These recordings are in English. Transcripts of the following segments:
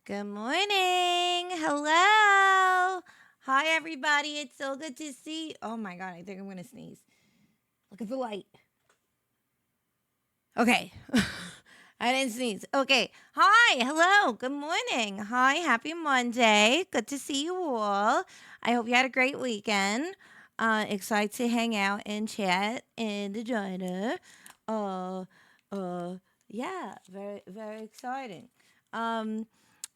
Good morning. Hello. Hi, everybody. It's so good to see. Oh my God, I think I'm going to sneeze. Look at the light. Okay. I didn't sneeze. Okay. Hi. Hello. Good morning. Hi. Happy Monday. Good to see you all. I hope you had a great weekend. Excited to hang out and chat in the diner. Uh, uh, yeah. Very, very exciting. Um,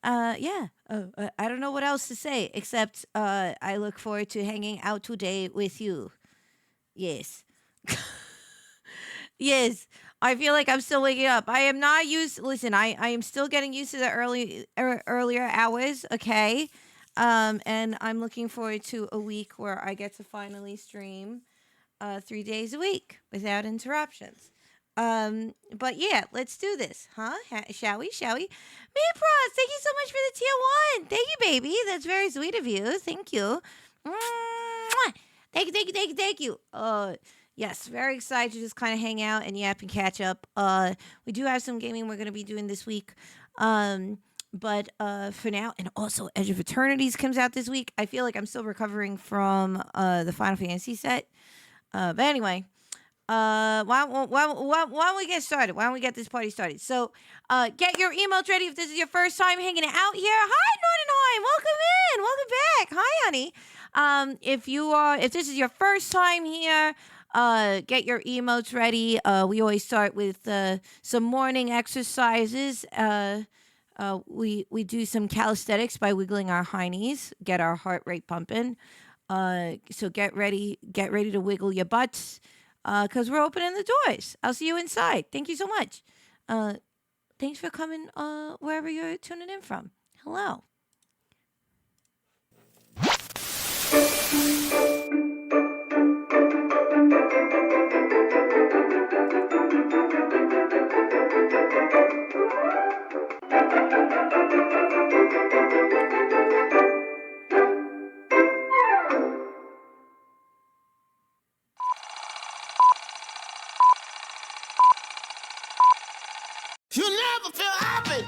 yeah. I don't know what else to say except I look forward to hanging out today with you. Yes. Yes. I feel like I'm still waking up. I am not used. Listen, I am still getting used to the earlier hours. Okay. And I'm looking forward to a week where I get to finally stream 3 days a week without interruptions. But yeah, let's do this, huh? Shall we? Shall we? Maypros, thank you so much for the tier 1. Thank you, baby. That's very sweet of you. Thank you. Mwah. Thank you, thank you, thank you, thank you. Yes, very excited to just kind of hang out and yap and catch up. We do have some gaming we're going to be doing this week. But for now, and also Edge of Eternities comes out this week. I feel like I'm still recovering from the Final Fantasy set. But anyway, why don't we get started? Why don't we get this party started? So, get your emotes ready if this is your first time hanging out here. Hi, Nordenheim. Welcome in. Welcome back. Hi, honey. If this is your first time here, get your emotes ready. We always start with some morning exercises. We do some calisthenics by wiggling our heinies, get our heart rate pumping. So get ready to wiggle your butts, because we're opening the doors. I'll see you inside. Thank you so much. Uh, Thanks for coming wherever you're tuning in from. Hello. You never feel happy.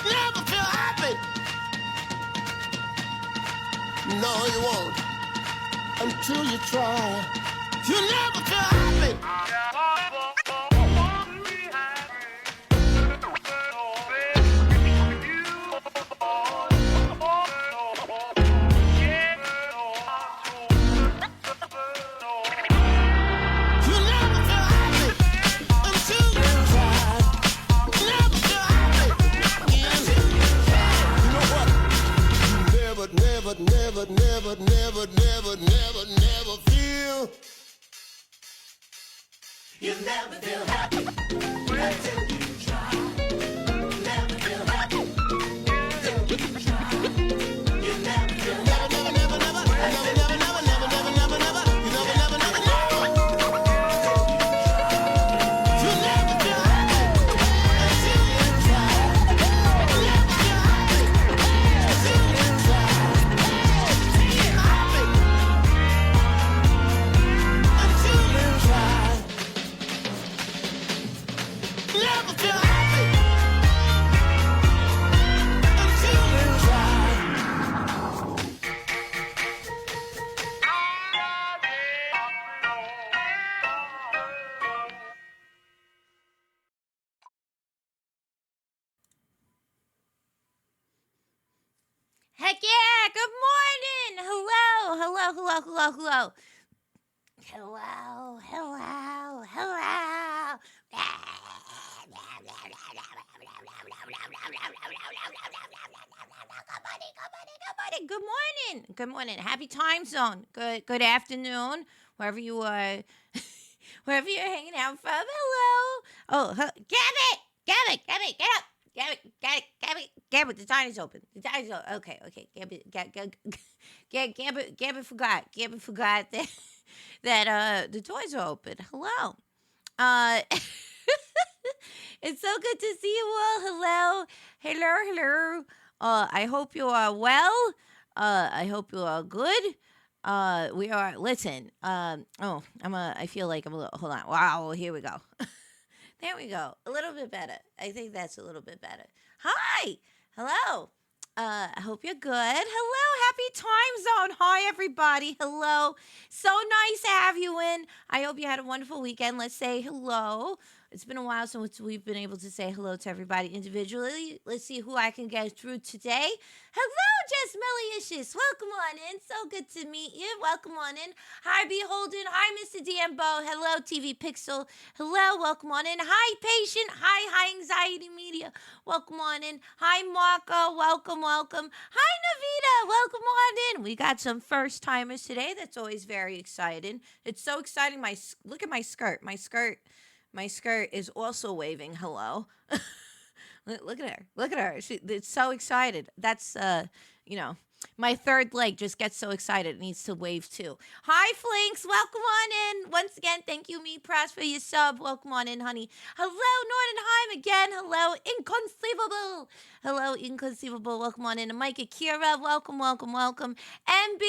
Never feel happy. No, you won't until you try. You never feel happy. You never feel happy until you try. Never feel happy until you try. You know what? Never feel. You never feel happy until you try. Never feel happy until you try. You never feel happy. You never feel happy until you try. Never feel happy until you try. Feel happy until you try. Never feel happy until you try. Heck yeah! Good morning. Hello. Hello. Hello. Hello. Hello. Hello. Hello. Hello. Good morning. Good morning. Happy time zone. Good afternoon. Wherever you are, wherever you're hanging out from. Hello. Oh, Gabby! Gabby! Gabby! Get up! Gabby! Gabby! Gabby! Gabby! The diner's open. The diner's open. Okay. Okay. Gabby forgot. Gabby forgot that the doors are open. Hello. Uh, it's so good to see you all. Hello. Hello. Hello. I hope you are well. I hope you are good. We are. Listen. Oh, I feel like I'm a little. Hold on. Wow. Here we go. There we go. A little bit better. I think that's a little bit better. Hi. Hello. I hope you're good. Hello. Happy time zone. Hi, everybody. Hello. So nice to have you in. I hope you had a wonderful weekend. Let's say hello. It's been a while since we've been able to say hello to everybody individually. Let's see who I can get through today. Hello, Jess Melliicious. Welcome on in. So good to meet you. Welcome on in. Hi, Beholden. Hi, Mr. Diambo. Hello, TV Pixel. Hello, welcome on in. Hi, Patient. Hi, Anxiety Media. Welcome on in. Hi, Marco. Welcome, welcome. Hi, Navita. Welcome on in. We got some first timers today. That's always very exciting. It's so exciting. Look at my skirt. My skirt is also waving hello. Look at her. Look at her. It's so excited. That's you know, my third leg just gets so excited it needs to wave too. Hi, Flinks. Welcome on in. Once again, thank you, me Press, for your sub. Welcome on in, honey. Hello, Nordenheim again. Hello, Inconceivable. Hello, Inconceivable. Welcome on in. Mike Akira. Welcome, welcome, welcome. MB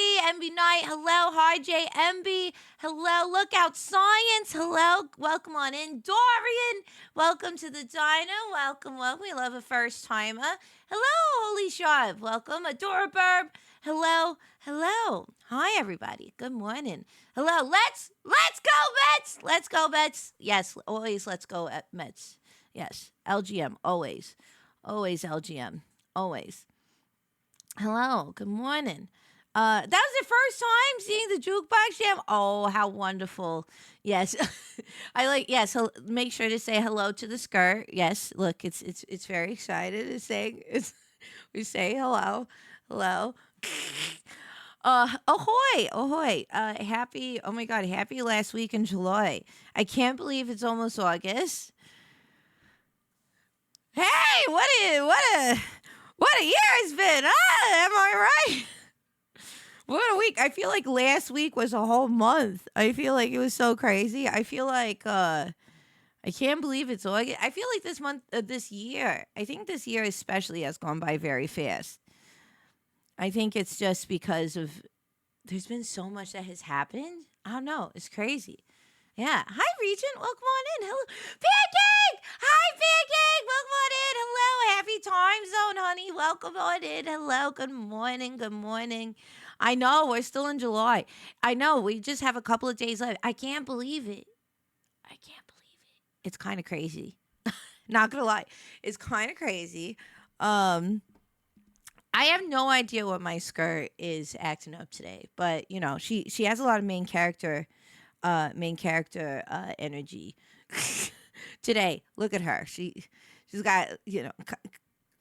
Knight. Hello, hi, MB. Hello, Lookout Science. Hello, welcome on in. Dorian. Welcome to the dino. Welcome, welcome. We love a first timer. Hello, Holy Shot. Welcome, Adoraburb. Hello, hello. Hi, everybody. Good morning. Hello. Let's go Mets. Let's go Mets. Yes, always let's go at Mets. Yes, LGM. Always LGM. Always. Hello. Good morning. That was your first time seeing the Jukebox Jam? Oh, how wonderful. Yes. Yes, make sure to say hello to the skirt. Yes, look, it's very excited. We say hello. Hello. Ahoy. Happy, oh my God, happy last week in July. I can't believe it's almost August. Hey, what a year it's been. Am I right? What a week. I feel like last week was a whole month. I feel like it was so crazy. I feel like I can't believe it's August. I feel like this year, I think this year especially has gone by very fast. I think it's just because there's been so much that has happened. I don't know. It's crazy. Yeah. Hi, Regent. Welcome on in. Hello. Pancake! Hi, Pancake! Welcome on in. Hello. Happy time zone, honey. Welcome on in. Hello. Good morning. Good morning. I know. We're still in July. I know. We just have a couple of days left. I can't believe it. It's kind of crazy. Not going to lie. It's kind of crazy. I have no idea what my skirt is acting up today, but she has a lot of main character energy today. Look at her. She's got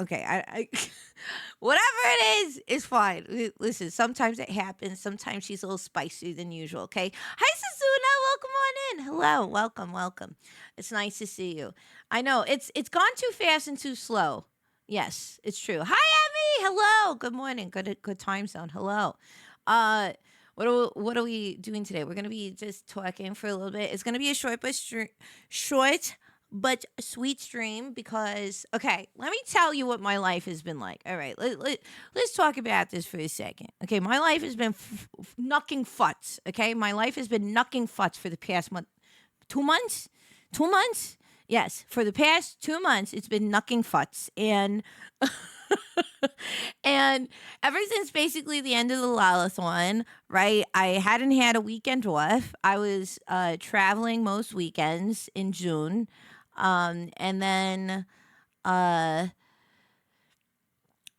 okay. I whatever it is fine. Listen, sometimes it happens. Sometimes she's a little spicier than usual. Okay. Hi, Sasuna. Welcome on in. Hello. Welcome. It's nice to see you. I know it's gone too fast and too slow. Yes, it's true. Hi, Emmy. Hello. Good morning. Good time zone. Hello. What are we doing today? We're gonna be just talking for a little bit. It's gonna be a short but sweet stream because okay, let me tell you what my life has been like. All right, let's talk about this for a second. Okay, my life has been knucking futs. Okay, my life has been knucking futs for the past month, 2 months. 2 months. Yes, for the past 2 months, it's been knucking futs. And and ever since basically the end of the Lalathon, right, I hadn't had a weekend off. I was traveling most weekends in June. And then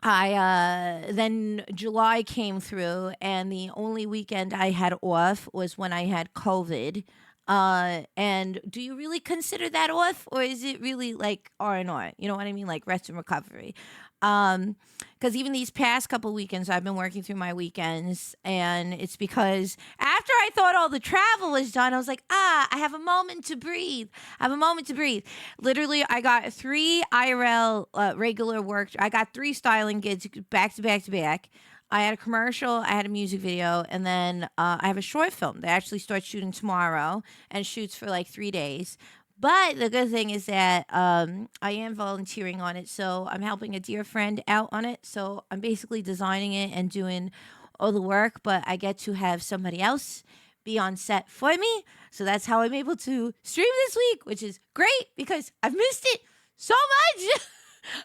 then July came through, and the only weekend I had off was when I had COVID. And do you really consider that off, or is it really like R&R? You know what I mean, like rest and recovery. Because even these past couple weekends, I've been working through my weekends, and it's because after I thought all the travel was done, I was like, I have a moment to breathe. Literally, I got 3 IRL regular work. I got 3 styling gigs back to back to back. I had a commercial, I had a music video, and then I have a short film that actually starts shooting tomorrow and shoots for like 3 days. But the good thing is that I am volunteering on it, so I'm helping a dear friend out on it. So I'm basically designing it and doing all the work, but I get to have somebody else be on set for me. So that's how I'm able to stream this week, which is great because I've missed it so much.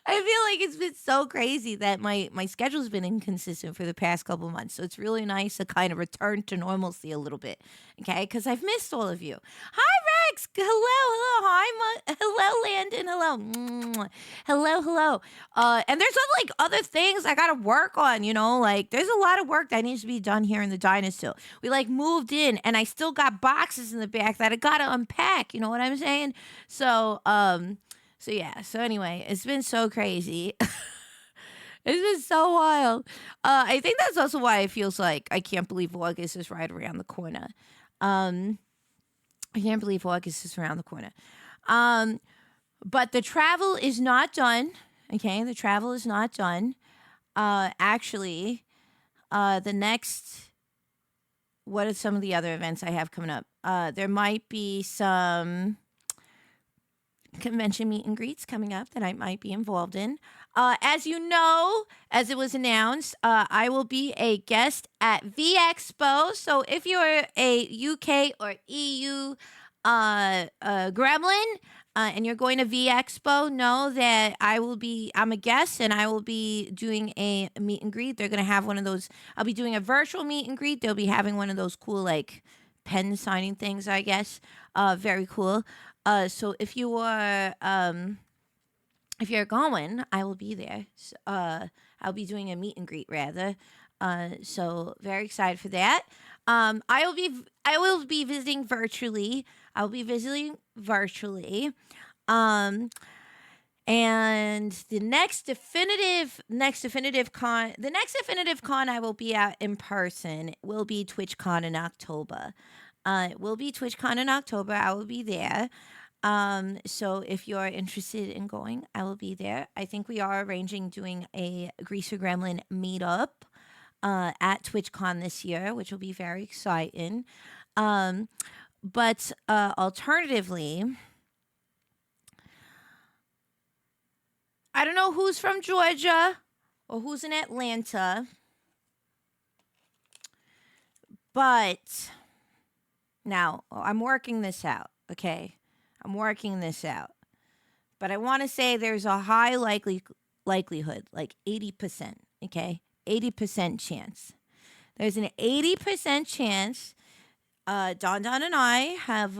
I feel like it's been so crazy that my schedule's been inconsistent for the past couple months. So it's really nice to kind of return to normalcy a little bit, okay? Because I've missed all of you. Hi, Rex. Hello. Hi, hello, Landon. Hello. Hello. And there's some like other things I gotta work on. Like there's a lot of work that needs to be done here in the diner still. We like moved in, and I still got boxes in the back that I gotta unpack. You know what I'm saying? So yeah. So anyway, it's been so crazy. It's been so wild. I think that's also why it feels like I can't believe August is right around the corner. Um, I can't believe August is around the corner. But the travel is not done. Okay, the travel is not done. Actually, the next. What are some of the other events I have coming up? There might be some convention meet and greets coming up that I might be involved in. As you know, as it was announced, I will be a guest at V Expo. So if you're a UK or EU gremlin and you're going to V Expo, know that I'm a guest and I will be doing a meet and greet. They're going to have one of those. I'll be doing a virtual meet and greet. They'll be having one of those cool like pen signing things, I guess. Very cool. So if you're going, I will be there. I'll be doing a meet and greet rather. So very excited for that. I will be visiting virtually. I'll be visiting virtually. And the next definitive con I will be at in person will be TwitchCon in October. It will be TwitchCon in October. I will be there. So if you're interested in going, I will be there. I think we are arranging doing a Greaser Gremlin meetup at TwitchCon this year, which will be very exciting. But alternatively, I don't know who's from Georgia or who's in Atlanta, but now I'm working this out, okay? I'm working this out. But I want to say there's a high likelihood, like 80%, okay? 80% chance. There's an 80% chance Don and I have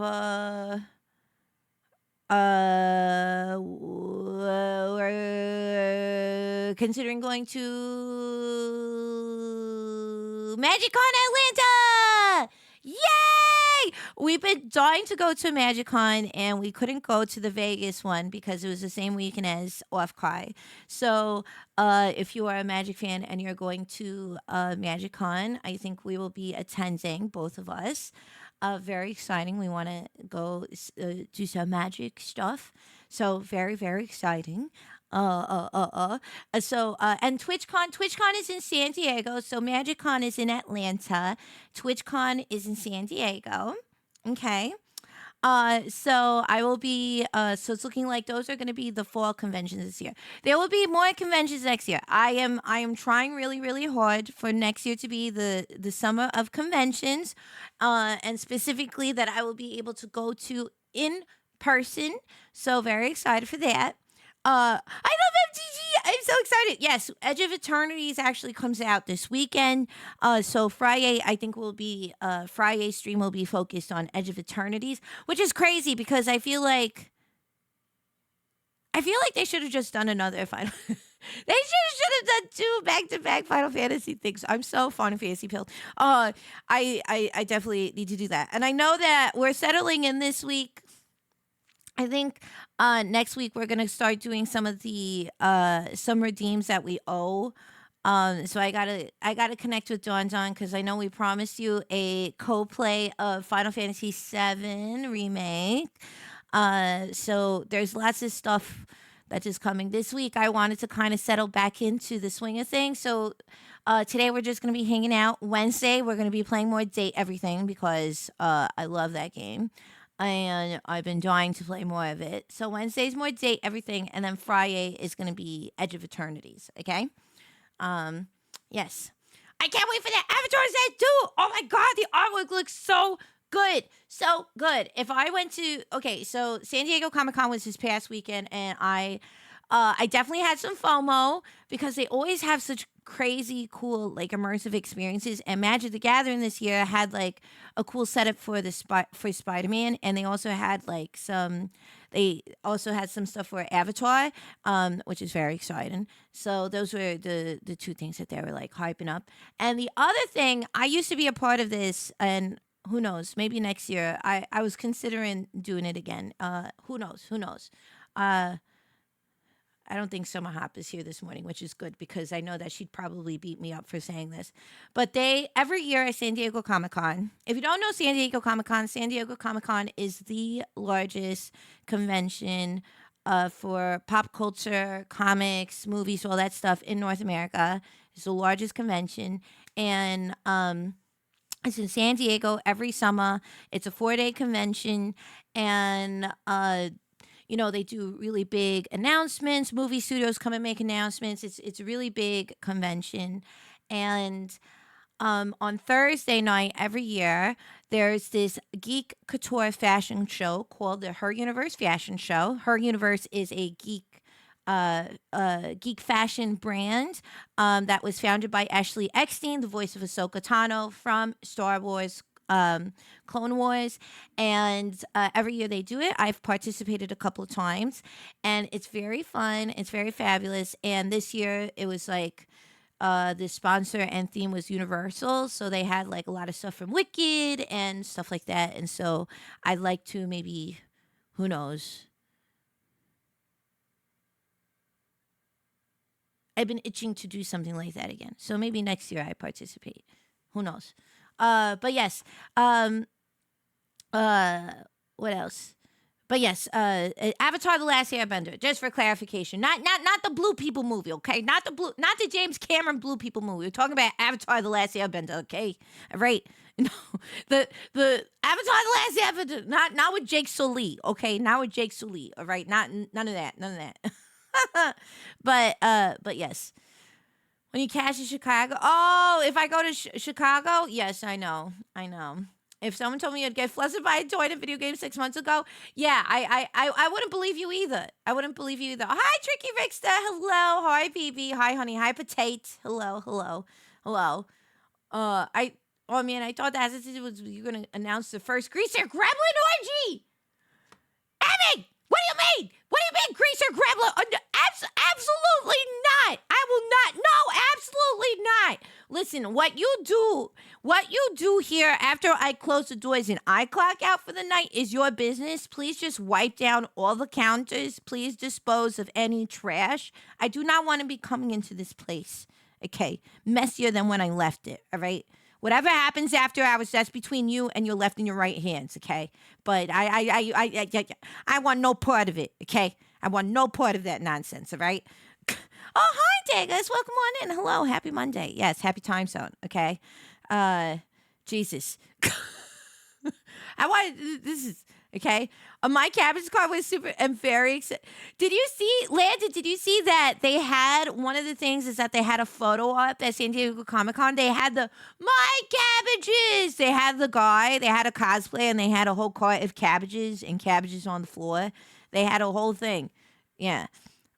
we're considering going to MagicCon Atlanta. Yay! We've been dying to go to MagicCon, and we couldn't go to the Vegas one because it was the same weekend as Off-Kai. So if you are a Magic fan and you're going to MagicCon, I think we will be attending, both of us. Very exciting. We want to go do some magic stuff. So very, very exciting. And TwitchCon is in San Diego. So MagicCon is in Atlanta. TwitchCon is in San Diego. Okay. So I will be, so it's looking like those are going to be the fall conventions this year. There will be more conventions next year. I am trying really, really hard for next year to be the summer of conventions, and specifically that I will be able to go to in person. So very excited for that. I love MTG. I'm so excited. Yes, Edge of Eternities actually comes out this weekend. So Friday, I think Friday's stream will be focused on Edge of Eternities, which is crazy because I feel like they should have just done another Final. They should have done 2 back-to-back Final Fantasy things. I'm so Final Fantasy pilled. I definitely need to do that. And I know that we're settling in this week. I think next week we're gonna start doing some of the some redeems that we owe. So I gotta connect with Don because I know we promised you a co-play of Final Fantasy VII remake. So there's lots of stuff that is coming this week. I wanted to kind of settle back into the swing of things. So today we're just gonna be hanging out. Wednesday we're gonna be playing more Date Everything because I love that game. And I've been dying to play more of it. So Wednesday's more Date Everything, and then Friday is going to be Edge of Eternities. Okay, yes. I can't wait for that Avatar set too. Oh my god, the artwork looks so good. So good. If I went to okay, so San Diego Comic Con was this past weekend and I definitely had some FOMO because they always have such crazy cool like immersive experiences and Magic the Gathering this year had like a cool setup for for Spider-Man and they also had some stuff for Avatar, which is very exciting. So those were the two things that they were like hyping up. And the other thing, I used to be a part of this, and who knows, maybe next year. I was considering doing it again. Who knows? Who knows? Uh, I don't think Summer Hop is here this morning, which is good because I know that she'd probably beat me up for saying this. But they every year at San Diego Comic Con. If you don't know San Diego Comic Con is the largest convention for pop culture, comics, movies, all that stuff in North America. It's the largest convention, and it's in San Diego every summer. It's a 4-day convention, and they do really big announcements. Movie studios come and make announcements. It's a really big convention, and on Thursday night every year, there's this geek couture fashion show called the Her Universe Fashion Show. Her Universe is a geek fashion brand that was founded by Ashley Eckstein, the voice of Ahsoka Tano from Star Wars, Clone Wars, and every year they do it. I've participated a couple of times, and it's very fun. It's very fabulous. And this year it was like the sponsor and theme was Universal, so they had like a lot of stuff from Wicked and stuff like that. And so I'd like to maybe, who knows? I've been itching to do something like that again. So maybe next year I participate. Who knows? But yes. Uh, what else? But yes, Avatar: The Last Airbender. Just for clarification, not the Blue People movie, okay? Not the James Cameron Blue People movie. We're talking about Avatar: The Last Airbender, okay? All right. No, the Avatar: The Last Airbender, not with Jake Sully, okay? Not with Jake Sully, all right? None of that. But yes. When you cash in Chicago, oh, if I go to Chicago, yes, I know. If someone told me I'd get flustered by a toy in a video game 6 months ago, yeah, I wouldn't believe you either. I wouldn't believe you either. Hi, Tricky Rickster. Hello. Hi, BB. Hi, honey. Hi, Potate. Hello. Oh man, I thought that was you were gonna announce the first Greaser Gremlin orgy. Emmy, what do you mean? What do you mean, Greaser Gremlin? Absolutely not. I will not. No, absolutely not. Listen, what you do here after I close the doors and I clock out for the night is your business. Please just wipe down all the counters. Please dispose of any trash. I do not want to be coming into this place. Okay, messier than when I left it. All right. Whatever happens after hours, that's between you and your left and your right hands, okay? But I want no part of it, okay? I want no part of that nonsense, all right? Oh, hi, Dagus. Welcome on in. Hello. Happy Monday. Yes, happy time zone, okay? Jesus. I wanted, this is, okay? My cabbage card was super, and very excited. Did you see, Landon, did you see that they had, one of the things is that they had a photo up at San Diego Comic Con. They had my cabbages. They had the guy, they had a cosplay, and they had a whole cart of cabbages and cabbages on the floor. They had a whole thing. Yeah.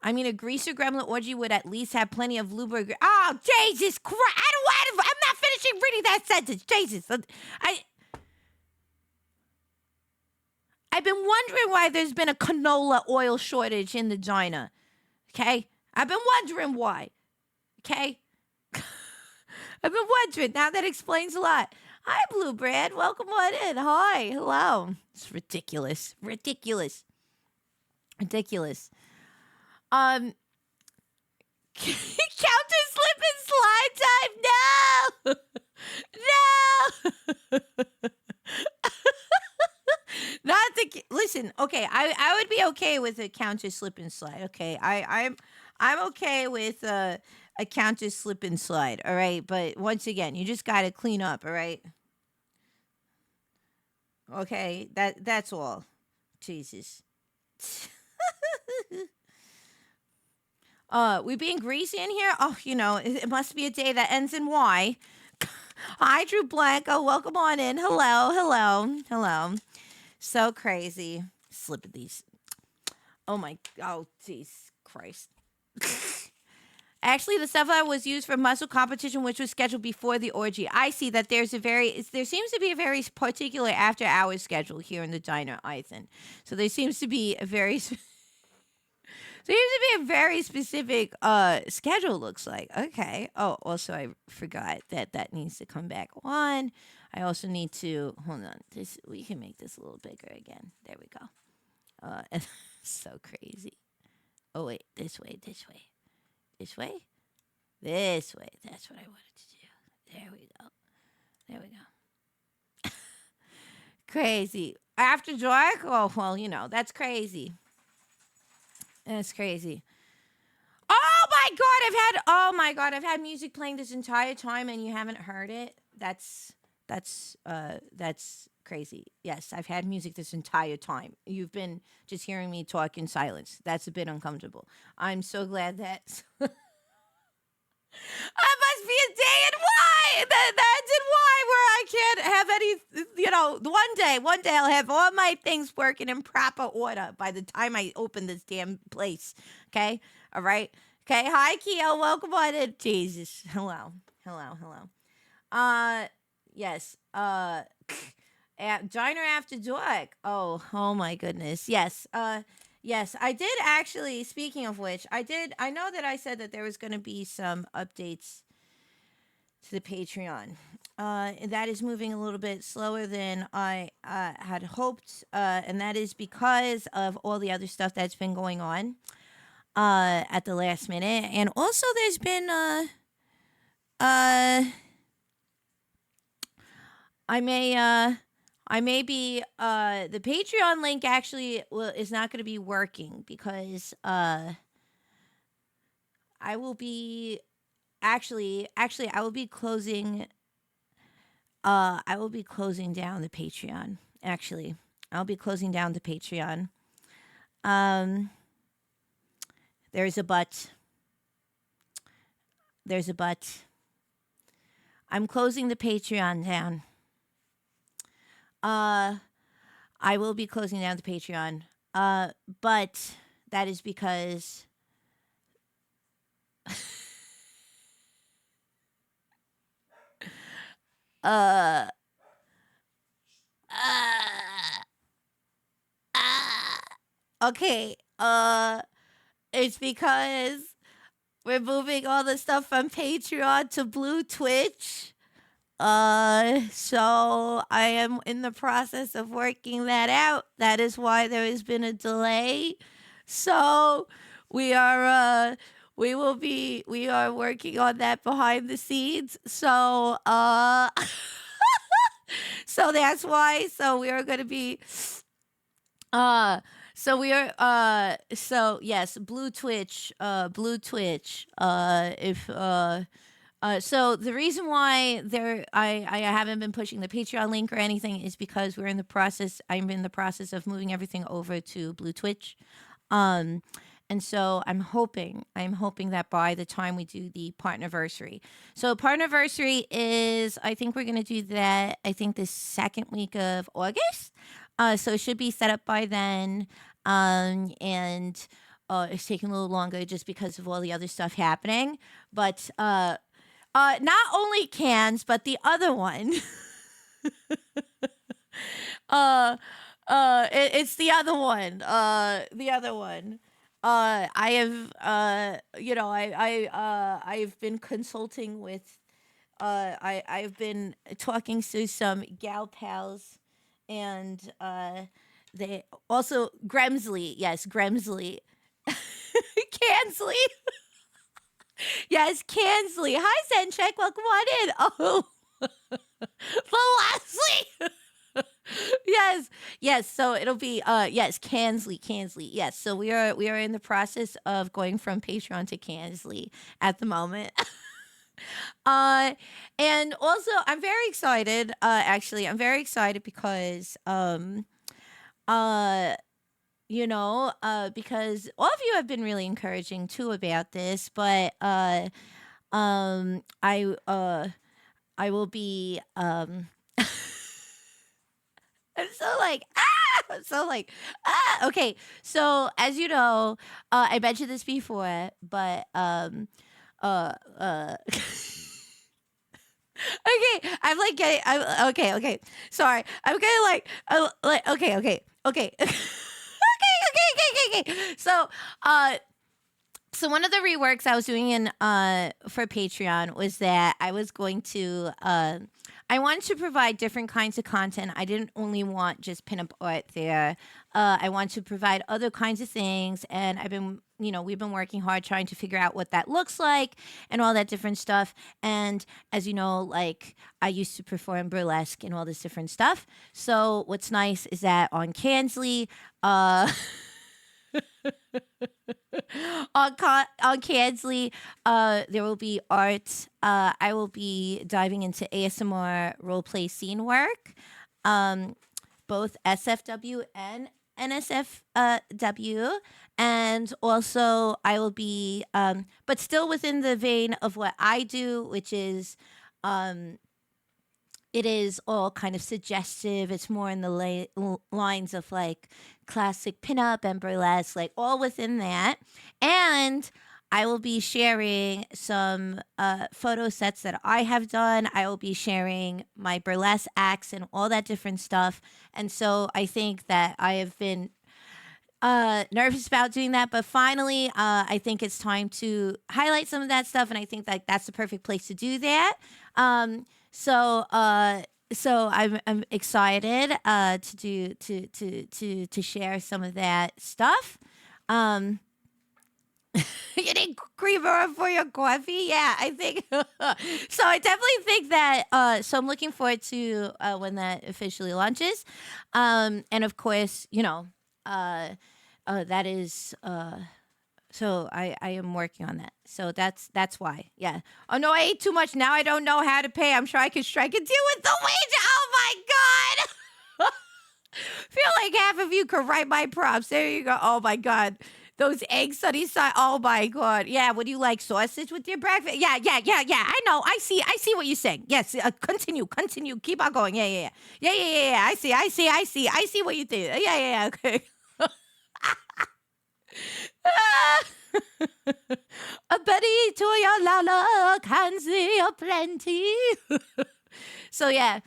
I mean, a Greaser Gremlin orgy would at least have plenty of lubricant. Oh, Jesus Christ. I'm not finishing reading that sentence. Jesus. I've been wondering why there's been a canola oil shortage in the Gina. Okay? I've been wondering why. Okay? I've been wondering. Now that explains a lot. Hi, Blue Brad. Welcome on in. Hi. Hello. It's ridiculous. Counter slip and slide time. No. Not the listen. Okay, I would be okay with a counter slip and slide. Okay, I'm okay with a counter slip and slide. All right, but once again, you just got to clean up. All right. Okay, that's all. Jesus. We being greasy in here? Oh, it must be a day that ends in Y. Hi, Drew Blanco. Welcome on in. Hello, hello, hello. So crazy. Slipping these. Oh, jeez, Christ. Actually, the stuff was used for muscle competition, which was scheduled before the orgy. I see that there seems to be a very particular after hours schedule here in the diner, Ethan. So there seems to be a very specific schedule. Looks like. Okay. Oh, also I forgot that needs to come back on. I also need to hold on. This we can make this a little bigger again. There we go. So crazy. Oh wait, this way, this way. This way? This way. That's what I wanted to do. There we go. There we go. Crazy. After dark? Oh, well, that's crazy. That's crazy. Oh my god, I've had music playing this entire time and you haven't heard it. That's crazy. Yes, I've had music this entire time. You've been just hearing me talk in silence. That's a bit uncomfortable. I'm so glad that I must be a day in Y. That's in Y where I can't have any. One day I'll have all my things working in proper order by the time I open this damn place. Okay, all right. Okay, hi Keo, welcome on in. Jesus, hello, hello, hello. Yes. Diner After Dark. Oh my goodness. Yes. Yes, I did actually. Speaking of which, I know that I said that there was going to be some updates to the Patreon. That is moving a little bit slower than I had hoped, and that is because of all the other stuff that's been going on at the last minute, and also there's been uh, I may be the Patreon link actually is not going to be working because I will be actually I will be closing down the Patreon. Actually, I'll be closing down the Patreon. Um there's a but. There's a but. I'm closing the Patreon down. I will be closing down the Patreon. But that is because uh uh, okay. It's because we're moving all the stuff from Patreon to Blue Twitch. So I am in the process of working that out. That is why there has been a delay. So we are we are working on that behind the scenes. So so that's why. So we are going to be so we are so yes, Blue Twitch. If So the reason why I haven't been pushing the Patreon link or anything is because I'm in the process of moving everything over to Blue Twitch. Um and so I'm hoping that by the time we do the partnerversary. So partnerversary is, I think we're going to do that, I think the second week of August. So it should be set up by then. And it's taking a little longer just because of all the other stuff happening. But not only cans, but the other one. uh, it's the other one. The other one. I have, I've been consulting with, I've been talking to some gal pals, and they also Gremsley, yes, Gremsley, Kansley. Yes, Kansley. Hi, Zencheck. Welcome on in. Oh, Leslie. Yes, yes. So it'll be yes, Kansley. Yes. So we are in the process of going from Patreon to Kansley at the moment. uh, and also I'm very excited. Actually, I'm very excited because uh because all of you have been really encouraging too about this, but um, I uh, I will be I'm so like I'm so like okay. So as you know, I mentioned this before, but okay, I'm like getting. I'm okay. Sorry, I'm getting like okay. So, uh, so one of the reworks I was doing in for Patreon was that I was going to I wanted to provide different kinds of content. I didn't only want just pinup art there. I want to provide other kinds of things, and we've been working hard trying to figure out what that looks like and all that different stuff. And as you know, like I used to perform burlesque and all this different stuff. So what's nice is that on Cansley, uh, on Cansley, there will be art. I will be diving into ASMR roleplay scene work, um, both SFW and NSFW, and also I will be, but still within the vein of what I do, which is um, it is all kind of suggestive. It's more in the lines of like classic pinup and burlesque, like all within that. And I will be sharing some photo sets that I have done. I will be sharing my burlesque acts and all that different stuff. And so I think that I have been nervous about doing that, but finally, I think it's time to highlight some of that stuff, and I think that that's the perfect place to do that. Um, so, I'm excited to share some of that stuff. Um, you need creamer for your coffee? Yeah, I think so. I definitely think that. So I'm looking forward to when that officially launches, and of course, that is. So I am working on that. So that's why. Yeah. Oh no, I ate too much. Now I don't know how to pay. I'm sure I can strike a deal with the wage. Oh my god. Feel like half of you could write my props. There you go. Oh my god. Those egg sunny side. Oh my god. Yeah. Would you like sausage with your breakfast? Yeah. I know. I see what you're saying. Yes. Continue. Keep on going. Yeah. I see what you do. Yeah. Okay. A Betty to your lala can see a plenty. So yeah.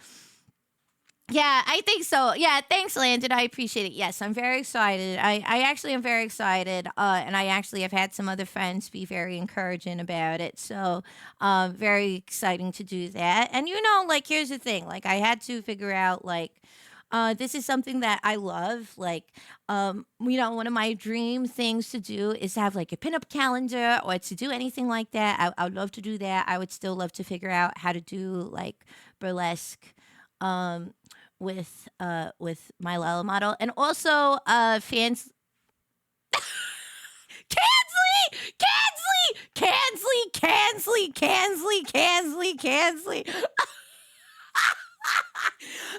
Yeah, I think so. Yeah, thanks, Landon. I appreciate it. Yes, I'm very excited. I actually am very excited. And I actually have had some other friends be very encouraging about it. So, very exciting to do that. And like, here's the thing. Like, I had to figure out, like, this is something that I love. Like, one of my dream things to do is to have like a pinup calendar or to do anything like that. I would love to do that. I would still love to figure out how to do like burlesque. Um, with my Lala model, and also fans. Kansley.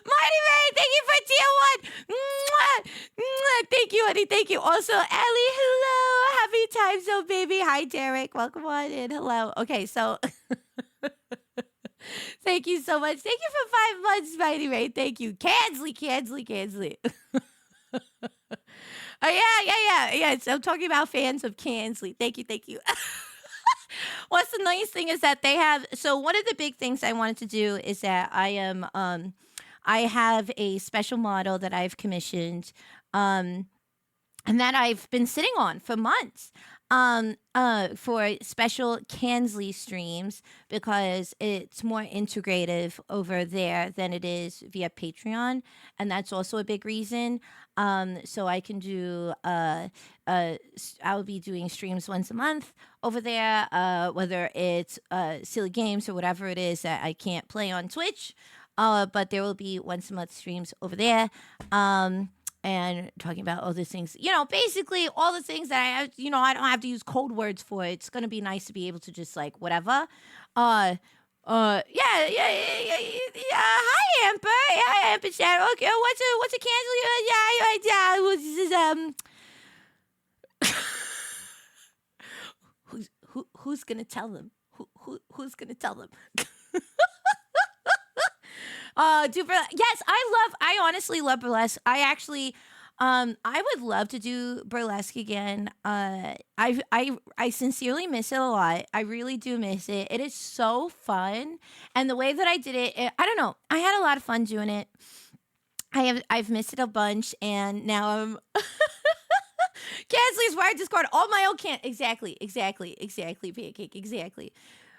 Mighty Ray, thank you for tier one. Mwah! Mwah! Thank you, honey. Thank you. Also, Ellie, hello. Happy time zone, baby. Hi, Derek. Welcome on in. Hello. Okay, so thank you so much. Thank you for 5 months, Mighty Ray. Thank you. Kansley. Oh, yeah. So I'm talking about fans of Kansley. Thank you. What's the nice thing is that they have. So one of the big things I wanted to do is that I have a special model that I've commissioned, and that I've been sitting on for months. For special Kansley streams because it's more integrative over there than it is via Patreon, and that's also a big reason. So I can do I'll be doing streams once a month over there, whether it's silly games or whatever it is that I can't play on Twitch. But there will be once a month streams over there. And talking about all these things, basically all the things that I have, I don't have to use code words for. It's gonna be nice to be able to just like whatever. Yeah. Hi, Amber. Yeah, Amber Shadow. Okay, what's a cancel? Yeah. This is who's gonna tell them? Who's gonna tell them? Do burlesque. Yes, I honestly love burlesque. I would love to do burlesque again. I sincerely miss it a lot. I really do miss it. It is so fun, and the way that I did it, I don't know. I had a lot of fun doing it. I've missed it a bunch, and now I'm Kansley's wired Discord. All my old can exactly, pancake, exactly.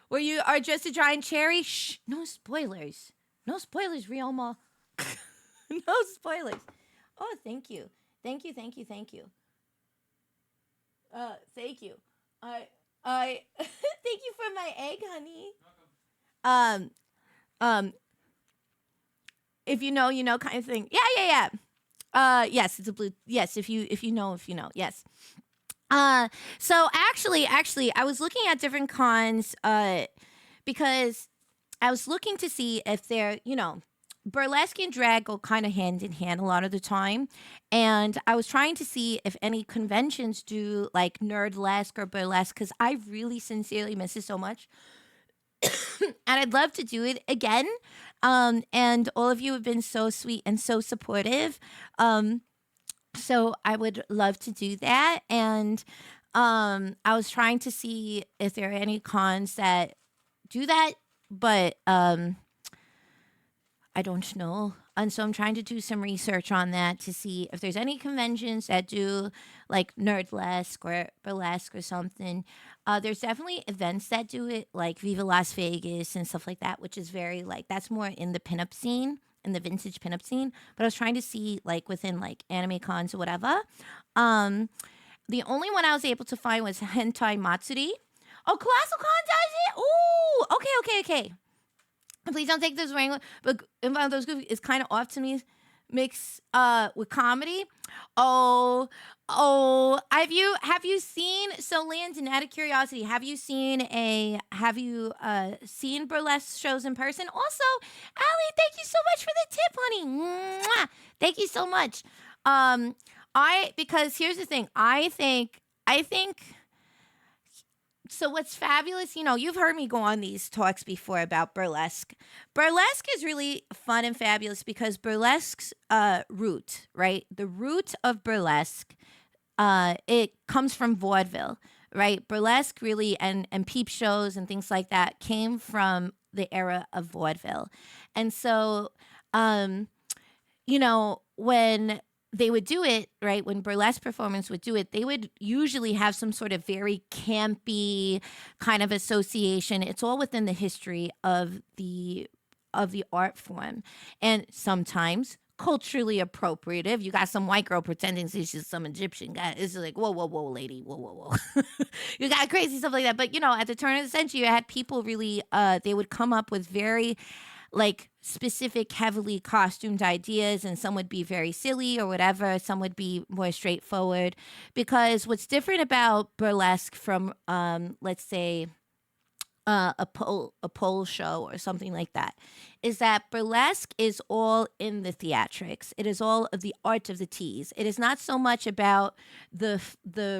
Where you are just a giant cherry. Shh, no spoilers. No spoilers, Rioma. No spoilers. Oh, thank you. Thank you. Thank you. Thank you. I thank you for my egg, honey. Um, um, if you know, you know, kind of thing. Yeah. Yes, it's a blue. Yes, if you know, yes. So actually, I was looking at different cons, because I was looking to see if they're, burlesque and drag go kind of hand in hand a lot of the time. And I was trying to see if any conventions do like nerdlesque or burlesque, because I really sincerely miss it so much. And I'd love to do it again. And all of you have been so sweet and so supportive. So I would love to do that. And I was trying to see if there are any cons that do that, but I don't know. And so I'm trying to do some research on that to see if there's any conventions that do like nerdlesque or burlesque or something. There's definitely events that do it, like Viva Las Vegas and stuff like that, which is very like that's more in the pinup scene, in the vintage pinup scene. But I was trying to see like within like anime cons or whatever. The only one I was able to find was Hentai Matsuri. Oh, Colossal Con does it? Ooh, okay. Please don't take this wrong, but one of those goofy is kind of off to me. Mix with comedy. Oh, have you seen? So, Landon, out of curiosity, have you seen burlesque shows in person? Also, Allie, thank you so much for the tip, honey. Mwah! Thank you so much. Because here's the thing. I think. So what's fabulous, you've heard me go on these talks before about burlesque. Burlesque is really fun and fabulous because burlesque's root, right? The root of burlesque, it comes from vaudeville, right? Burlesque really and peep shows and things like that came from the era of vaudeville. And so, when they would do it, right? When burlesque performers would do it, they would usually have some sort of very campy kind of association. It's all within the history of the art form, and sometimes culturally appropriative. You got some white girl pretending she's some Egyptian guy. It's like whoa, lady, whoa. You got crazy stuff like that. But at the turn of the century, you had people really. They would come up with very like specific heavily costumed ideas, and some would be very silly or whatever, some would be more straightforward, because what's different about burlesque from let's say a pole show or something like that is that burlesque is all in the theatrics. It is all of the art of the tease. It is not so much about the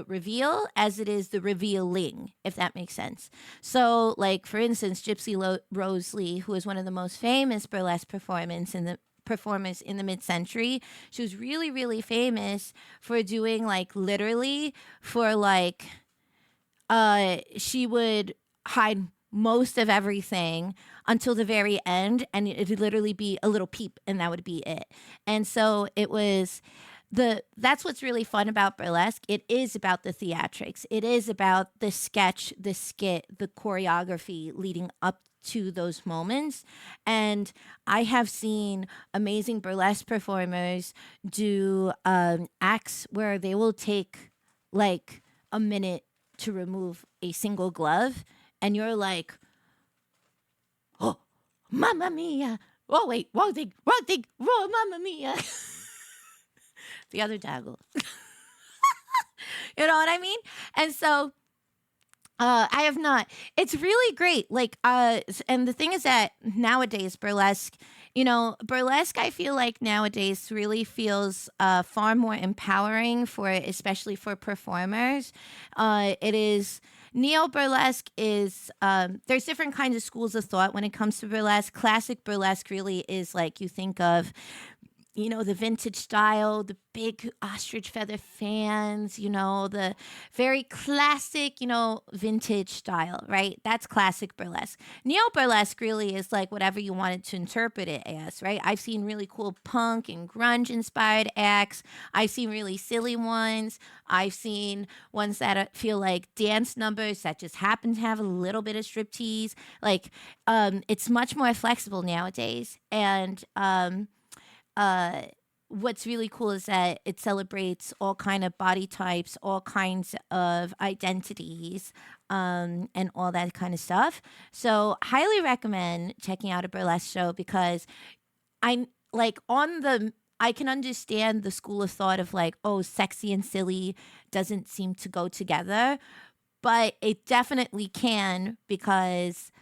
reveal as it is the revealing, if that makes sense. So, like for instance, Gypsy Rose Lee, who is one of the most famous burlesque performers in the mid-century, she was really, really famous for doing like literally for like she would hide most of everything until the very end, and it would literally be a little peep, and that would be it. And so it was that's what's really fun about burlesque. It is about the theatrics. It is about the sketch, the skit, the choreography leading up to those moments. And I have seen amazing burlesque performers do acts where they will take like a minute to remove a single glove, and you're like, oh, mamma mia. Oh, wait, wrong thing, mamma mia. The other taggle. You know what I mean? And so I have not. It's really great. Like, and the thing is that nowadays, burlesque, burlesque, I feel like nowadays really feels far more empowering especially for performers. It is Neo burlesque is there's different kinds of schools of thought when it comes to burlesque. Classic burlesque really is like you think of, the vintage style, the big ostrich feather fans, the very classic, vintage style, right? That's classic burlesque. Neo burlesque really is like whatever you wanted to interpret it as, right? I've seen really cool punk and grunge inspired acts. I've seen really silly ones. I've seen ones that feel like dance numbers that just happen to have a little bit of striptease. Like, it's much more flexible nowadays. And, uh what's really cool is that it celebrates all kind of body types, all kinds of identities, and all that kind of stuff. So highly recommend checking out a burlesque show because I'm like on the I can understand the school of thought of like, oh, sexy and silly doesn't seem to go together, but it definitely can because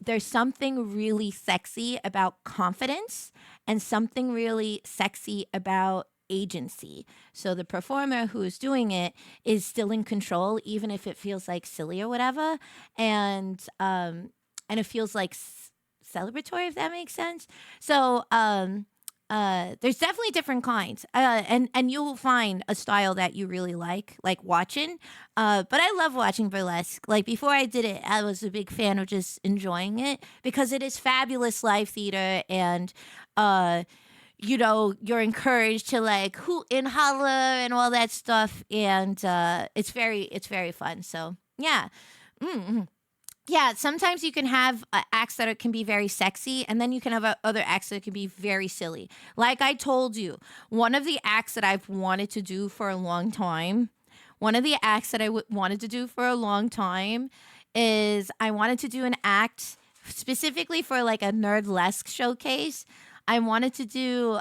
there's something really sexy about confidence and something really sexy about agency. So the performer who is doing it is still in control, even if it feels like silly or whatever, and it feels like celebratory, if that makes sense. So there's definitely different kinds, and you'll find a style that you really like watching. But I love watching burlesque. Like before I did it, I was a big fan of just enjoying it because it is fabulous live theater, and you're encouraged to like hoot and holler and all that stuff, and it's very fun. So yeah. Mm-hmm. Yeah, sometimes you can have acts that can be very sexy, and then you can have other acts that can be very silly. Like I told you, one of the acts that I've wanted to do for a long time, one of the acts that wanted to do for a long time is I wanted to do an act specifically for like a Nerdlesque showcase. I wanted to do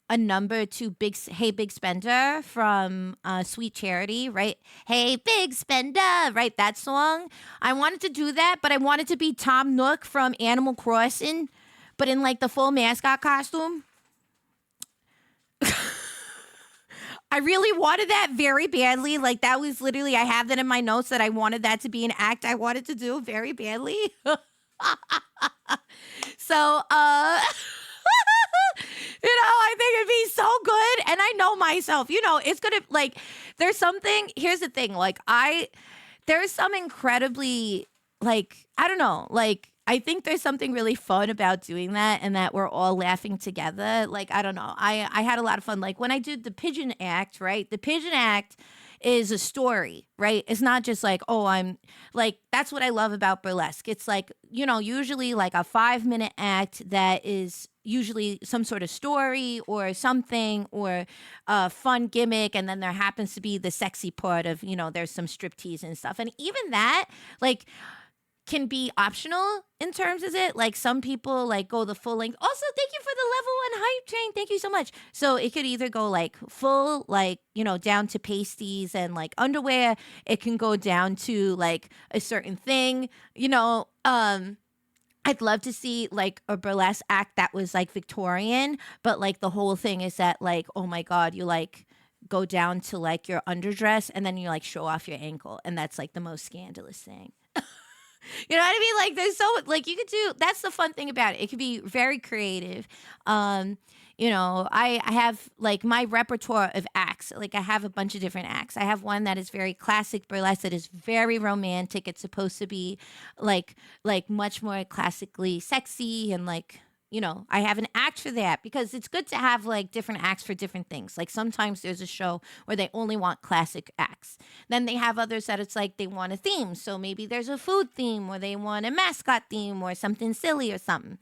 a number to Hey Big Spender from Sweet Charity, right? Hey Big Spender, right? That song. I wanted to do that, but I wanted to be Tom Nook from Animal Crossing, but in like the full mascot costume. I really wanted that very badly. Like that was literally, I have that in my notes that I wanted that to be an act I wanted to do very badly. So, I think it'd be so good. And I know myself, it's gonna like, here's the thing, like, there's some incredibly, like, I don't know, like, I think there's something really fun about doing that and that we're all laughing together. Like, I don't know. I had a lot of fun. Like, when I did the pigeon act, right? The pigeon act is a story, right? It's not just like, oh, I'm like, that's what I love about burlesque. It's like, usually like a 5-minute act that is usually some sort of story or something or a fun gimmick. And then there happens to be the sexy part of, there's some striptease and stuff. And even that, like, can be optional in terms of it. Like some people like go the full length. Also, thank you for the level 1 hype train. Thank you so much. So it could either go like full, like, down to pasties and like underwear. It can go down to like a certain thing, I'd love to see like a burlesque act that was like Victorian, but like the whole thing is that like, oh my God, you like go down to like your underdress and then you like show off your ankle. And that's like the most scandalous thing. You know what I mean? Like there's so like you could do that's the fun thing about it. It could be very creative. I have like my repertoire of acts. Like I have a bunch of different acts. I have one that is very classic burlesque that is very romantic. It's supposed to be like much more classically sexy and like I have an act for that because it's good to have like different acts for different things. Like sometimes there's a show where they only want classic acts. Then they have others that it's like they want a theme. So maybe there's a food theme or they want a mascot theme or something silly or something.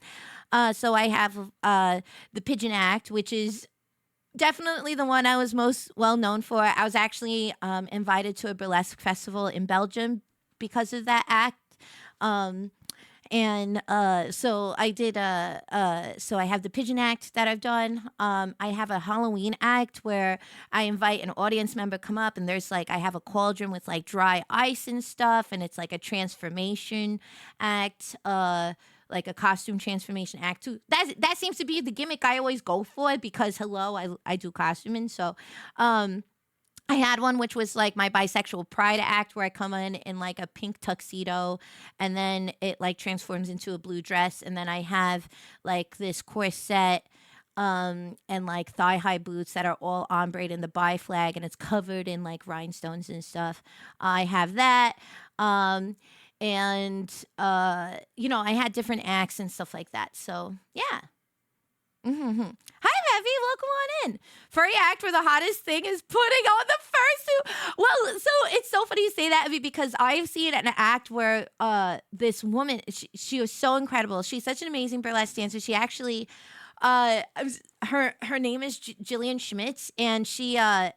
So I have the Pigeon Act, which is definitely the one I was most well known for. I was actually invited to a burlesque festival in Belgium because of that act. And so I did so I have the pigeon act that I've done. I have a Halloween act where I invite an audience member come up and there's like I have a cauldron with like dry ice and stuff and it's like a transformation act, like a costume transformation act too. That seems to be the gimmick I always go for because hello, I do costuming. So I had one which was like my bisexual pride act where I come in like a pink tuxedo and then it like transforms into a blue dress and then I have like this corset and like thigh high boots that are all ombre in the bi flag and it's covered in like rhinestones and stuff. I have that. Um and you know, I had different acts and stuff like that. So, yeah. Mm-hmm. Hi, Evie. Welcome on in. Furry act where the hottest thing is putting on the fursuit. Well, so it's so funny you say that, Evie, because I've seen an act where this woman, she was so incredible. She's such an amazing burlesque dancer. She actually, her name is Jillian Schmitz, and she, I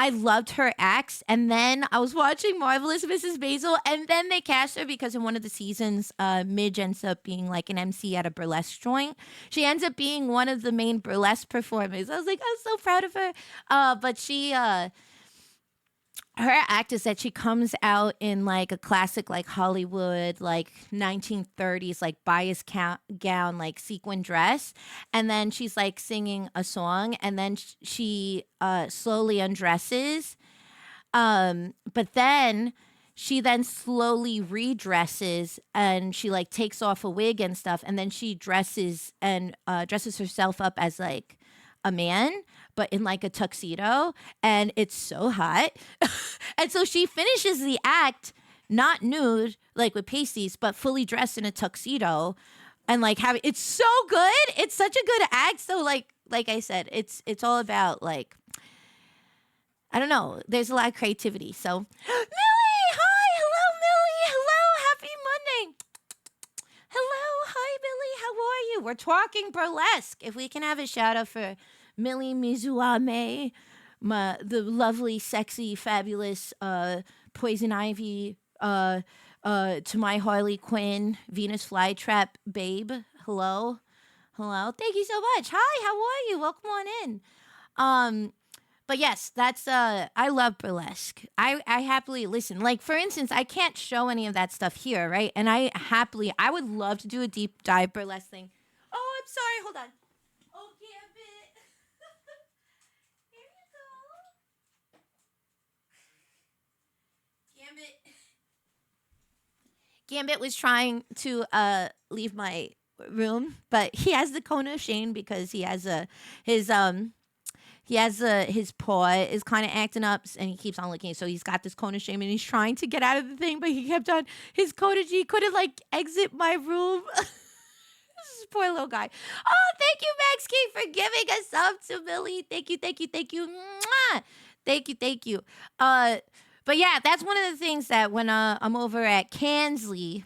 loved her acts. And then I was watching Marvelous Mrs. Maisel, and then they cast her because in one of the seasons, Midge ends up being like an MC at a burlesque joint. She ends up being one of the main burlesque performers. I was like, I'm so proud of her. But she, her act is that she comes out in like a classic like Hollywood like 1930s like bias gown like sequin dress and then she's like singing a song and then she slowly undresses but then she then slowly redresses and she like takes off a wig and stuff and then she dresses and dresses herself up as like a man but in like a tuxedo and it's so hot and so she finishes the act not nude like with pasties but fully dressed in a tuxedo and like having it's so good, it's such a good act. So like I said, it's all about like I don't know, there's a lot of creativity. So Millie, hi, hello Millie, hello, happy Monday. Hello, hi Millie, how are you? We're talking burlesque. If we can have a shout out for Millie Mizuame, the lovely, sexy, fabulous Poison Ivy, to my Harley Quinn, Venus Flytrap babe. Hello, hello. Thank you so much. Hi, how are you? Welcome on in. But yes, that's I love burlesque. I happily listen. Like for instance, I can't show any of that stuff here, right? And I would love to do a deep dive burlesque thing. Oh, I'm sorry. Hold on. Oh, Gambit. Here you go. Gambit. Gambit was trying to leave my room, but he has the cone of shame because he has his paw is kind of acting up and he keeps on licking. So he's got this cone of shame and he's trying to get out of the thing, but he kept on his cone of G couldn't like exit my room. This poor little guy. Oh, thank you, Max King, for giving us up to Millie. Thank you, thank you, thank you. Mwah! Thank you, thank you. But yeah, that's one of the things that when I'm over at Kansley,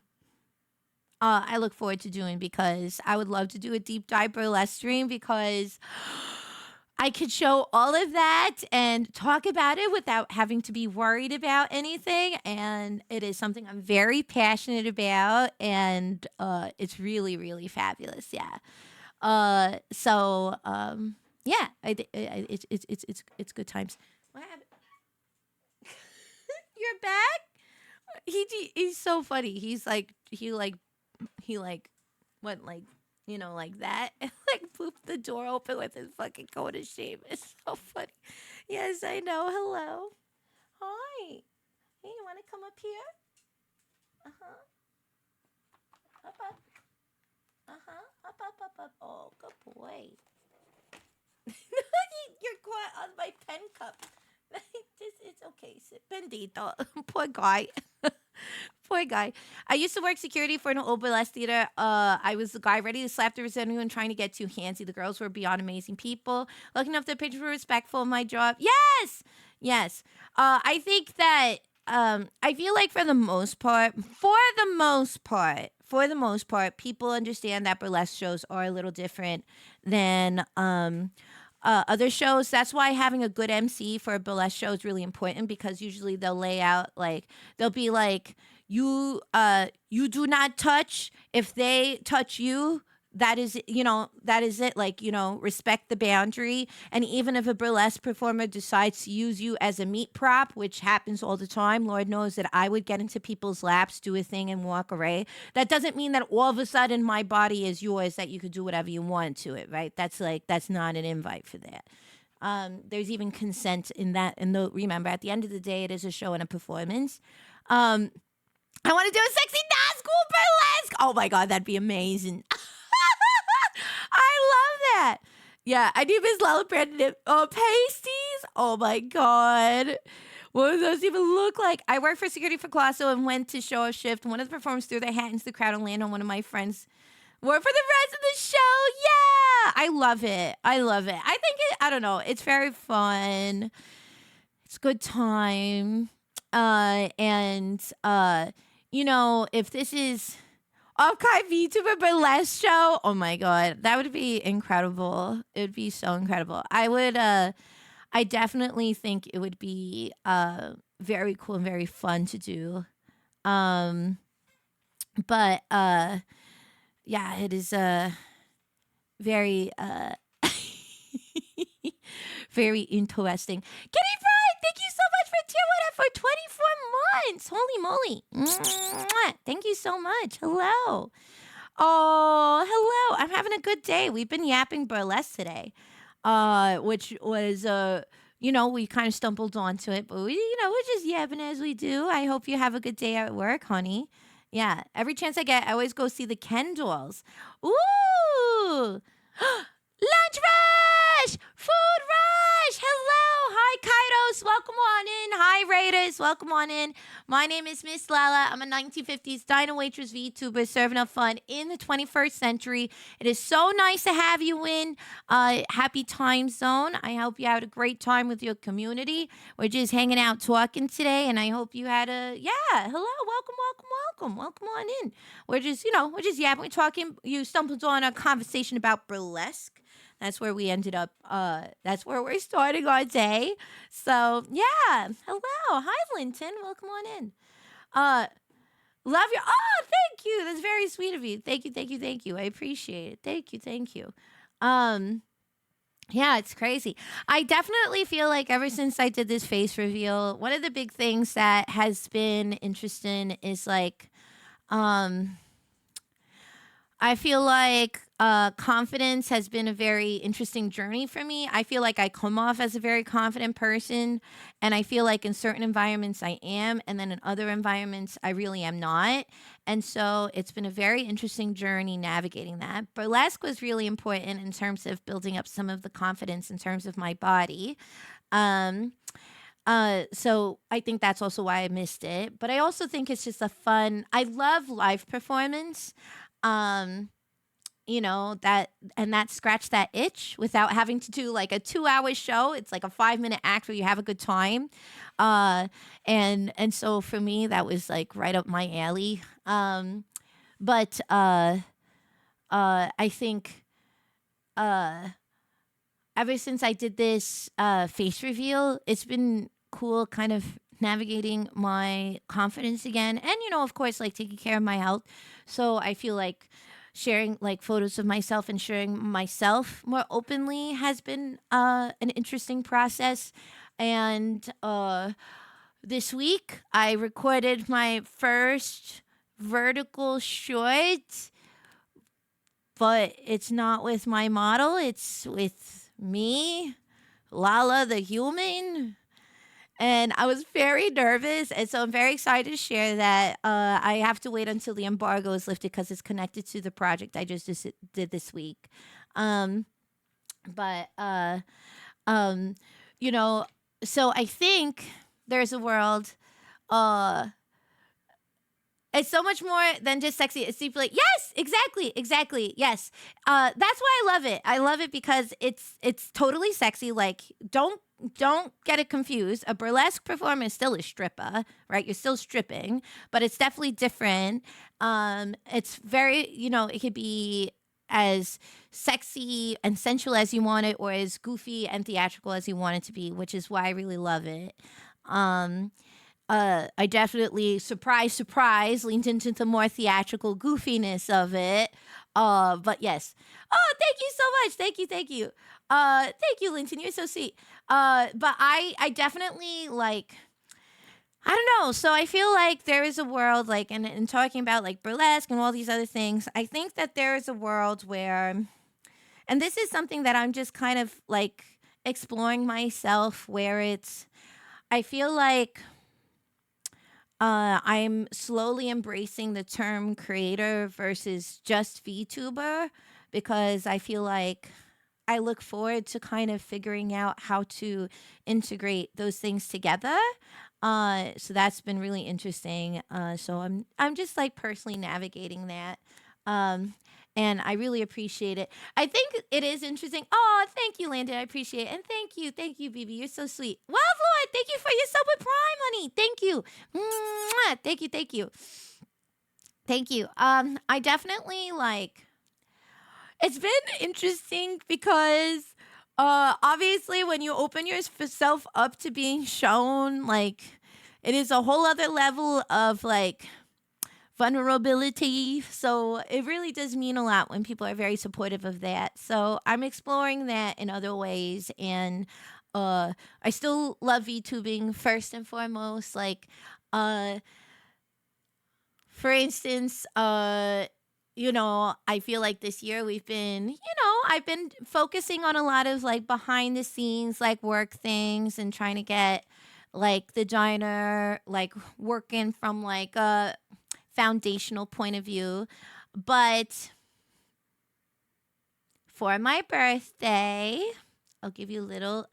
I look forward to doing because I would love to do a deep dive burlesque stream because I could show all of that and talk about it without having to be worried about anything. And it is something I'm very passionate about, and it's really, really fabulous. Yeah. Yeah, it's good times. What happened? You're back? He's so funny. He went like like that and like pooped the door open with his fucking coat of shame. It's so funny. Yes, I know. Hello. Hi. Hey, you want to come up here? Uh-huh. Up, up. Uh-huh. Up. Oh, good boy. You're caught on my pen cup. It's okay. Bendito. Poor guy. Poor guy. I used to work security for an old burlesque theater. I was the guy ready to slap the resident and trying to get too handsy. The girls were beyond amazing people. Lucky enough, the patrons were respectful of my job. Yes. I think that I feel like for the most part, people understand that burlesque shows are a little different than other shows. That's why having a good MC for a burlesque show is really important because usually they'll lay out like they'll be like you do not touch. If they touch you, that is it. Like respect the boundary. And even if a burlesque performer decides to use you as a meat prop, which happens all the time, Lord knows that I would get into people's laps, do a thing, and walk away. That doesn't mean that all of a sudden my body is yours, that you could do whatever you want to it, right? That's not an invite for that. There's even consent in that. And remember, at the end of the day, it is a show and a performance. Um, I want to do a sexy Nazgul burlesque. Oh my god, that'd be amazing. I love that. Yeah, I do Miss Lala Brandon. Oh, pasties. Oh my god. What do those even look like? I worked for security for Colosso and went to show a shift. One of the performers threw their hat into the crowd and landed on one of my friends. Work for the rest of the show. Yeah. I love it. I love it. I think I don't know. It's very fun. It's a good time. And if this is archive VTuber burlesque show, oh my god, that would be incredible. It would be so incredible. I definitely think it would be very cool and very fun to do. Um, but yeah, it is very very interesting. Kitty Fried, thank you so much for tier 1 for 24 months. Holy moly. Mwah. Thank you so much. Hello. Oh, hello. I'm having a good day. We've been yapping burlesque today, which was, we kind of stumbled onto it, but we're just yapping as we do. I hope you have a good day at work, honey. Yeah, every chance I get, I always go see the Ken dolls. Ooh. Lunch rush! Food rush! Hello! Hi, Kairos. Welcome on in. Hi, Raiders. Welcome on in. My name is Miss Lala. I'm a 1950s diner waitress VTuber serving up fun in the 21st century. It is so nice to have you in. Happy time zone. I hope you had a great time with your community. We're just hanging out talking today, and I hope you had hello. Welcome on in. We're just yapping, we're talking. You stumbled on a conversation about burlesque. That's where we ended up. That's where we're starting our day. So yeah, hello, hi Linton, welcome on in. Love you. Oh, thank you. That's very sweet of you. Thank you. I appreciate it. Thank you. Yeah, it's crazy. I definitely feel like ever since I did this face reveal, one of the big things that has been interesting is like, I feel like confidence has been a very interesting journey for me. I feel like I come off as a very confident person, and I feel like in certain environments I am, and then in other environments I really am not. And so it's been a very interesting journey navigating that. Burlesque was really important in terms of building up some of the confidence in terms of my body. Um, so I think that's also why I missed it. But I also think it's just I love live performance. Um, that scratch that itch without having to do like a 2-hour show. It's like a 5-minute act where you have a good time. And so for me, that was like right up my alley. But I think ever since I did this face reveal, it's been cool kind of navigating my confidence again. And, of course, like taking care of my health. So I feel like sharing like photos of myself and sharing myself more openly has been an interesting process. And this week I recorded my first vertical short, but it's not with my model, it's with me, Lala the human. And I was very nervous, and so I'm very excited to share that. I have to wait until the embargo is lifted because it's connected to the project I just did this week. Um, but you know, so I think there's a world. Uh, it's so much more than just sexy. It's deeply like, yes, exactly, yes. That's why I love it. I love it because it's totally sexy. Like, don't get it confused. A burlesque performer is still a stripper, right? You're still stripping, but it's definitely different. It's very, it could be as sexy and sensual as you want it, or as goofy and theatrical as you want it to be, which is why I really love it. Um, I definitely, surprise, leaned into the more theatrical goofiness of it. But yes. Oh, thank you so much. Thank you. Thank you, Linton. You're so sweet. But I definitely like, I don't know. So I feel like there is a world, like, and talking about like burlesque and all these other things, I think that there is a world where, and this is something that I'm just kind of like exploring myself where I feel like I'm slowly embracing the term creator versus just VTuber because I feel like I look forward to kind of figuring out how to integrate those things together. So that's been really interesting. So I'm just like personally navigating that. Um, and I really appreciate it. I think it is interesting. Oh, thank you, Landon. I appreciate it. And thank you, BB. You're so sweet. Well, Lord, thank you for your sub with Prime, honey. Thank you. Mwah. Thank you. Thank you. I definitely like it's been interesting because obviously when you open yourself up to being shown, like it is a whole other level of like vulnerability. So it really does mean a lot when people are very supportive of that. So I'm exploring that in other ways and I still love VTubing first and foremost. Like uh for instance, I feel like this year I've been focusing on a lot of like behind the scenes, like work things and trying to get like the diner, like working from like a foundational point of view. But for my birthday, I'll give you little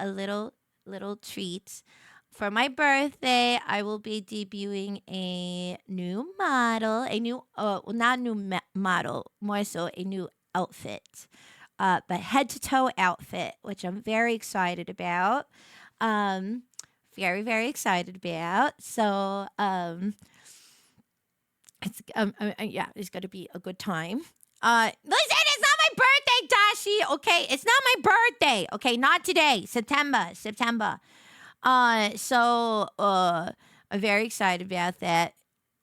treat. For my birthday, I will be debuting a new model, a new well, not new model, more so a new outfit. But head to toe outfit, which I'm very excited about. Um very excited about. So, yeah, it's going to be a good time. Listen, it's not my birthday, Dashi. Okay, it's not my birthday. Okay, not today. September. I'm very excited about that.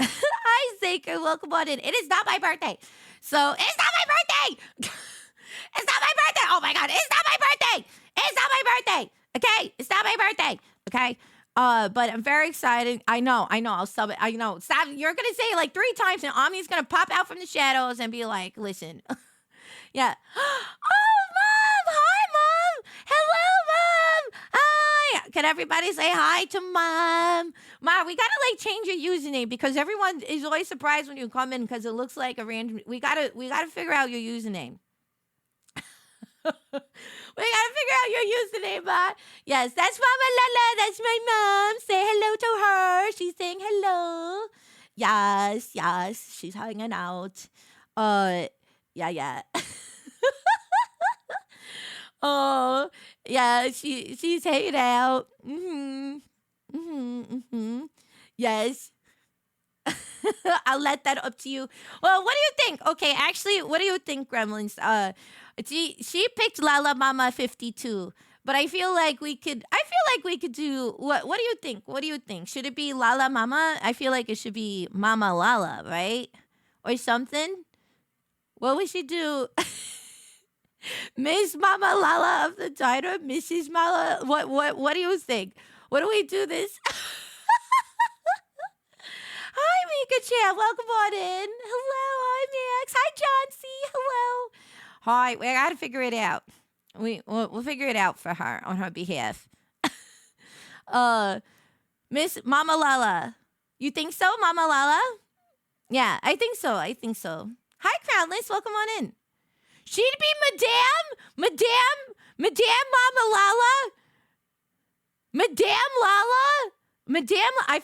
Hi, Zaker. Welcome on in. It is not my birthday. So it's not my birthday. It's not my birthday. Oh my god, it's not my birthday. It's not my birthday. Okay, it's not my birthday. Okay. But I'm very excited. I know. I'll sub it. I know. Stop. You're gonna say it like 3 times, and Omni's gonna pop out from the shadows and be like, "Listen, yeah." Oh, mom! Hi, mom! Hello, mom! Hi! Can everybody say hi to mom? Mom, we gotta like change your username because everyone is always surprised when you come in because it looks like a random. We gotta figure out your username. We gotta figure out your username, Ma. Yes, that's Mama Lala. That's my mom. Say hello to her. She's saying hello. Yes. She's hanging out. Yeah. Oh, yeah. She's hanging out. Yes. I'll let that up to you. Well, what do you think? Okay, actually, what do you think, Gremlins? She picked Lala Mama 52, but I feel like we could. Do what? What do you think? What do you think? Should it be Lala Mama? I feel like it should be Mama Lala, right? Or something. What would she do? Miss Mama Lala of the diner, Mrs. Mala. What do you think? What do we do this? Hi, Mika Chan. Welcome on in. Hello, hi Max. Hi, John C. Hello. Hi. We gotta figure it out. We'll figure it out for her on her behalf. Miss Mama Lala. You think so, Mama Lala? Yeah, I think so. Hi, Crownless. Welcome on in. She'd be Madame Mama Lala. Madame Lala. I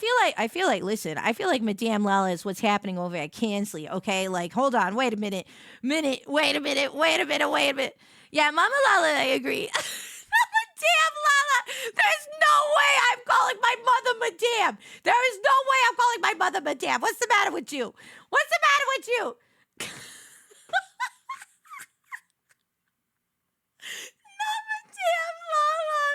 feel like listen, I feel like Madame Lala is what's happening over at Kansley, okay? Like, hold on, wait a minute. Wait a minute. Yeah, Mama Lala, I agree. Madame Lala! There's no way I'm calling my mother Madame! There is no way I'm calling my mother Madame! What's the matter with you? Not Madame Lala!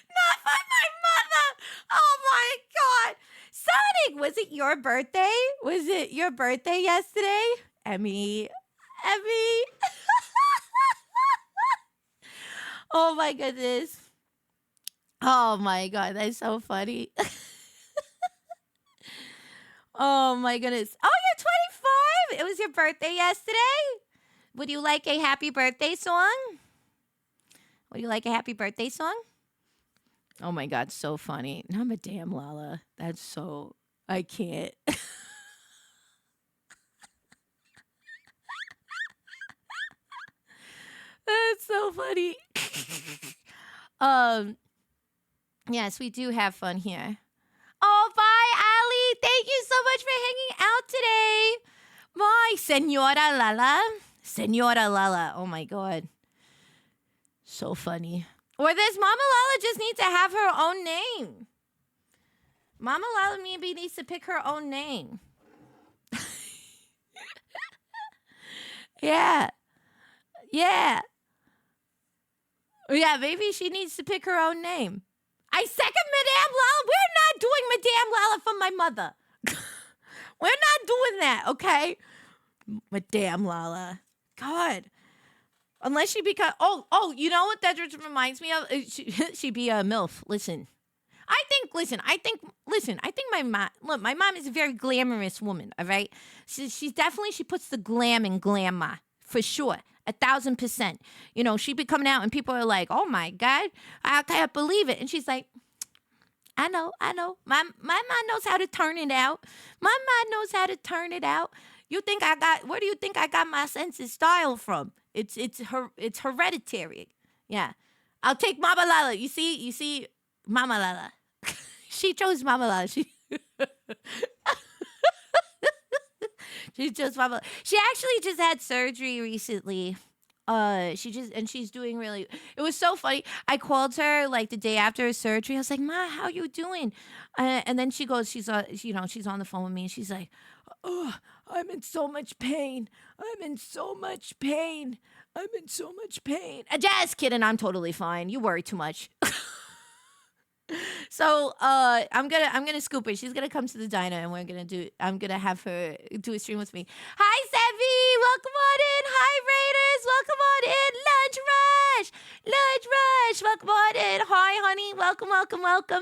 Not by my mother! Oh my god! Sonic, was it your birthday? Was it your birthday yesterday? Emmy. Oh my goodness. Oh my god, that's so funny. Oh my goodness. Oh, you're 25? It was your birthday yesterday? Would you like a happy birthday song? Oh my god, so funny. No, I'm a damn Lala. That's so I can't. That's so funny. um, yes, we do have fun here. Oh, bye, Ali. Thank you so much for hanging out today. My Senora Lala. Senora Lala. Oh my god. So funny. Or does Mama Lala just need to have her own name? Mama Lala maybe needs to pick her own name. Yeah. Yeah. Yeah, maybe she needs to pick her own name. I second Madame Lala. We're not doing Madame Lala for my mother. We're not doing that, okay? Madame Lala. God. Unless she become you know what that just reminds me of? She be a MILF. Listen, I think my mom is a very glamorous woman, all right? She's definitely, she puts the glam in glamour, for sure, 1,000%. You know, she be coming out and people are like, oh my God, I can't believe it. And she's like, I know. My mom knows how to turn it out. My mom knows how to turn it out. Where do you think I got my sense of style from? It's hereditary. Yeah. I'll take Mama Lala. You see, Mama Lala. She chose Mama Lala. She chose Mama. She actually just had surgery recently. She's doing really. It was so funny. I called her like the day after her surgery. I was like, "Ma, how you doing?" And then she goes, she's on the phone with me, and she's like, "Oh, I'm in so much pain. I'm in so much pain. I'm in so much pain." Just kidding. I'm totally fine. You worry too much. So I'm gonna scoop her. She's gonna come to the diner and I'm gonna have her do a stream with me. Hi Sevi, welcome on in. Hi Raiders, welcome on in. Lunch Rush, welcome on in. Hi honey, welcome.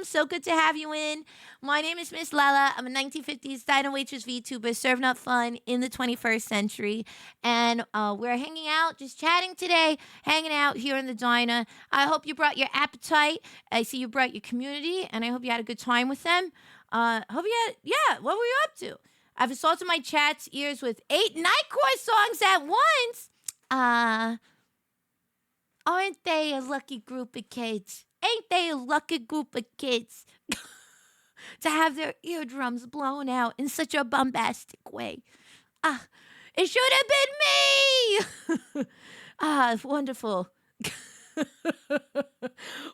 So good to have you in. My name is Miss Lala. I'm a 1950s diner waitress VTuber serving up fun in the 21st century. And we're hanging out, just chatting today, hanging out here in the diner. I hope you brought your appetite. I see you brought your community, and I hope you had a good time with them. What were you up to? I've assaulted my chat's ears with 8 Nightcore songs at once. Aren't they a lucky group of kids? Ain't they a lucky group of kids? To have their eardrums blown out in such a bombastic way. It should have been me! Wonderful.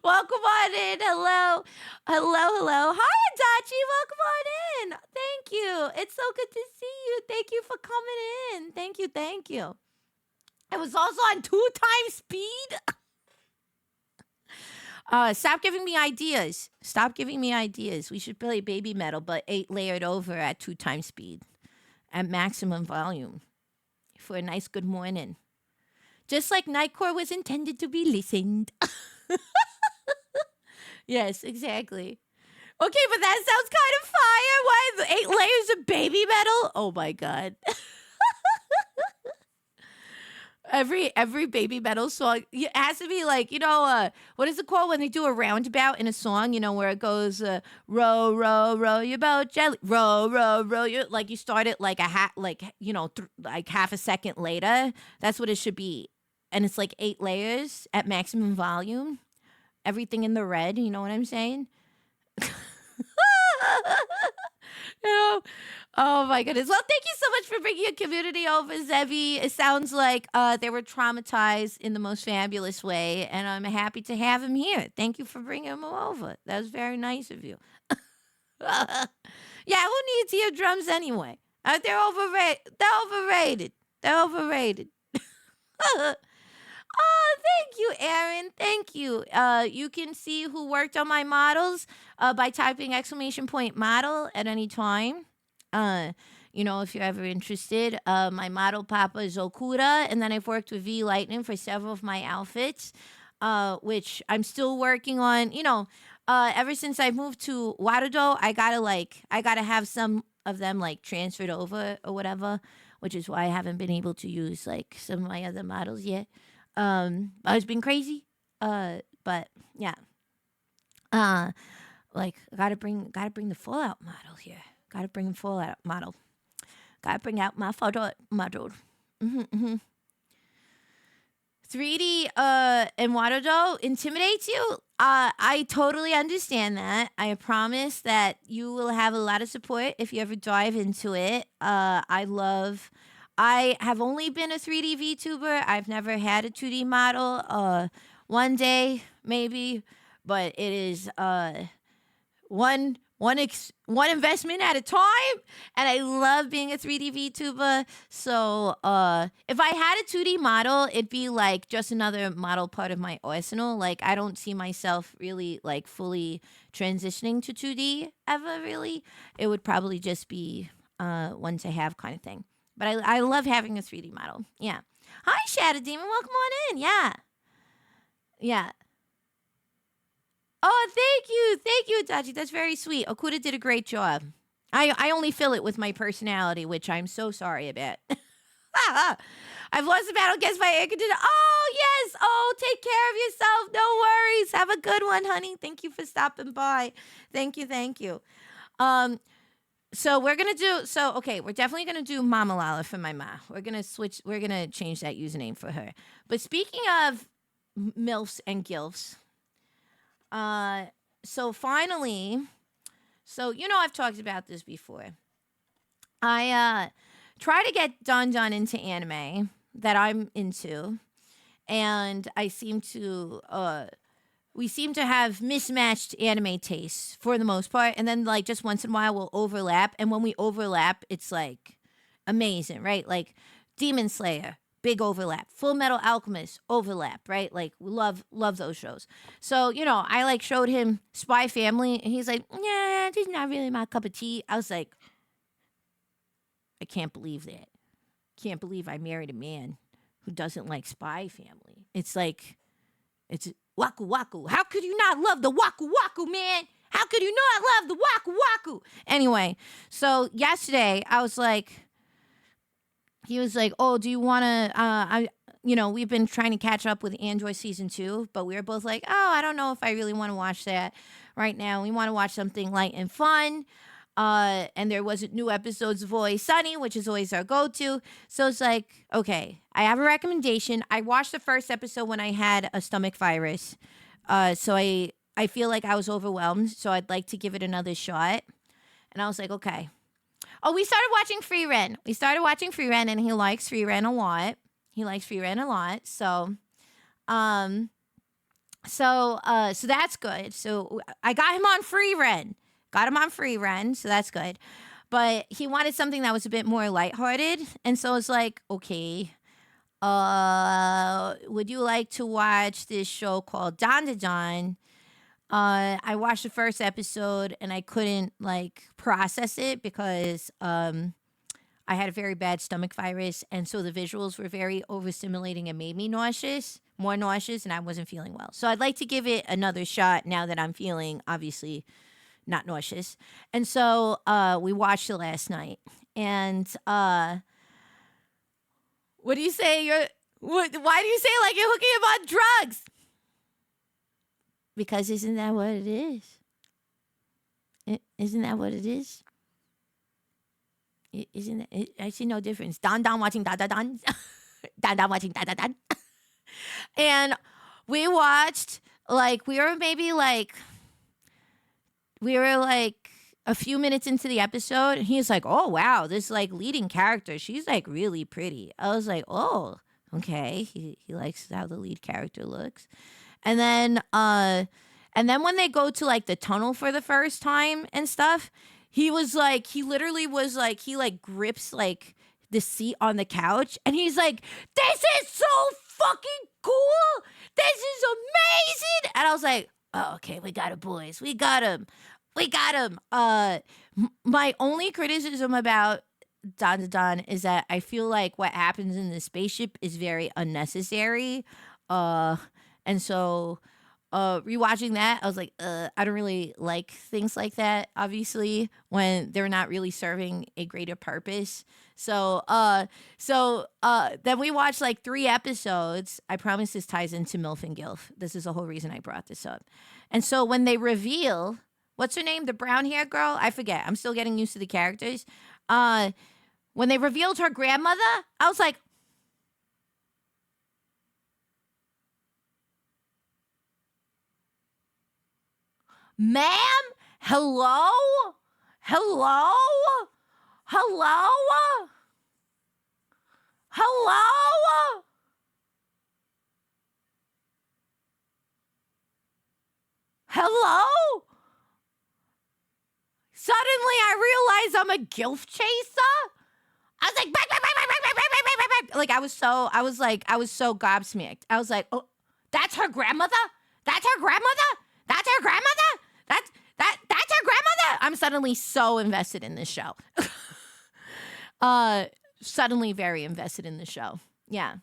Welcome on in. Hello. Hi, Adachi. Welcome on in. Thank you. It's so good to see you. Thank you for coming in. Thank you. It was also on 2 times speed. Stop giving me ideas. We should play Baby Metal, but 8 layered over at 2 times speed at maximum volume for a nice good morning. Just like Nightcore was intended to be listened. Yes, exactly. Okay, but that sounds kind of fire. Why 8 layers of Baby Metal? Oh my God. Every Baby Metal song, it has to be like, what is it called when they do a roundabout in a song, where it goes, row, row, row your boat gently, row, row, row your, like you start it like like half a second later. That's what it should be. And it's like 8 layers at maximum volume. Everything in the red, you know what I'm saying? Oh my goodness. Well, thank you so much for bringing a community over, Zevi. It sounds like they were traumatized in the most fabulous way, and I'm happy to have him here. Thank you for bringing him over. That was very nice of you. Yeah, who needs eardrums anyway? They're overrated. They're overrated. Oh, thank you, Aaron. Thank you. You can see who worked on my models by typing !model at any time. If you're ever interested. My model papa is Okura, and then I've worked with V Lightning for several of my outfits, which I'm still working on. Ever since I moved to Warudo, I gotta have some of them like transferred over or whatever, which is why I haven't been able to use like some of my other models yet. It's been crazy. But yeah. Uh, like gotta bring the Fallout model here. Gotta bring the Fallout model. Gotta bring out my Fallout model. 3D and Waterdo intimidates you. I totally understand that. I promise that you will have a lot of support if you ever dive into it. I have only been a 3D VTuber. I've never had a 2D model. One day maybe, but it is one investment at a time, and I love being a 3D VTuber. So if I had a 2D model, it'd be like just another model part of my arsenal. Like I don't see myself really like fully transitioning to 2D ever really. It would probably just be one to have kind of thing. But I love having a 3D model. Yeah. Hi Shadow Demon, welcome on in. Yeah. Yeah. Oh, thank you, Itachi. That's very sweet. Okuda did a great job. I only fill it with my personality, which I'm so sorry about. I've lost the battle against my air conditioner. Oh yes. Oh, take care of yourself. No worries. Have a good one, honey. Thank you for stopping by. Thank you. So we're gonna do okay, we're definitely gonna do Mama Lala for my ma. We're gonna change that username for her. But speaking of MILFs and GILFs, so finally, I've talked about this before. I try to get Don into anime that I'm into, and we seem to have mismatched anime tastes for the most part, and then like just once in a while we'll overlap, and when we overlap, it's like amazing, right? Like Demon Slayer, big overlap. Full Metal Alchemist, overlap, right? Like we love those shows. So, I like showed him Spy Family and he's like, yeah, this is not really my cup of tea. I was like, I can't believe that. Can't believe I married a man who doesn't like Spy Family. It's like, it's Waku Waku. How could you not love the Waku Waku, man? How could you not love the Waku Waku? Anyway, so yesterday I was like, he was like, oh, do you want to, we've been trying to catch up with Android Season 2, but we were both like, oh, I don't know if I really want to watch that right now. We want to watch something light and fun. And there wasn't new episodes of Always Sunny, which is always our go-to. So it's like, okay, I have a recommendation. I watched the first episode when I had a stomach virus. So I feel like I was overwhelmed. So I'd like to give it another shot. And I was like, okay. Oh, we started watching Free Ren. And he likes Free Ren a lot. So that's good. So I got him on Free Ren. So that's good. But he wanted something that was a bit more lighthearted. And so it's like, okay, would you like to watch this show called Dandadan? I watched the first episode and I couldn't like process it because I had a very bad stomach virus, and so the visuals were very overstimulating and made me more nauseous, and I wasn't feeling well. So I'd like to give it another shot now that I'm feeling obviously not nauseous. And so we watched it last night. And what do you say? Why do you say like you're hooking him on drugs? Because isn't that what it is? Isn't that what it is? Isn't it? I see no difference. Don watching da da don. Don watching da da don. And we watched we were like a few minutes into the episode, and he's like, oh wow, this like leading character, she's like really pretty. I was like, oh, okay. He likes how the lead character looks. And then when they go to like the tunnel for the first time and stuff, he literally was like, he like grips like the seat on the couch, and he's like, this is so fucking cool. This is amazing. And I was like, oh, okay, we got it, boys. We got him. My only criticism about Don is that I feel like what happens in the spaceship is very unnecessary. And so rewatching that, I was like, I don't really like things like that, obviously, when they're not really serving a greater purpose. So then we watched like 3 episodes. I promise this ties into MILF and GILF. This is the whole reason I brought this up. And so when they reveal, what's her name? The brown hair girl? I forget. I'm still getting used to the characters. When they revealed her grandmother, I was like, ma'am? Hello? Hello? Hello? Hello? Hello? Suddenly I realize I'm a gilf chaser. I was like, like I was so gobsmacked. I was like, oh, that's her grandmother? That's her grandmother? That's her grandmother? That's her grandmother? I'm suddenly so invested in this show. Suddenly very invested in the show. Yeah.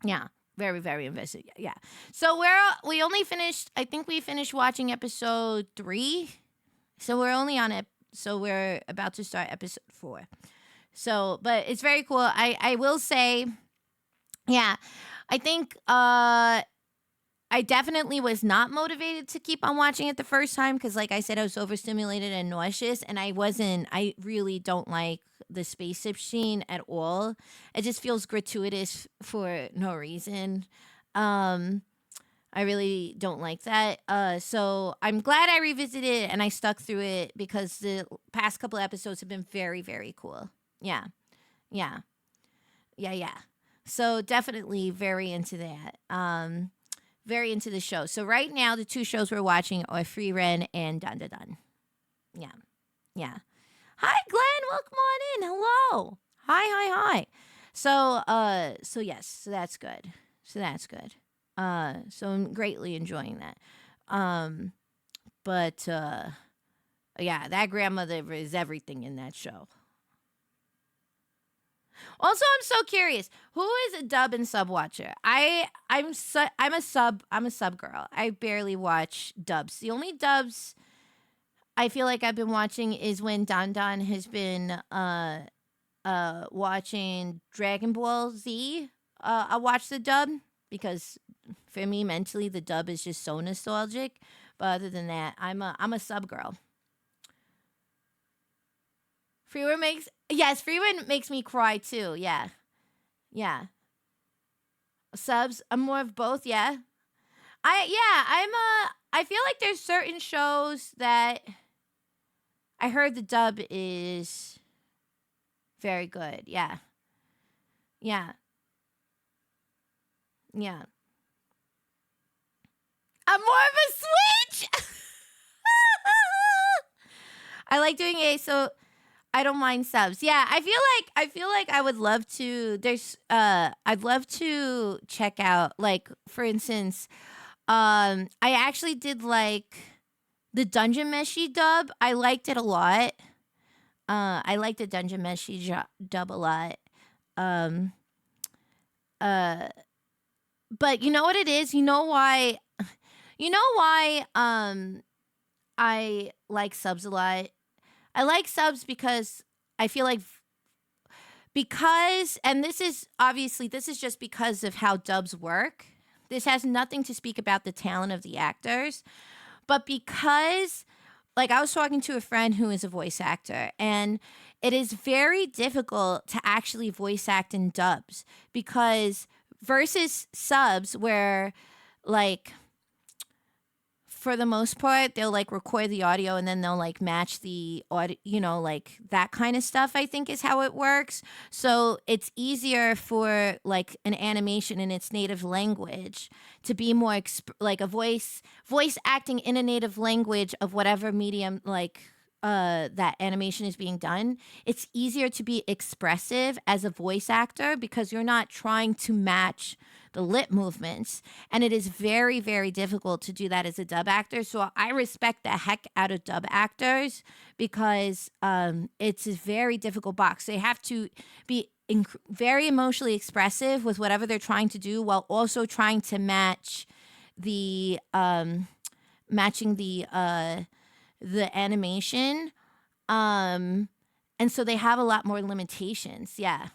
Yeah. Very, very invested. Yeah. So we only finished, I think we finished watching episode 3. So we're only on it. So we're about to start episode 4. So, but it's very cool. I will say, yeah, I think I definitely was not motivated to keep on watching it the first time because, like I said, I was overstimulated and nauseous, and I really don't like the spaceship scene at all. It just feels gratuitous for no reason. I really don't like that. So I'm glad I revisited it and I stuck through it because the past couple episodes have been very, very cool. Yeah. Yeah. Yeah, yeah. So definitely very into that. Very into the show. So right now the 2 shows we're watching are Free Ren and Dun Dun Dun. Yeah. Yeah. Hi Glenn, welcome on in. Hello. Hi. So yes, so that's good. So I'm greatly enjoying that. But yeah, that grandmother is everything in that show. Also, I'm so curious. Who is a dub and sub watcher? I'm a sub girl. I barely watch dubs. The only dubs I feel like I've been watching is when Don Don has been watching Dragon Ball Z. I watch the dub because for me mentally the dub is just so nostalgic. But other than that, I'm a sub girl. Freewind makes me cry too. Yeah. Yeah. Subs, I'm more of both, yeah. I feel like there's certain shows that I heard the dub is very good. Yeah. Yeah. Yeah. I'm more of a switch. I like doing it, so I don't mind subs. Yeah, I feel like I would love to. I'd love to check out, like, for instance, I actually did like the Dungeon Meshi dub. I liked it a lot. I liked the Dungeon Meshi dub a lot. But you know what it is? You know why? I like subs a lot. I like subs because I feel like and this is just because of how dubs work. This has nothing to speak about the talent of the actors, but because, like, I was talking to a friend who is a voice actor, and it is very difficult to actually voice act in dubs because versus subs where, like, for the most part, they'll like record the audio and then they'll like match the audio, like that kind of stuff, I think is how it works. So it's easier for like an animation in its native language to be more like a voice acting in a native language of whatever medium like that animation is being done. It's easier to be expressive as a voice actor because you're not trying to match the lip movements, and it is very, very difficult to do that as a dub actor. So I respect the heck out of dub actors because it's a very difficult box. They have to be very emotionally expressive with whatever they're trying to do while also trying to match the matching the animation, and so they have a lot more limitations. Yeah.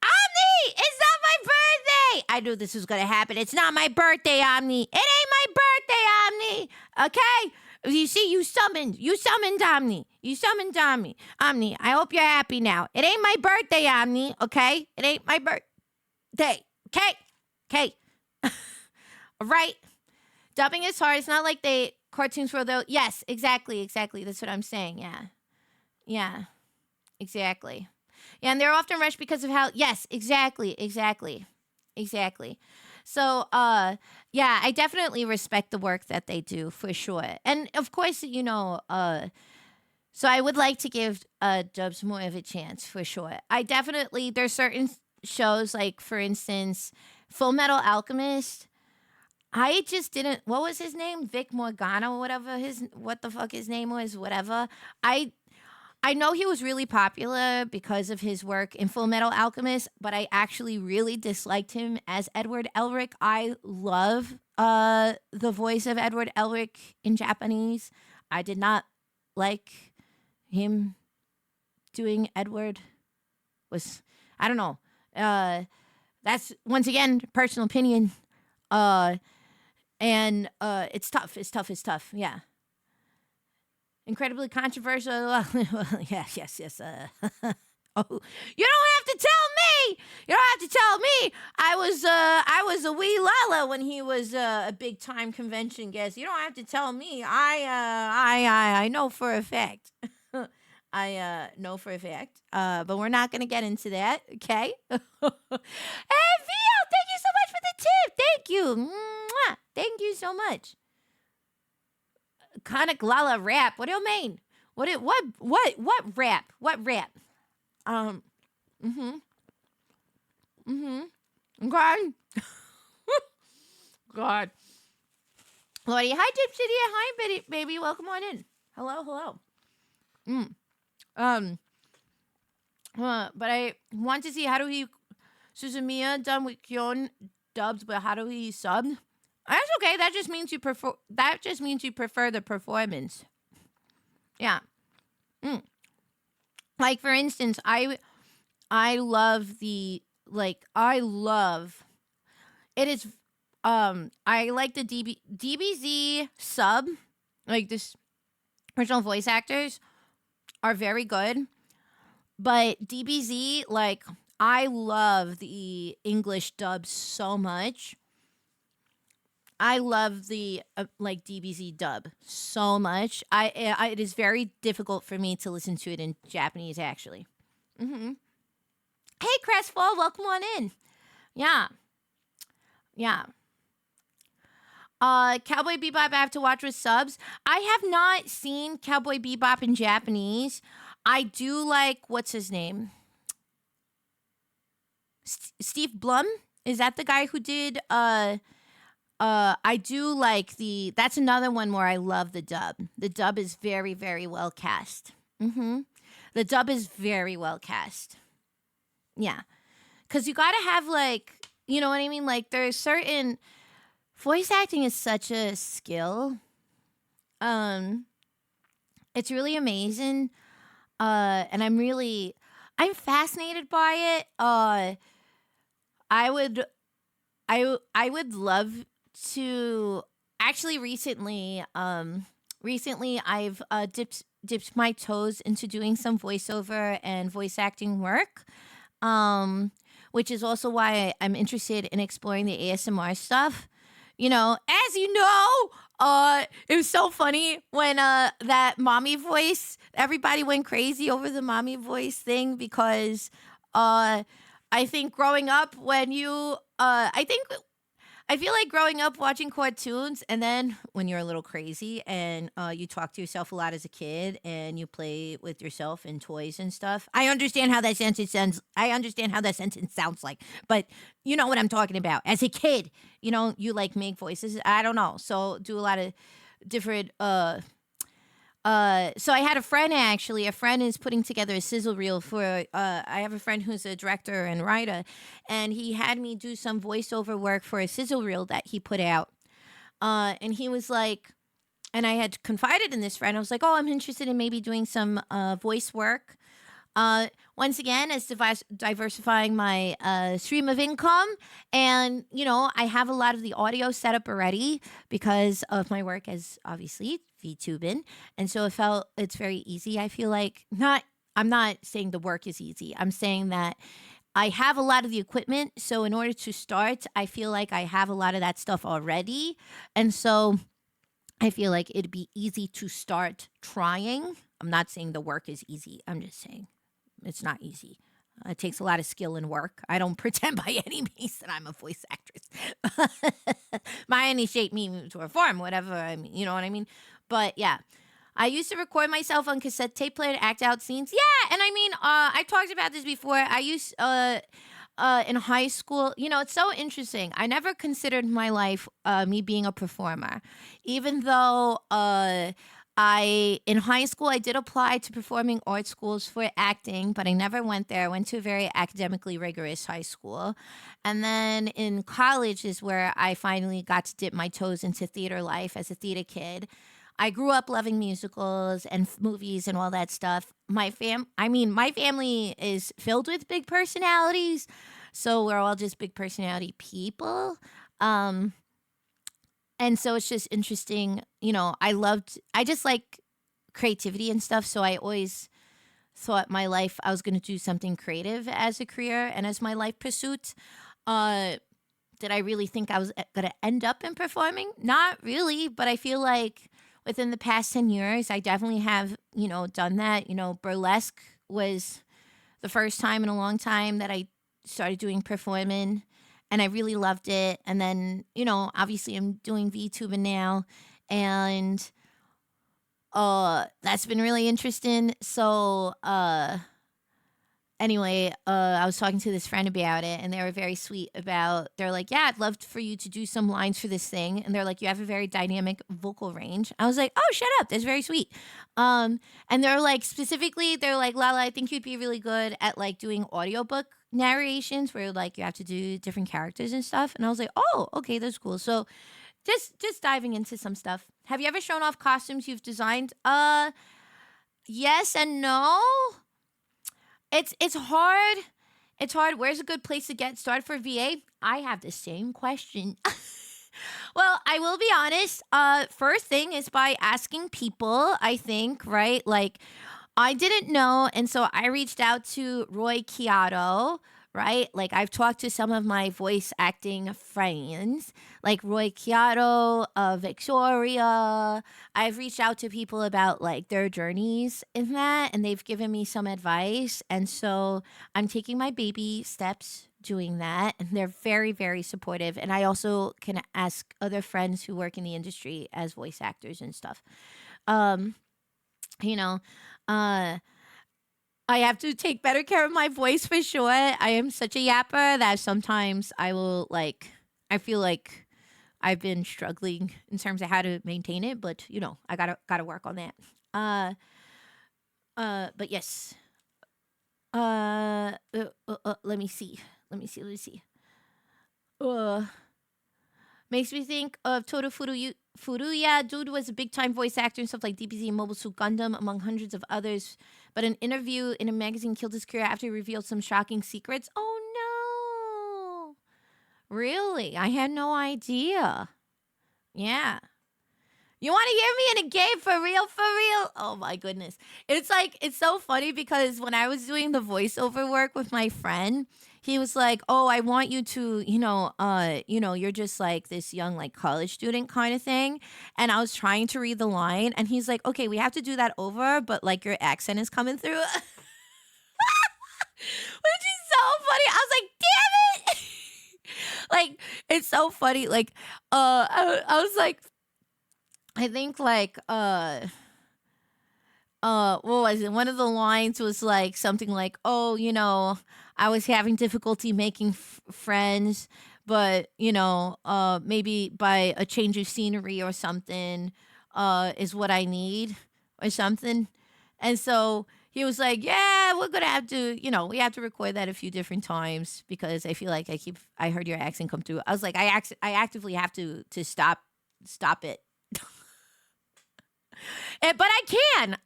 Omni, it's not my birthday. I knew this was gonna happen. It's not my birthday, Omni. It ain't my birthday, Omni. Okay? You see, you summoned Omni. You summoned Omni. Omni, I hope you're happy now. It ain't my birthday, Omni, okay? It ain't my birthday. Okay? Okay. All right? Dubbing is hard. It's not like cartoons were though. Yes, exactly. That's what I'm saying. Yeah. Exactly. Yeah, and they're often rushed because of how. Yes, exactly. So, yeah, I definitely respect the work that they do for sure, and of course, so I would like to give dubs more of a chance for sure. There's certain shows like, for instance, Full Metal Alchemist. I just didn't. What was his name? Vic Morgana, whatever what the fuck his name was, whatever. I know he was really popular because of his work in Full Metal Alchemist, but I actually really disliked him as Edward Elric. I love the voice of Edward Elric in Japanese. I did not like him doing Edward. I don't know. That's, once again, personal opinion. And it's tough. Yeah. Incredibly controversial. Yes. Oh, you don't have to tell me. I was a wee Lala when he was a big time convention guest. You don't have to tell me. I know for a fact. I know for a fact. But we're not gonna get into that. Okay. Hey, Theo, thank you so much for the tip. Thank you. Mwah. Thank you so much. Conic Lala rap. What do you mean? What rap? What rap? God. God. Lordy, hi Gypsy. Hi baby. Welcome on in. Hello. But I want to see how do he Suzumiya done with Kyon dubs, but how do he sub? That's okay. That just means you prefer the performance. Yeah. Like, for instance, I love it is I like the DBZ sub, like this original voice actors are very good. But DBZ, like, I love the English dub so much. I love the DBZ dub so much. It is very difficult for me to listen to it in Japanese, actually. Hey, Crestfall, welcome on in. Yeah. Cowboy Bebop I have to watch with subs. I have not seen Cowboy Bebop in Japanese. I do like, what's his name? Steve Blum? Is that the guy who did I do like that's another one where I love the dub. The dub is very, very well cast. The dub is very well cast. Yeah. Because you got to have, like, you know what I mean? Like, there's certain, voice acting is such a skill. It's really amazing. And I'm fascinated by it. I would love to actually recently I've dipped my toes into doing some voiceover and voice acting work, which is also why I'm interested in exploring the ASMR stuff. You know, as you know, it was so funny when that mommy voice, everybody went crazy over the mommy voice thing because I think growing up I feel like growing up watching cartoons, and then when you're a little crazy and you talk to yourself a lot as a kid and you play with yourself and toys and stuff. I understand how that sentence sounds like, but you know what I'm talking about. As a kid, you like make voices. I don't know. So do a lot of different so I had a friend is putting together a sizzle reel for, I have a friend who's a director and writer, and he had me do some voiceover work for a sizzle reel that he put out. And he was like, and I had confided in this friend, I was like, oh, I'm interested in maybe doing some voice work Once again, it's diversifying my stream of income. And, I have a lot of the audio set up already because of my work as obviously VTubing. And so it's very easy. I feel like I'm not saying the work is easy. I'm saying that I have a lot of the equipment. So in order to start, I feel like I have a lot of that stuff already. And so I feel like it'd be easy to start trying. I'm not saying the work is easy. I'm just saying it's not easy. It takes a lot of skill and work. I don't pretend by any means that I'm a voice actress by any shape, means, or form, whatever. I mean, you know what I mean? But yeah, I used to record myself on cassette tape player to act out scenes. Yeah, and I mean, I talked about this before. I used in high school. It's so interesting. I never considered my life me being a performer, even though in high school I did apply to performing arts schools for acting, but I never went there. I went to a very academically rigorous high school. And then in college is where I finally got to dip my toes into theater life as a theater kid. I grew up loving musicals and movies and all that stuff. My family is filled with big personalities, so we're all just big personality people. Um, and so it's just interesting. I just like creativity and stuff. So I always thought I was going to do something creative as a career and as my life pursuit. Uh, did I really think I was going to end up in performing? Not really, but I feel like within the past 10 years, I definitely have, done that. Burlesque was the first time in a long time that I started doing performing, and I really loved it. And then, obviously I'm doing VTubing now, and that's been really interesting. So, anyway, I was talking to this friend about it, and they were very sweet they're like, yeah, I'd love for you to do some lines for this thing. And they're like, you have a very dynamic vocal range. I was like, oh, shut up. That's very sweet. And they're like, specifically, they're like, Lala, I think you'd be really good at like doing audiobook narrations where like you have to do different characters and stuff. And I was like, oh, okay, that's cool. So just diving into some stuff. Have you ever shown off costumes you've designed? Yes and no. It's hard. It's hard. Where's a good place to get started for VA? I have the same question. Well, I will be honest. First thing is by asking people, I think, right? Like, I didn't know, and so I reached out to Roy Chiato, right? Like, I've talked to some of my voice acting friends, like Roy Chiato, Victoria. I've reached out to people about like their journeys in that, and they've given me some advice. And so I'm taking my baby steps doing that, and they're very, very supportive. And I also can ask other friends who work in the industry as voice actors and stuff. Um, you know, uh, I have to take better care of my voice for sure. I am such a yapper that sometimes I feel like I've been struggling in terms of how to maintain it, but I gotta work on that. Uh, but yes. Let me see. Let me see. Uh, Makes me think of Furuya. Dude was a big time voice actor and stuff like DBZ and Mobile Suit Gundam, among hundreds of others. But an interview in a magazine killed his career after he revealed some shocking secrets. Oh no. Really? I had no idea. Yeah. You want to hear me in a game for real? For real? Oh my goodness. It's so funny because when I was doing the voiceover work with my friend, he was like, "Oh, I want you to, you're just like this young like college student kind of thing." And I was trying to read the line and he's like, "Okay, we have to do that over, but like your accent is coming through." Which is so funny. I was like, "Damn it." Like it's so funny. Like I was like I think like what was it? One of the lines was like something like, "Oh, I was having difficulty making friends, but maybe by a change of scenery or something is what I need or something." And so he was like, "Yeah, we're gonna have to, we have to record that a few different times because I feel like I heard your accent come through." I was like, I actively have to stop it." But I can.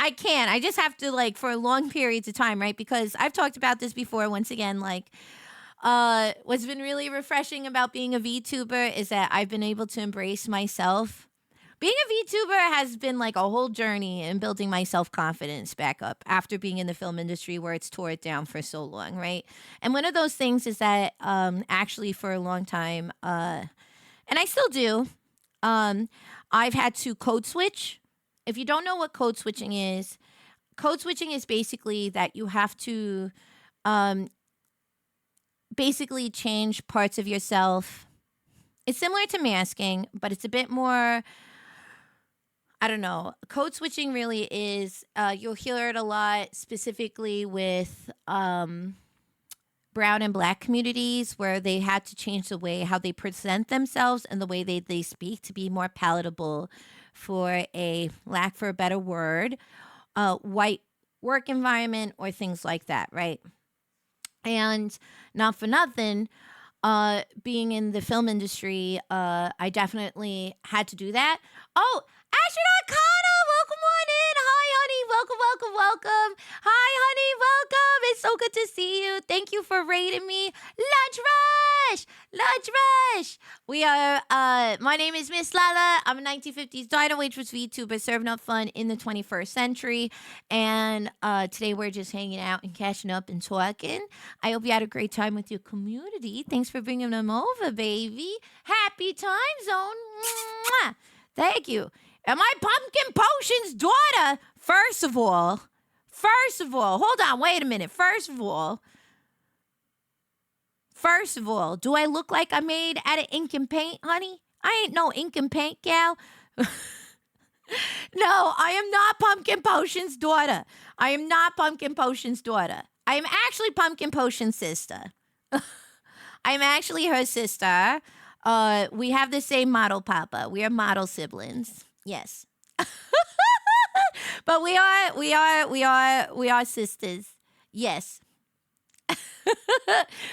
I just have to like for long periods of time, right? Because I've talked about this before. Once again, like, what's been really refreshing about being a VTuber is that I've been able to embrace myself. Being a VTuber has been like a whole journey in building my self confidence back up after being in the film industry where it's tore it down for so long, right? And one of those things is that actually for a long time, and I still do, I've had to code switch. If you don't know what code switching is basically that you have to um, basically change parts of yourself. It's similar to masking, but it's a bit more. I don't know. Code switching really is, you'll hear it a lot, specifically with brown and black communities, where they had to change the way how they present themselves and the way they speak to be more palatable for a lack for a better word, white work environment or things like that, right? And not for nothing, being in the film industry, I definitely had to do that. Oh, Astronaut Kana, welcome on in. Hi, honey. Welcome. Hi, honey. Welcome. It's so good to see you. Thank you for rating me. Lunch Rush. We are, my name is Miss Lala. I'm a 1950s dino waitress VTuber serving up fun in the 21st century. And today we're just hanging out and catching up and talking. I hope you had a great time with your community. Thanks for bringing them over, baby. Happy time zone. Mwah. Thank you. Am I Pumpkin Potion's daughter? First of all, hold on, wait a minute. First of all, do I look like I'm made out of ink and paint, honey? I ain't no ink and paint gal. No, I am not Pumpkin Potion's daughter. I am actually Pumpkin Potion's sister. I'm actually her sister. We have the same model papa. We are model siblings. Yes. But we are sisters. Yes.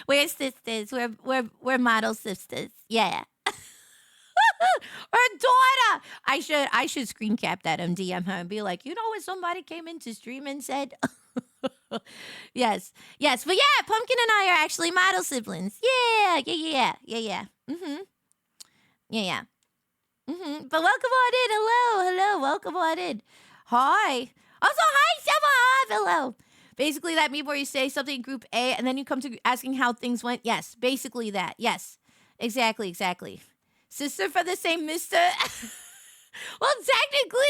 We're sisters. We're model sisters. Yeah. Her daughter. I should screen cap that and DM her and be like, you know when somebody came into stream and said Yes. But yeah, Pumpkin and I are actually model siblings. Yeah. Mm-hmm. Yeah. Mm-hmm. But welcome on in. Hello. Welcome on in. Hi. Also, hi, Seba. Hello. Basically, that meme where you say something in group A and then you come to asking how things went. Yes, basically that. Yes, exactly. Sister for the same mister. Well, technically,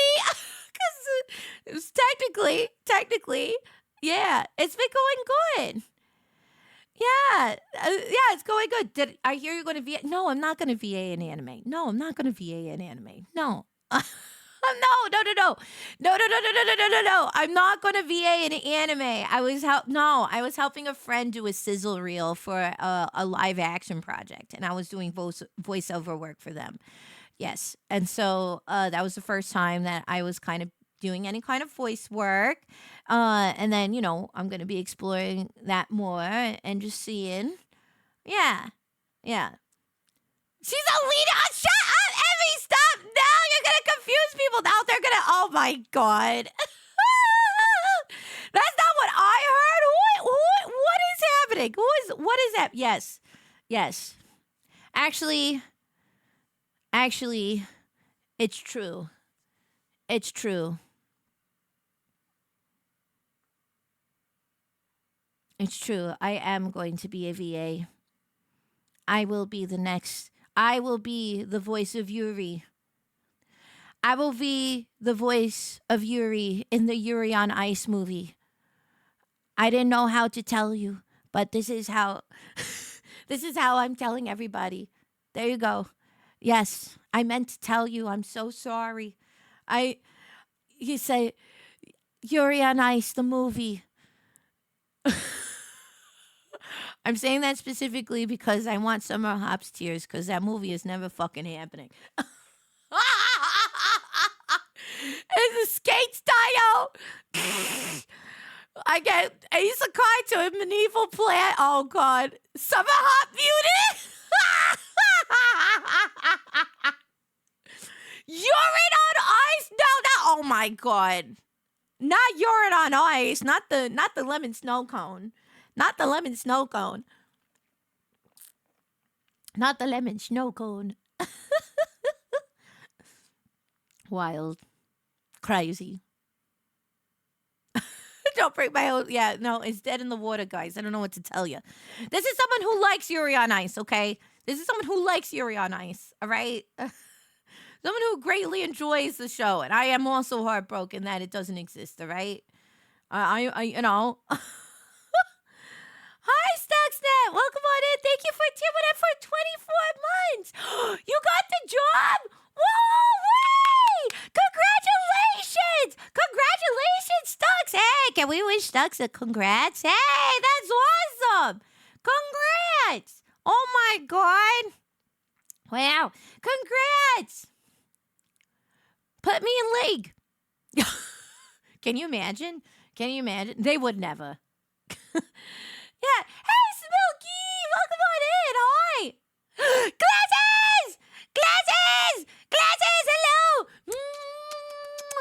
yeah, it's been going good. Yeah, it's going good. Did I hear you're going to VA? No, I'm not going to VA an anime. No. No. No. I'm not going to VA an anime. I was helping a friend do a sizzle reel for a live action project, and I was doing voiceover work for them. Yes, and so that was the first time that I was kind of doing any kind of voice work. And then, I'm going to be exploring that more and just seeing. Yeah. She's a leader. Shut up, Emmy. Stop. Now you're going to confuse people. Now they're going to, oh my God. That's not what I heard. What is happening? What is that? Yes. Actually, it's true. It's true. I am going to be a VA. I will be the voice of Yuri. I will be the voice of Yuri in the Yuri on Ice movie. I didn't know how to tell you, but this is how I'm telling everybody. There you go. Yes, I meant to tell you. I'm so sorry. You say Yuri on Ice, the movie. I'm saying that specifically because I want Summer Hop's tears because that movie is never fucking happening. It's a skate style. I used to cry to a medieval plant. Oh God, Summer Hop muted. Urine on ice? No. Oh my god. Not urine on ice. Not the lemon snow cone. Not the lemon snow cone. Not the lemon snow cone. Wild. Crazy. Don't break my own. Yeah, no, it's dead in the water, guys. I don't know what to tell you. This is someone who likes Yuri on Ice, okay? This is someone who likes Yuri on Ice, all right? Someone who greatly enjoys the show. And I am also heartbroken that it doesn't exist, all right? You know. Hi, Stuxnet. Welcome on in. Thank you for tuning in for 24 months. You got the job? Whoa, congratulations! Congratulations, Stux! Hey, can we wish Stux a congrats? Hey, that's awesome! Congrats! Oh my god! Wow, congrats! Put me in league. Can you imagine? Can you imagine? They would never. Yeah. Hey, Smilky! Welcome on in. Hi. Glasses! Glasses! Glasses! Hello!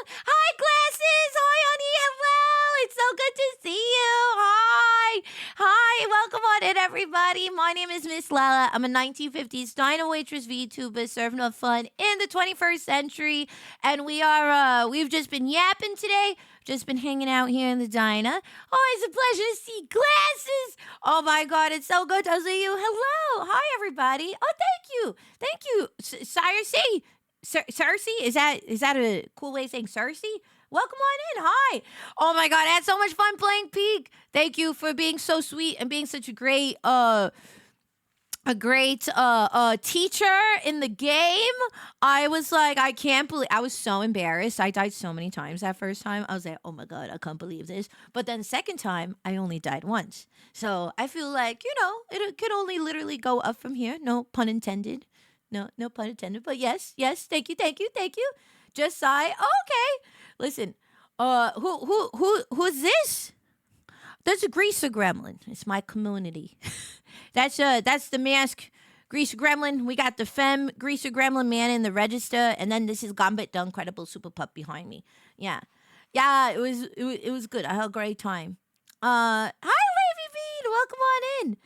Hi, Glasses! Hi, honey. Hello! It's so good to see you. Hi. Hi. Welcome on in, everybody. My name is Miss Lala. I'm a 1950s dino waitress VTuber serving up fun in the 21st century. And we've just been yapping today. Just been hanging out here in the diner. Oh, it's a pleasure to see Glasses. Oh my God, it's so good to see you. Hello, hi everybody. Oh, thank you, Cersei. Cersei, is that a cool way of saying Cersei? Welcome on in. Hi. Oh my God, I had so much fun playing Peak. Thank you for being so sweet and being such a great teacher in the game. I was like, I can't believe, I was so embarrassed. I died so many times that first time. I was like, oh my God, I can't believe this. But then second time, I only died once. So I feel like, it could only literally go up from here. No pun intended. No pun intended. But yes. Thank you. Just sigh. Oh, okay. Listen, who's this? There's a Greaser Gremlin. It's my community. That's the mask Greaser Gremlin. We got the Femme Greaser Gremlin man in the register, and then this is Gambit the Incredible Super Pup behind me. Yeah. It was good. I had a great time. Hi, Lady Bean. Welcome on in.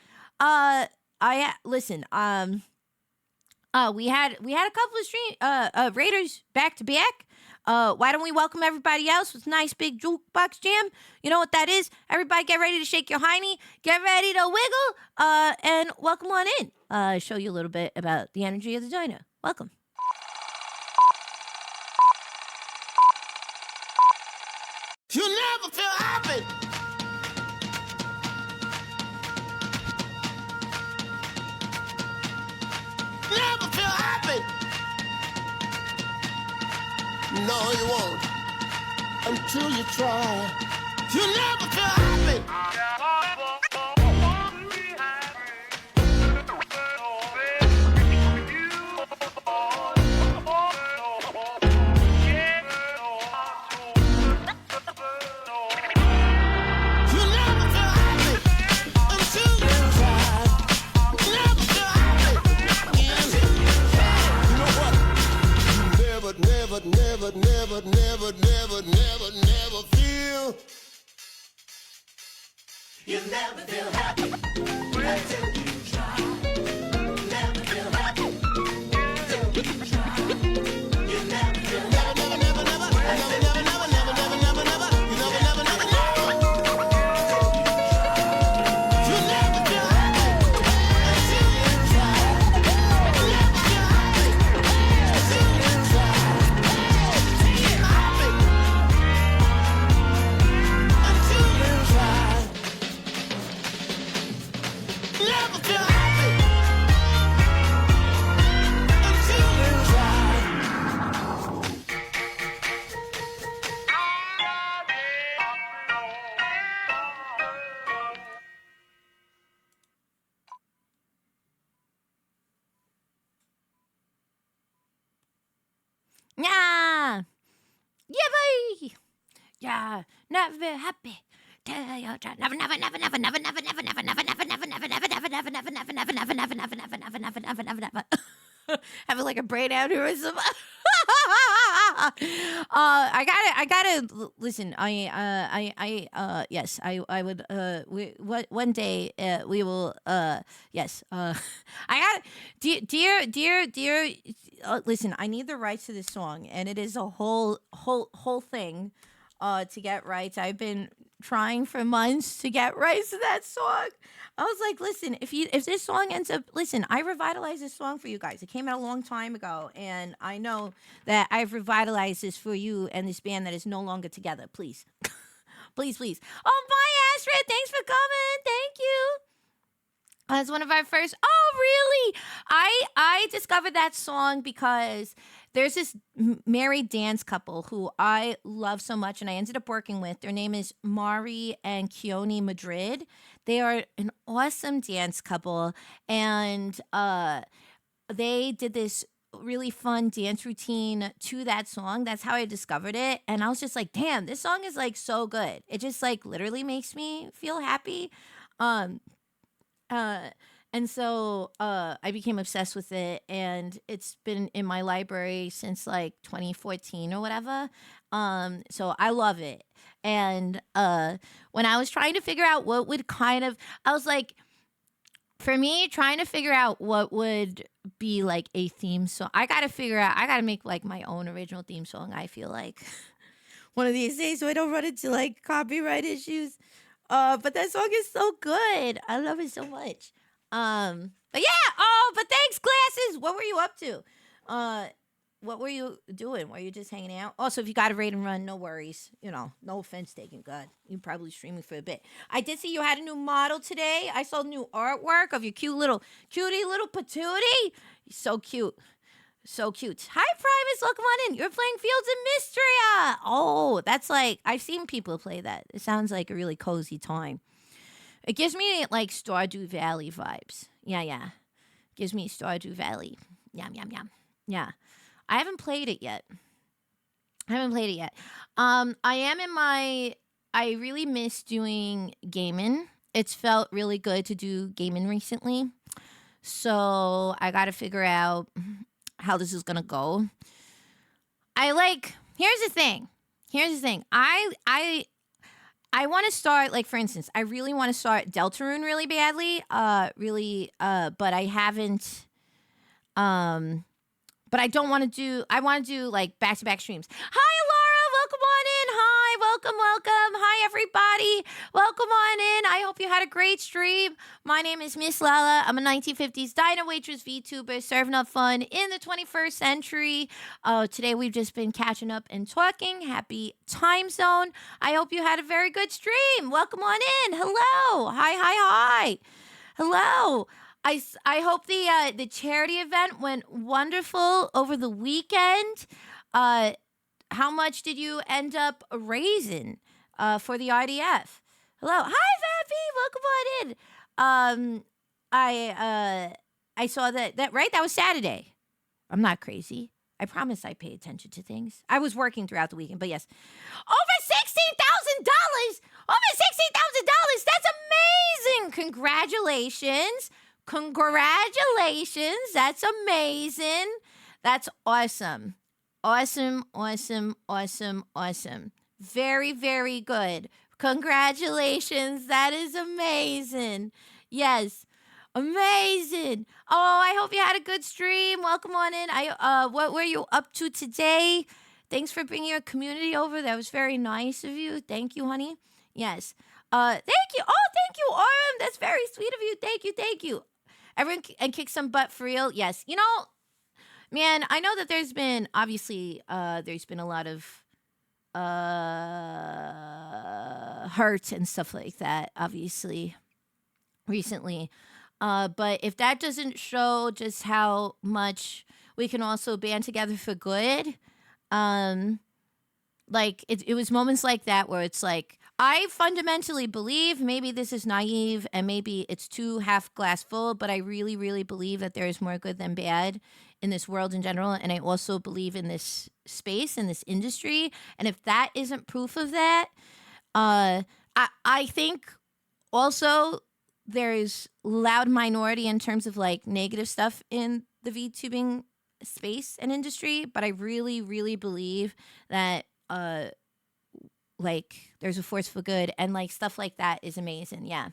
Listen. We had a couple of Raiders back to back. Why don't we welcome everybody else with nice big jukebox jam? You know what that is? Everybody get ready to shake your hiney, get ready to wiggle, and welcome on in. Show you a little bit about the energy of the dino. Welcome. You never feel happy. Never feel happy. No, you won't. Until you try. You never feel happy. You never feel happy until you try. Never feel happy again. You know what? Never feel. You never feel happy until you try. Never feel happy until you try. You never feel happy. Never. You never. You never feel happy until you try. Never feel happy until you try. Happy until you try. Never feel happy until you try. Yeah. Yeah, boy. Yeah. Never happy. Having like a brain aneurysm. I gotta listen. Yes, I would. One day, we will. Yes. I got, dear. Listen, I need the rights to this song, and it is a whole thing. To get rights, I've been trying for months to get rights to that song. I was like, listen, if this song ends up, listen, I revitalized this song for you guys. It came out a long time ago, and I know that I've revitalized this for you and this band that is no longer together. Please, please. Oh, bye, Astrid. Thanks for coming. Thank you. That's one of our first. Oh, really? I discovered that song because there's this married dance couple who I love so much, and I ended up working with. Their name is Mari and Keone Madrid. They are an awesome dance couple, and they did this really fun dance routine to that song. That's how I discovered it, and I was just like, damn, this song is like so good. It just like literally makes me feel happy. Um, and so I became obsessed with it, and it's been in my library since like 2014 or whatever. So I love it. And when I was trying to figure out what would kind of, I was like, for me, trying to figure out what would be like a theme song, I got to make like my own original theme song. I feel like one of these days, so I don't run into like copyright issues. But that song is so good. I love it so much. But yeah. Oh, but thanks, Glasses. What were you up to? What were you doing? Were you just hanging out? Also, if you got a raid and run, no worries. No offense taken. God, you probably streaming for a bit. I did see you had a new model today. I saw new artwork of your cutie little patootie. So cute. So cute. Hi, Primus. Welcome on in. You're playing Fields of Mystria. Oh, that's like, I've seen people play that. It sounds like a really cozy time. It gives me like Stardew Valley vibes. Yeah. Gives me Stardew Valley. Yum. Yeah. I haven't played it yet. I really miss doing gaming. It's felt really good to do gaming recently. So I got to figure out how this is gonna go. Here's the thing. I want to start, like, for instance, I really want to start Deltarune really badly. But I haven't. But I don't want to do. I want to do like back-to-back streams. Hi, Laura. Welcome on in. Hi, welcome. Hi, everybody. Welcome on in. I hope you had a great stream. My name is Miss Lala. I'm a 1950s diner waitress VTuber serving up fun in the 21st century. Today we've just been catching up and talking. Happy time zone. I hope you had a very good stream. Welcome on in. Hello. Hi. Hello. I hope the charity event went wonderful over the weekend. How much did you end up raising for the IDF? Hello. Hi, Vappy. Welcome on in. I saw that right? That was Saturday. I'm not crazy. I promise I pay attention to things. I was working throughout the weekend, but yes. Over $16,000! Over $16,000! That's amazing! Congratulations. That's amazing. That's awesome. Awesome. Very, very good. Congratulations. That is amazing. Yes. Amazing. Oh, I hope you had a good stream. Welcome on in. What were you up to today? Thanks for bringing your community over. That was very nice of you. Thank you, honey. Yes. Thank you. Oh, thank you, Aurum. That's very sweet of you. Thank you. Everyone and kick some butt for real. Yes. Man, I know that there's been a lot of hurt and stuff like that, obviously, recently. But if that doesn't show just how much we can also band together for good, it was moments like that where it's like, I fundamentally believe, maybe this is naive and maybe it's too half glass full, but I really, really believe that there is more good than bad in this world in general. And I also believe in this space, in this industry. And if that isn't proof of that, I think also there's loud minority in terms of like negative stuff in the VTubing space and industry, but I really, really believe that like there's a force for good and like stuff like that is amazing. Yeah.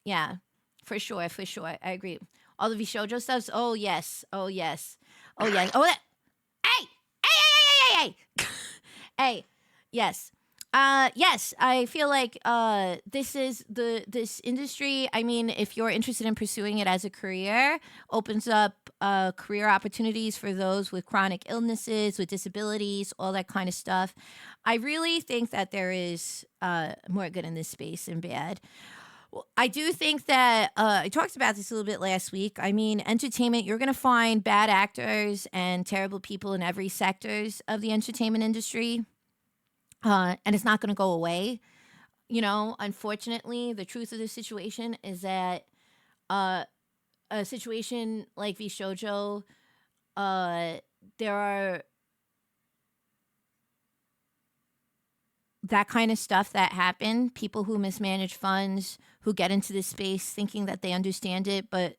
Yeah. For sure, for sure. I agree. All the Vishojo stuffs. Oh yes. Oh yes. Oh yes. Oh that hey! Hey, hey, hey, hey, hey, hey. Hey. Yes. Yes, I feel like this industry, I mean, if you're interested in pursuing it as a career, opens up career opportunities for those with chronic illnesses, with disabilities, all that kind of stuff. I really think that there is more good in this space than bad. Well, I do think that I talked about this a little bit last week. I mean, entertainment, you're going to find bad actors and terrible people in every sectors of the entertainment industry, and it's not going to go away. You know, unfortunately, the truth of the situation is that uh, a situation like V Shoujo, uh, there are that kind of stuff that happen. People who mismanage funds, who get into this space thinking that they understand it, but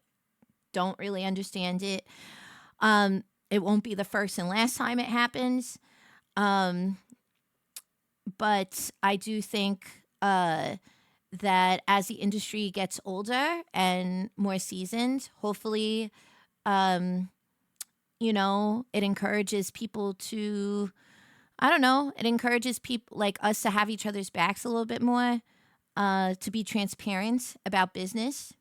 don't really understand it. It won't be the first and last time it happens. Um, but I do think that as the industry gets older and more seasoned, hopefully, um, it encourages people to, I don't know, it encourages people like us to have each other's backs a little bit more, to be transparent about business.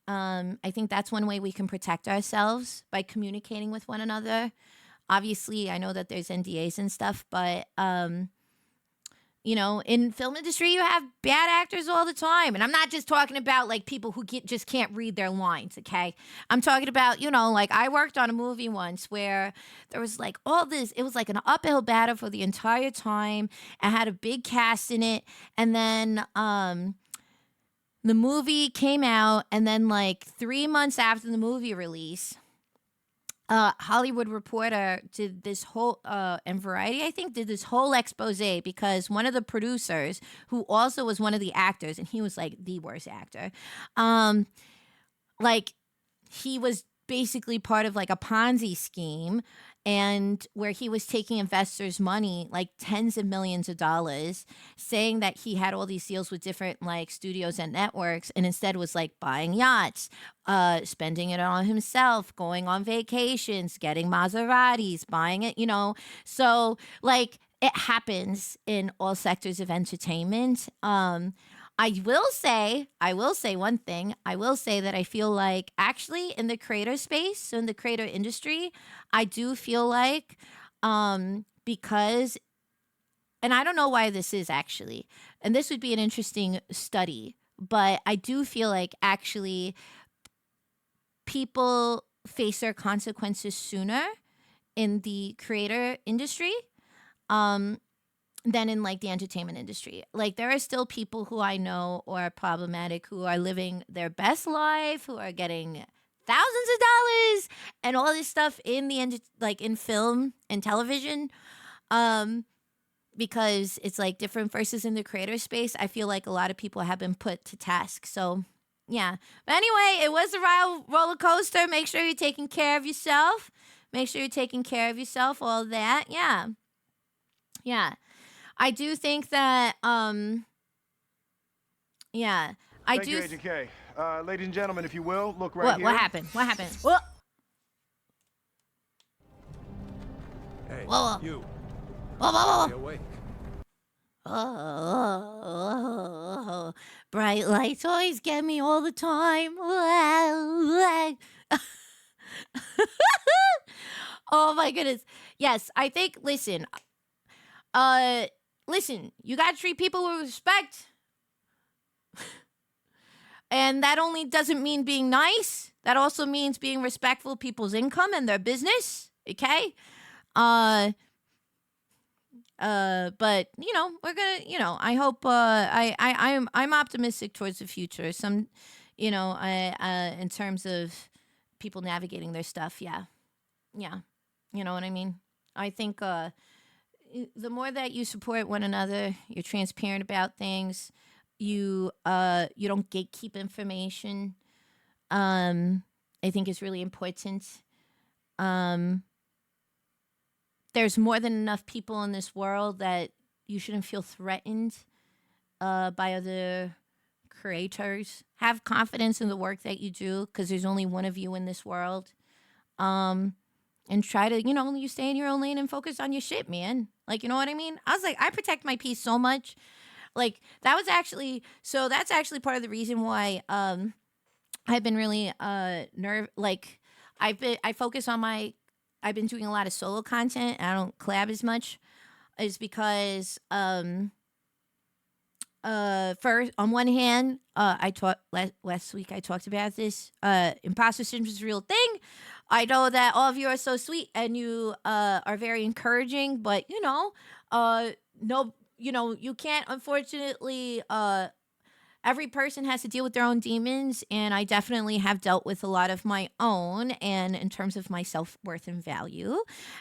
I think that's one way we can protect ourselves by communicating with one another. Obviously, I know that there's NDAs and stuff, but in film industry, you have bad actors all the time, and I'm not just talking about like people who just can't read their lines. Okay, I'm talking about like I worked on a movie once where there was like all this. It was like an uphill battle for the entire time. I had a big cast in it, and then the movie came out, and then like 3 months after the movie release, Hollywood Reporter did this whole, and Variety, I think, did this whole expose because one of the producers, who also was one of the actors, and he was like the worst actor, um, like he was basically part of like a Ponzi scheme, and where he was taking investors' money, like tens of millions of dollars, saying that he had all these deals with different like studios and networks, and instead was like buying yachts, spending it on himself, going on vacations, getting Maseratis, buying it. So like it happens in all sectors of entertainment. I will say one thing. I will say that I feel like actually in the creator space, so in the creator industry, I do feel like because, and I don't know why this is actually, and this would be an interesting study, but I do feel like actually people face their consequences sooner in the creator industry. Than in like the entertainment industry. Like there are still people who I know are problematic, who are living their best life, who are getting thousands of dollars and all this stuff in like in film and television. Because it's like different versus in the creator space. I feel like a lot of people have been put to task. So yeah. But anyway, it was a roller coaster. Make sure you're taking care of yourself. Make sure you're taking care of yourself. All that. Yeah. Yeah. I do think that, yeah, I Thank do. you, Agent K. Ladies and gentlemen, if you will, look right What? here. What happened? What happened? Whoa! Hey, Whoa! you. Whoa! Whoa! Stay Whoa! awake. Oh, bright lights always get me all the time. Oh my goodness. Yes, I think. Listen, you gotta treat people with respect. And that only doesn't mean being nice. That also means being respectful of people's income and their business. Okay? But we're gonna, I hope I'm optimistic towards the future. In terms of people navigating their stuff, yeah. Yeah. You know what I mean? I think the more that you support one another, you're transparent about things, you don't gatekeep information. I think is really important. um, there's more than enough people in this world that you shouldn't feel threatened by other creators. Have confidence in the work that you do because there's only one of you in this world. Um, and try to, you stay in your own lane and focus on your shit, man. Like, you know what I mean? I was like, I protect my peace so much. Like, that's actually part of the reason why I've been really like I focus on I've been doing a lot of solo content and I don't collab as much is because first on one hand I talked last week I talked about this imposter syndrome is a real thing. I know that all of you are so sweet and you are very encouraging, but no, you can't, unfortunately. Every person has to deal with their own demons, and I definitely have dealt with a lot of my own, and in terms of my self-worth and value.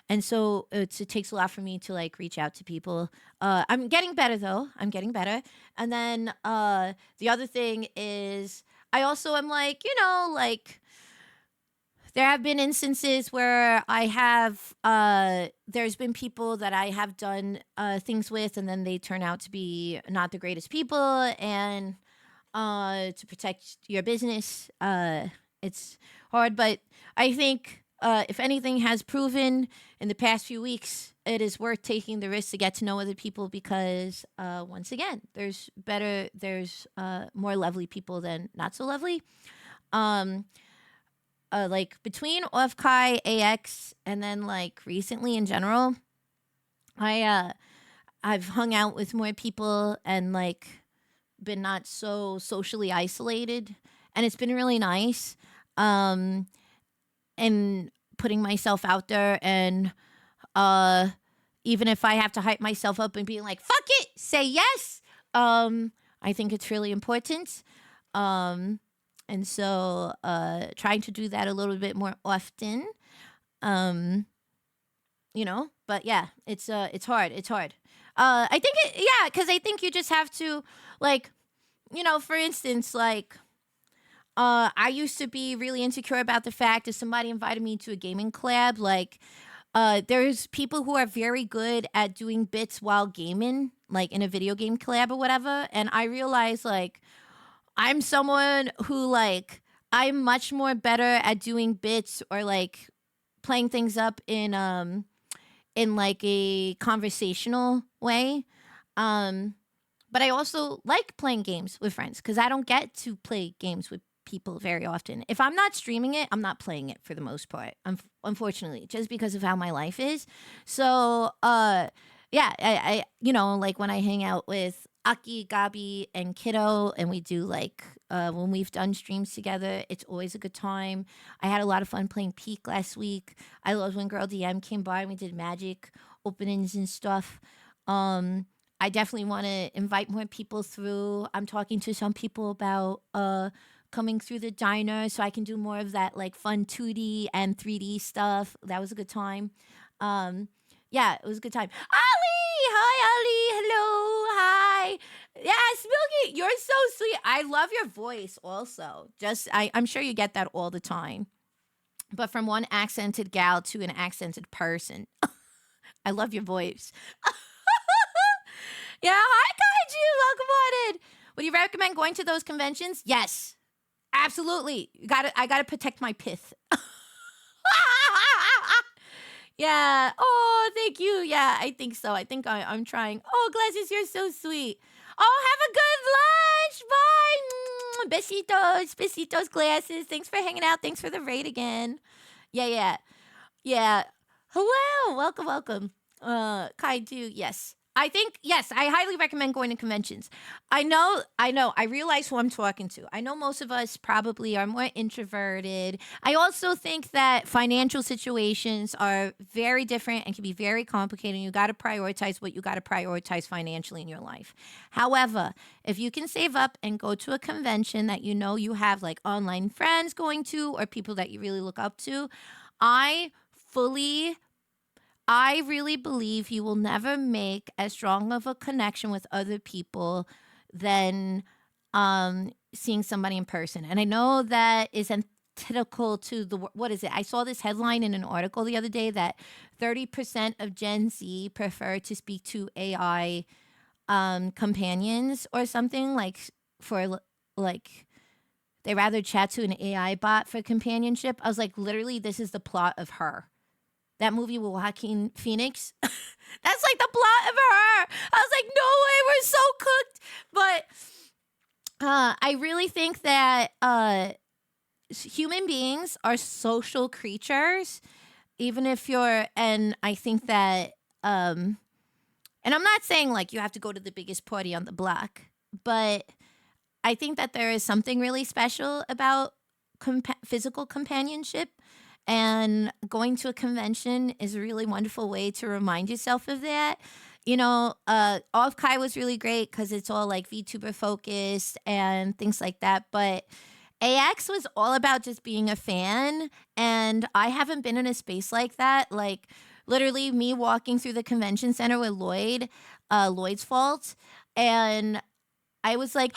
And so it takes a lot for me to like reach out to people. I'm getting better though. I'm getting better. And then the other thing is I also am like, like there have been instances where I have there's been people that I have done things with, and then they turn out to be not the greatest people. And to protect your business, it's hard. But I think if anything has proven in the past few weeks, it is worth taking the risk to get to know other people because once again, there's more lovely people than not so lovely. Like between OFCai, AX, and then like recently in general, I've hung out with more people and like been not so socially isolated, and it's been really nice. And putting myself out there, and even if I have to hype myself up and being like "fuck it," say yes. I think it's really important. And so trying to do that a little bit more often. But yeah, it's hard. It's hard. I think because I think you just have to like, for instance, like I used to be really insecure about the fact if somebody invited me to a gaming collab, like there's people who are very good at doing bits while gaming, like in a video game collab or whatever, and I realized like I'm someone who like I'm much more better at doing bits or like playing things up in like a conversational way. But I also like playing games with friends because I don't get to play games with people very often. If I'm not streaming it, I'm not playing it for the most part. Unfortunately, just because of how my life is. So yeah, I like when I hang out with Aki, Gabi, and Kiddo, and we do like when we've done streams together, it's always a good time. I had a lot of fun playing Peak last week. I loved when Girl DM came by and we did magic openings and stuff. I definitely want to invite more people through. I'm talking to some people about coming through the diner so I can do more of that like fun 2D and 3D stuff. That was a good time. Yeah, it was a good time. Ali! Hi, Ali. Hello. Hi. Yes, Milky, you're so sweet. I love your voice also. I'm sure you get that all the time. But from one accented gal to an accented person. I love your voice. Yeah, hi, Kaiju. Welcome on in. Would you recommend going to those conventions? Yes, absolutely. I gotta protect my pith. Yeah. Oh, thank you. Yeah, I think so. I think I'm trying. Oh, Glasses, you're so sweet. Oh, have a good lunch. Bye. Besitos. Besitos, Glasses. Thanks for hanging out. Thanks for the raid again. Yeah. Hello. Welcome. Kaiju, yes. I think, yes, I highly recommend going to conventions. I know. I realize who I'm talking to. I know most of us probably are more introverted. I also think that financial situations are very different and can be very complicated. You got to prioritize what you got to prioritize financially in your life. However, if you can save up and go to a convention that you know you have like online friends going to or people that you really look up to, I really believe you will never make as strong of a connection with other people than seeing somebody in person. And I know that is antithetical to what is it? I saw this headline in an article the other day that 30% of Gen Z prefer to speak to AI companions or something like they rather chat to an AI bot for companionship. I was like, literally, this is the plot of Her. That movie with Joaquin Phoenix. That's like the plot of Her. I was like, no way, we're so cooked. But I really think that human beings are social creatures, even if and I think that, and I'm not saying like you have to go to the biggest party on the block, but I think that there is something really special about physical companionship. And going to a convention is a really wonderful way to remind yourself of that. You know, Off-Kai was really great because it's all like VTuber focused and things like that. But AX was all about just being a fan. And I haven't been in a space like that. Like, literally, me walking through the convention center with Lloyd's Fault. And I was like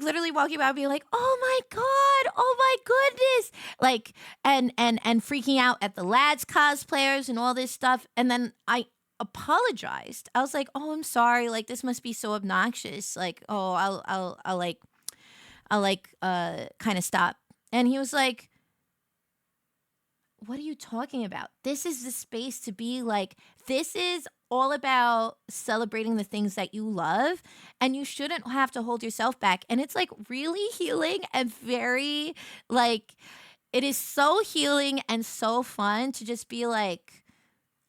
literally walking by being like, oh my God, oh my goodness. Like, and freaking out at the lads cosplayers and all this stuff. And then I apologized. I was like, oh, I'm sorry. Like, this must be so obnoxious. Like, oh, I'll kind of stop. And he was like, what are you talking about? This is the space to be like, this is all about celebrating the things that you love, and you shouldn't have to hold yourself back. And it's like really healing and very like, it is so healing and so fun to just be like,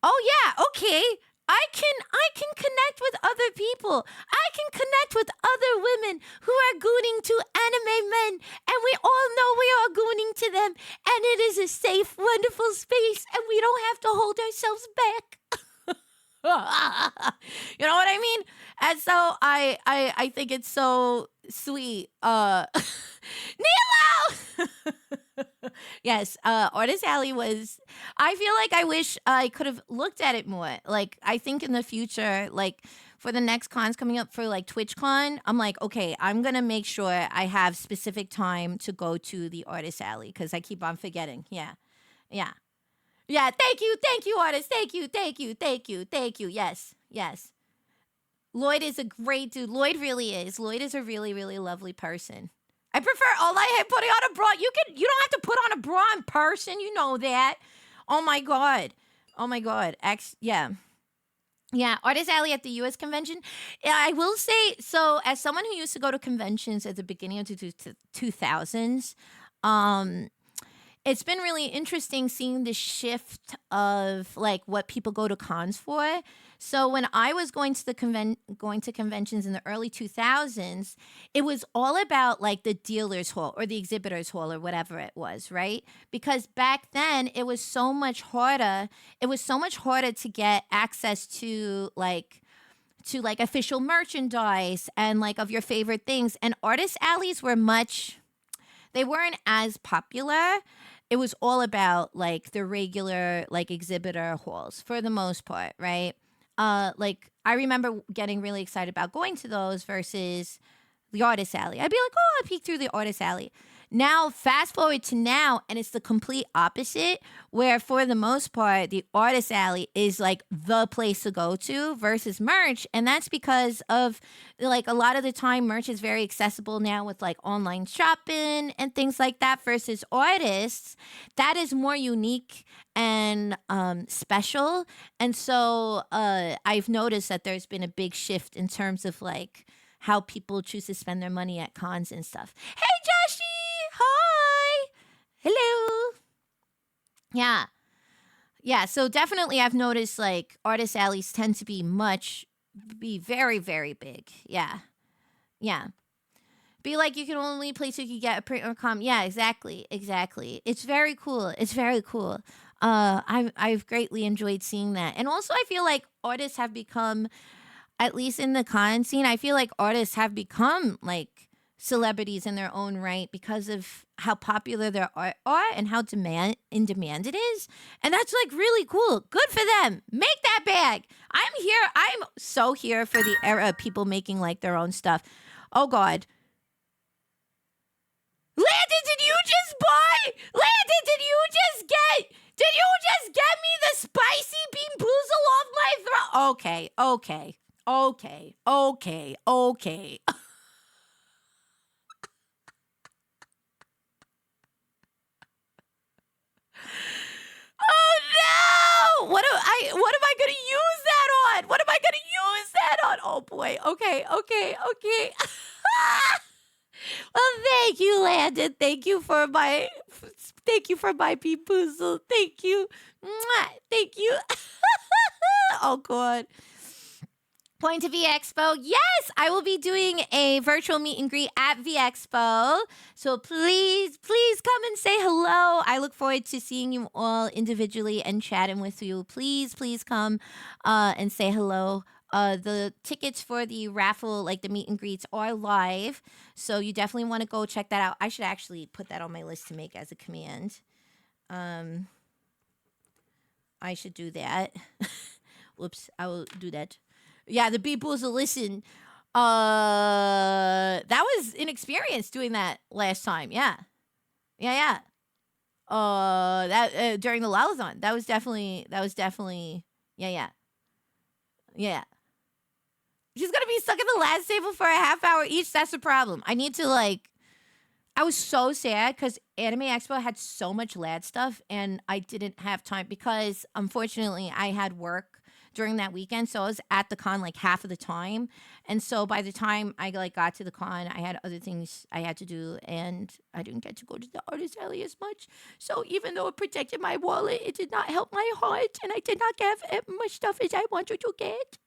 oh yeah, okay, I can connect with other people. I can connect with other women who are gooning to anime men, and we all know we are gooning to them, and it is a safe, wonderful space, and we don't have to hold ourselves back. You know what I mean? And so I think it's so sweet. Nilo! Yes, Artist Alley was, I feel like I wish I could have looked at it more. Like, I think in the future, like for the next cons coming up for like TwitchCon, I'm like, okay, I'm going to make sure I have specific time to go to the Artist Alley because I keep on forgetting. Yeah. Yeah. Yeah, thank you, artist. Thank you. Yes. Lloyd is a great dude. Lloyd really is. Lloyd is a really, really lovely person. I prefer putting on a bra. You don't have to put on a bra in person. You know that. Oh my god. Yeah. Yeah, Artist Alley at the U.S. convention. Yeah, I will say, so as someone who used to go to conventions at the beginning of the 2000s, it's been really interesting seeing the shift of like what people go to cons for. So when I was going to conventions in the early 2000s, it was all about like the dealer's hall or the exhibitor's hall or whatever it was, right? Because back then it was so much harder. It was so much harder to get access to official merchandise and like of your favorite things. And artist alleys they weren't as popular. It was all about like the regular like exhibitor halls for the most part, right? Like I remember getting really excited about going to those versus the Artist Alley. I'd be like, oh, I'll peek through the Artist Alley. Now, fast forward to now, and it's the complete opposite, where for the most part, the Artist Alley is like the place to go to versus merch. And that's because of like a lot of the time, merch is very accessible now with like online shopping and things like that versus artists. That is more unique and special. And so I've noticed that there's been a big shift in terms of like how people choose to spend their money at cons and stuff. Hey, Joshie! Hi! Hello! Yeah. Yeah, so definitely I've noticed like artist alleys tend to be very, very big. Yeah. Yeah. Be like you can only place you can get a print or com. Yeah, exactly. It's very cool. I've greatly enjoyed seeing that. And also I feel like artists have become, at least in the con scene, I feel like artists have become like celebrities in their own right because of how popular their art are and how in demand it is. And that's like really cool. Good for them. Make that bag. I'm so here for the era of people making like their own stuff. Oh God. Landon, did you just buy? Landon, did you just get me the spicy bean boozle off my throat? Okay. Oh no! What am I gonna use that on? What am I gonna use that on? Oh boy. Okay. Well, thank you, Landon. Thank you for my bean boozle. Thank you. Mwah. Thank you. Oh god. Point to V Expo. Yes, I will be doing a virtual meet and greet at V Expo. So please come and say hello. I look forward to seeing you all individually and chatting with you. Please come and say hello. The tickets for the raffle, like the meet and greets, are live. So you definitely want to go check that out. I should actually put that on my list to make as a command. I should do that. Whoops, I will do that. Yeah, the Beat Boozle, listen. That was an experience doing that last time. Yeah. That during the Lullathon. That was definitely. Yeah. She's gonna be stuck at the last table for a half hour each. That's the problem. I need to I was so sad because Anime Expo had so much lad stuff and I didn't have time because unfortunately I had work during that weekend, so I was at the con half of the time, and so by the time I got to the con, I had other things I had to do, and I didn't get to go to the artist alley as much. So even though it protected my wallet, it did not help my heart, and I did not get as much stuff as I wanted to get.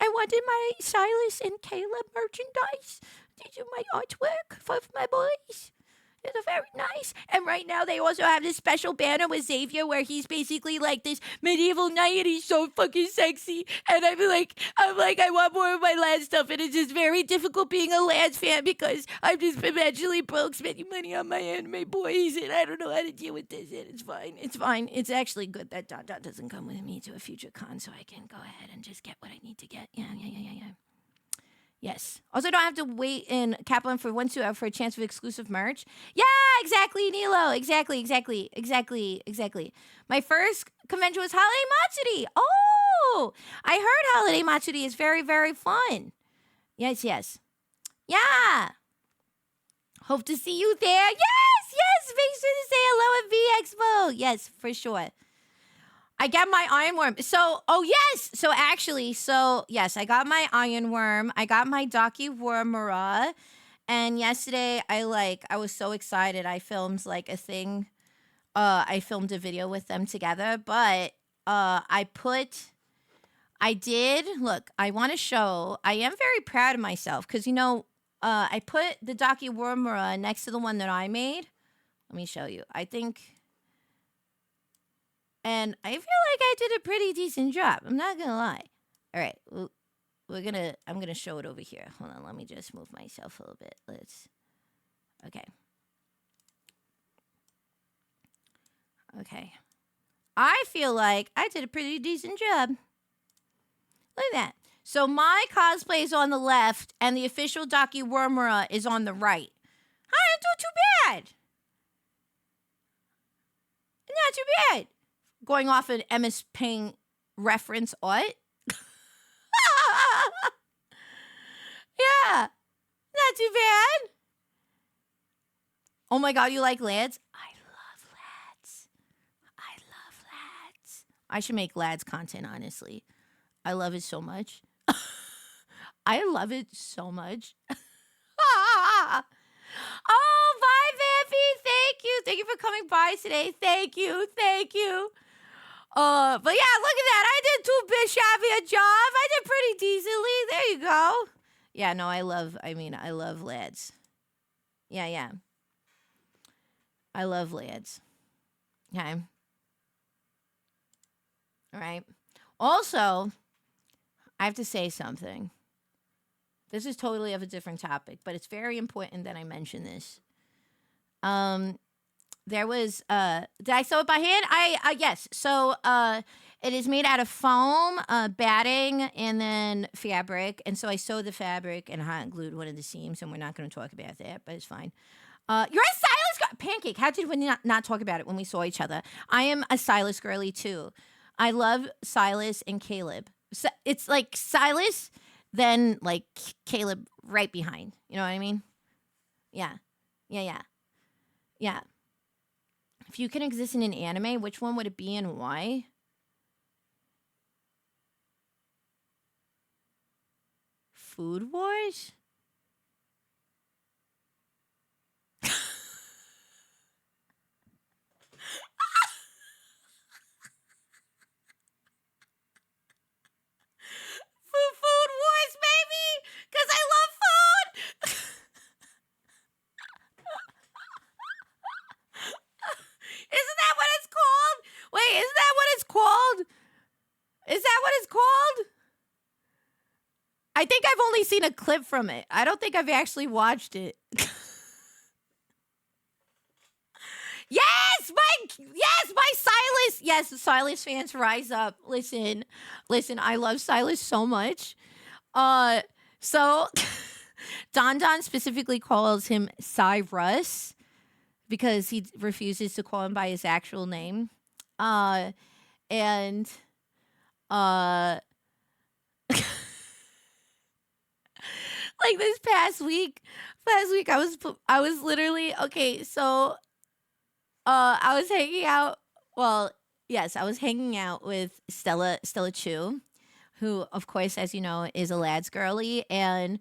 I wanted my Silas and Kayla merchandise. These are my artwork for my boys. They're very nice. And right now they also have this special banner with Xavier where he's basically like this medieval knight and he's so fucking sexy. And I'm like, I want more of my Lance stuff. And it's just very difficult being a Lance fan because I'm just eventually broke spending money on my anime boys and I don't know how to deal with this. And it's fine. It's actually good that Dot doesn't come with me to a future con so I can go ahead and just get what I need to get. Yeah. Yes. Also, don't have to wait in Kaplan for for a chance of exclusive merch. Yeah, exactly, Nilo. Exactly. My first convention was Holiday Matsuri. Oh, I heard Holiday Matsuri is very, very fun. Yes. Yeah. Hope to see you there. Yes. Make sure to say hello at V Expo. Yes, for sure. I got my ironworm. Yes, I got my ironworm. I got my Dakiwurmura. And yesterday, I was so excited. I filmed a thing. I filmed a video with them together. But I want to show. I am very proud of myself. Because, I put the Dakiwurmura next to the one that I made. Let me show you. And I feel like I did a pretty decent job. I'm not gonna lie. All right, I'm gonna show it over here. Hold on, let me just move myself a little bit. Okay. I feel like I did a pretty decent job. Look at that. So my cosplay is on the left, and the official Dakiwurmura is on the right. I didn't do too bad. Not too bad. Going off an MS Paint reference, what? Yeah, not too bad. Oh my god, you like lads? I love lads. I should make lads content, honestly. I love it so much. Oh, bye, Vampy. Thank you. Thank you for coming by today. Thank you. But yeah, look at that. I did too shabby a job. I did pretty decently. There you go. Yeah, no, I love lads. Yeah. I love lads. Okay. All right. Also, I have to say something. This is totally of a different topic, but it's very important that I mention this. There was did I sew it by hand? Yes. So it is made out of foam, batting, and then fabric. And so I sewed the fabric and hot glued one of the seams, and we're not going to talk about that, but it's fine. You're a Silas Pancake. How did we not talk about it when we saw each other? I am a Silas girly too. I love Silas and Caleb. So it's like Silas, then like Caleb right behind. You know what I mean? Yeah. Yeah. If you can exist in an anime, which one would it be and why? Food Wars? Food Wars, baby! Because I love food! Isn't that what it's called? Wait, isn't that what it's called? Is that what it's called? I think I've only seen a clip from it. I don't think I've actually watched it. Yes, my Silas. Yes, Silas fans rise up. Listen, I love Silas so much. So Don specifically calls him Cyrus because he refuses to call him by his actual name. And like this past week I was literally okay, so I was hanging out. Well, yes, I was hanging out with Stella Chu, who, of course, as you know, is a lads girly, and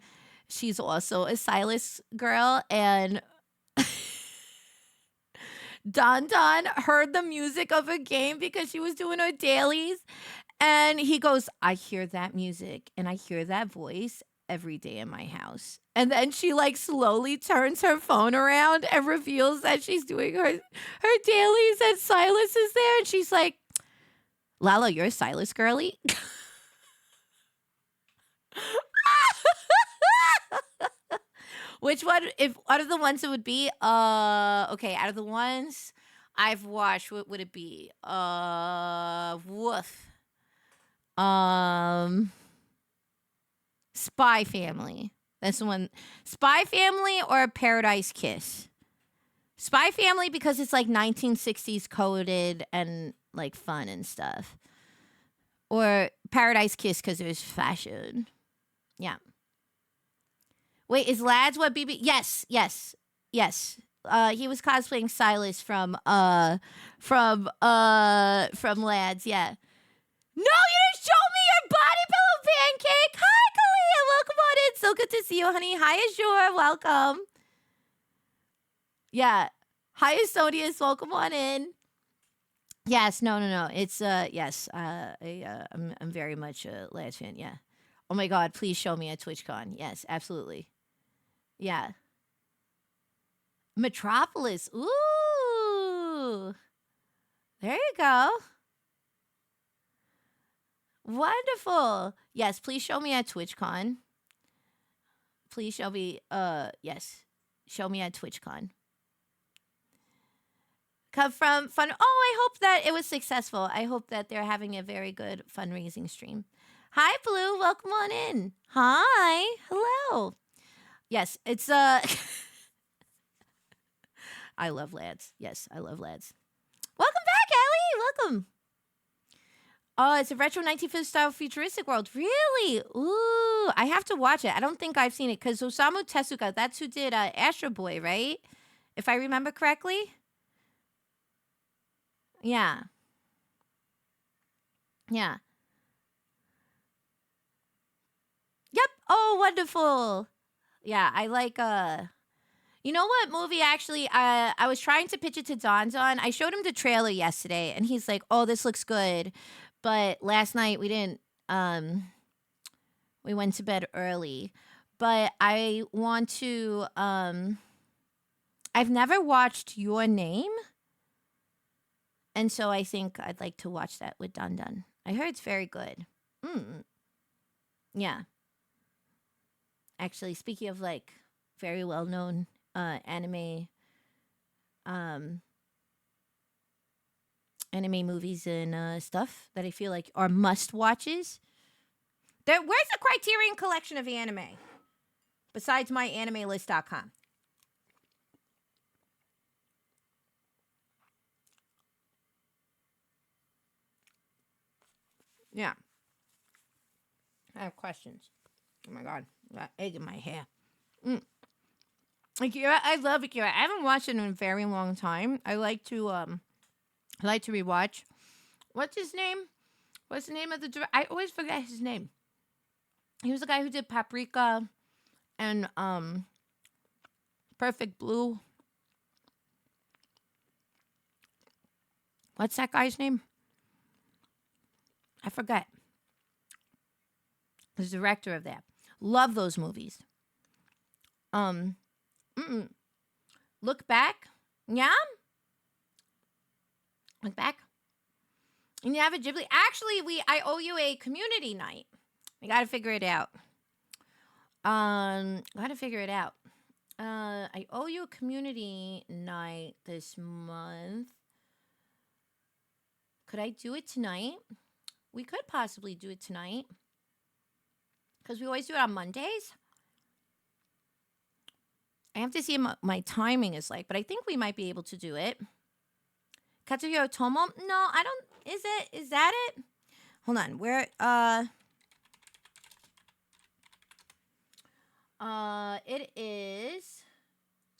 she's also a Silas girl. And Don heard the music of a game because she was doing her dailies, and he goes, "I hear that music and I hear that voice every day in my house." And then she like slowly turns her phone around and reveals that she's doing her dailies and Silas is there. And she's like, "Lala, you're a Silas girly?" Which one, if out of the ones it would be, okay, out of the ones I've watched, what would it be? Woof. Spy Family. That's the one. Spy Family or Paradise Kiss? Spy Family because it's like 1960s coded and like fun and stuff. Or Paradise Kiss because there's fashion. Yeah. Wait, is Lads what BB? Yes. He was cosplaying Silas from Lads, yeah. No, you didn't show me your body pillow pancake. Hi, Kalia. Welcome on in. So good to see you, honey. Hi, Azure. Welcome. Yeah. Hi, Estonius. Welcome on in. Yes. No. It's yes. I'm very much a Lads fan. Yeah. Oh my God. Please show me at TwitchCon. Yes, absolutely. Yeah. Metropolis. Ooh. There you go. Wonderful. Yes, please show me at TwitchCon. Please show me, yes. Show me at TwitchCon. Come from fun. Oh, I hope that it was successful. I hope that they're having a very good fundraising stream. Hi, Blue. Welcome on in. Hi. Hello. Yes, it's, I love Lads. Yes, I love Lads. Welcome back, Ellie. Welcome. Oh, it's a retro 1950s style futuristic world. Really? Ooh, I have to watch it. I don't think I've seen it because Osamu Tezuka, that's who did Astro Boy, right? If I remember correctly. Yeah. Yep. Oh, wonderful. Yeah, I like you know what movie actually I was trying to pitch it to Don. I showed him the trailer yesterday and he's like, "Oh, this looks good." But last night we didn't we went to bed early. But I want to I've never watched Your Name. And so I think I'd like to watch that with Don. I heard it's very good. Yeah. Actually, speaking of like very well-known anime movies and stuff that I feel like are must-watches. Where's the Criterion Collection of anime? Besides my animelist.com. Yeah. I have questions. Oh my god, I got egg in my hair. Akira, I love Akira. I haven't watched it in a very long time. I like to rewatch. What's his name? What's the name of the director? I always forget his name. He was the guy who did Paprika and Perfect Blue. What's that guy's name? I forget. The director of that. Love those movies. Look Back. Yeah? Look Back. And you have a Ghibli. Actually, I owe you a community night. We gotta figure it out. Gotta figure it out. I owe you a community night this month. Could I do it tonight? We could possibly do it tonight. Because we always do it on Mondays. I have to see what my timing is like, but I think we might be able to do it. Katsuhiro Tomo? No, I don't. Is that it? Hold on. Where? It is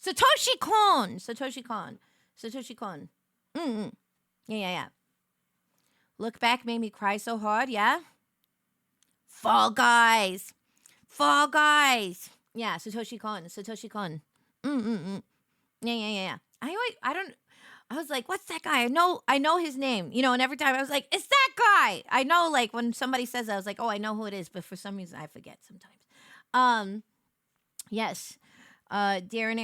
Satoshi Kon. Satoshi Kon. Satoshi Kon. Yeah. Look Back made me cry so hard. Yeah. Fall Guys. Fall Guys. Yeah, Satoshi Kon. Satoshi Kon. Yeah. I was like, what's that guy? I know his name. You know, and every time I was like, it's that guy. I know, like, when somebody says that, I was like, oh, I know who it is, but for some reason I forget sometimes. Yes. Darren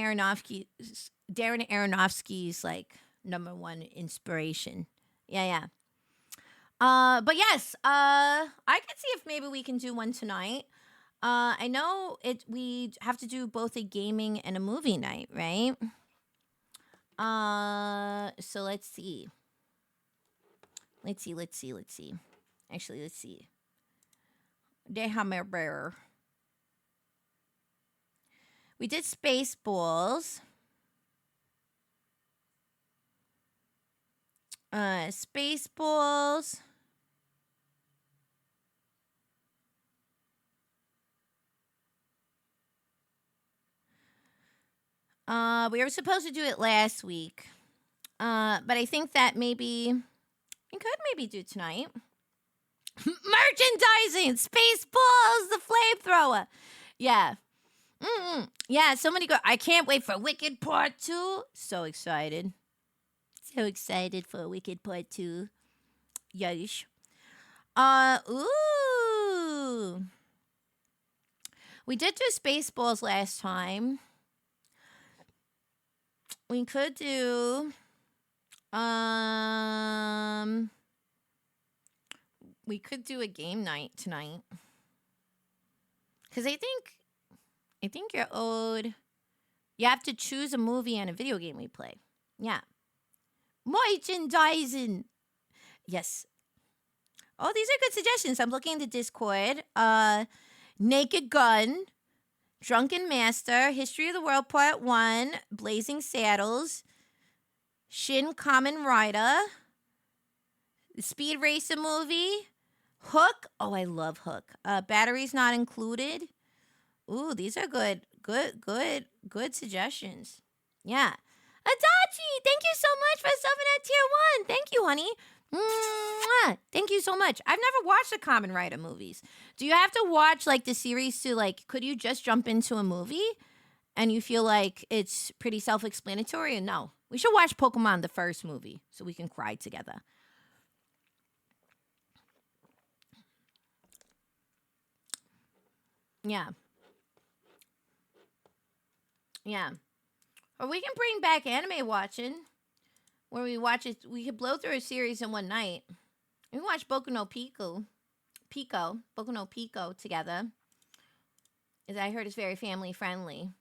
Aronofsky's like #1 inspiration. Yeah. But yes, I could see if maybe we can do one tonight. I know we have to do both a gaming and a movie night, right? So let's see. Actually, let's see. Déjame ver. We did Spaceballs. Spaceballs. We were supposed to do it last week. But I think that maybe we could maybe do tonight. Merchandising! Spaceballs, the flamethrower. Yeah. Yeah, so many I can't wait for Wicked Part 2. So excited. So excited for Wicked Part 2. Yes. Ooh. We did do Spaceballs last time. We could do we could do a game night tonight. Cuz I think you're owed. You have to choose a movie and a video game we play. Yeah. Merchandising. Yes. Oh, these are good suggestions. I'm looking at the Discord. Naked Gun, Drunken Master, History of the World Part 1, Blazing Saddles, Shin Kamen Rider, the Speed Racer movie, Hook. Oh, I love Hook. Batteries Not Included. Ooh, these are good suggestions. Yeah. Adachi, thank you so much for subbing at tier 1. Thank you, honey. Mwah. Thank you so much. I've never watched the Kamen Rider movies. Do you have to watch like the series to like, could you just jump into a movie and you feel like it's pretty self-explanatory? And no, we should watch Pokemon, the first movie, so we can cry together. Yeah. Yeah. Or we can bring back anime watching, where we watch it. We could blow through a series in one night. We can watch Boku no Boku no Pico together. As I heard, it's very family friendly.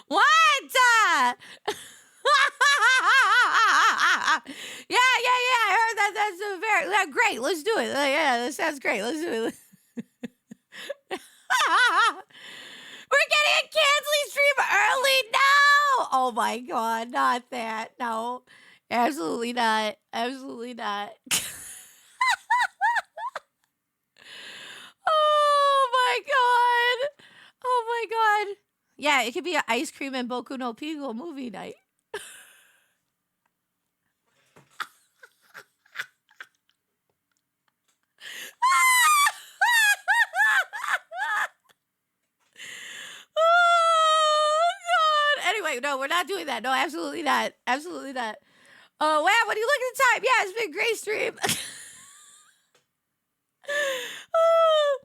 What? Yeah. I heard that. That's a very great. Let's do it. Yeah, that sounds great. Let's do it. Yeah, that sounds great. Let's do it. Yeah, yeah, yeah, yeah, I heard that. That's a very great. Let's do it. Yeah, yeah, yeah, I heard that. That's a very great. Let's do it. Yeah, yeah, yeah, I heard that. That's a very great. Let's do it. Yeah, yeah, yeah, I heard that. That's a very great. Let's do it. Yeah, yeah, yeah, I heard that. That's a very great. Let's do it. didn't cancel his stream early. No. Oh my god, not that. No, absolutely not. Absolutely not. Oh my god. Oh my god. Yeah, it could be an ice cream and Boku no Pico movie night. Oh god. Anyway, no, we're not doing that. No, absolutely not. Absolutely not. Oh wow, when you look at the time, yeah, it's been a great stream. Oh,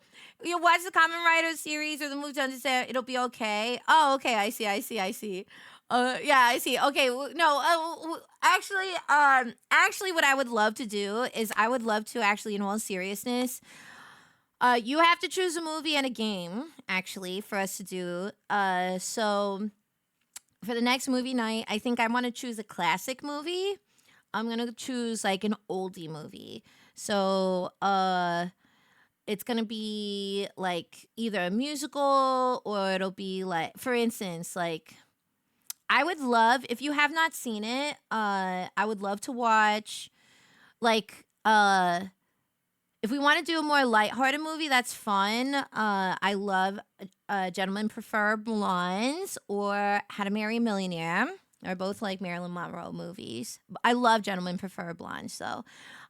you watch the Common Rider series or the movie to understand it'll be okay. Oh, okay, I see, I see, I see. Yeah, I see. Okay, no, actually, what I would love to do is I would love to actually, in all seriousness, you have to choose a movie and a game actually for us to do. So for the next movie night, I think I want to choose a classic movie. I'm gonna choose like an oldie movie. So it's gonna be like either a musical or it'll be like, for instance, like I would love if you have not seen it. I would love to watch like if we want to do a more lighthearted movie, that's fun. I love Gentlemen Prefer Blondes or How to Marry a Millionaire. They're both like Marilyn Monroe movies. I love Gentlemen Prefer Blondes, though.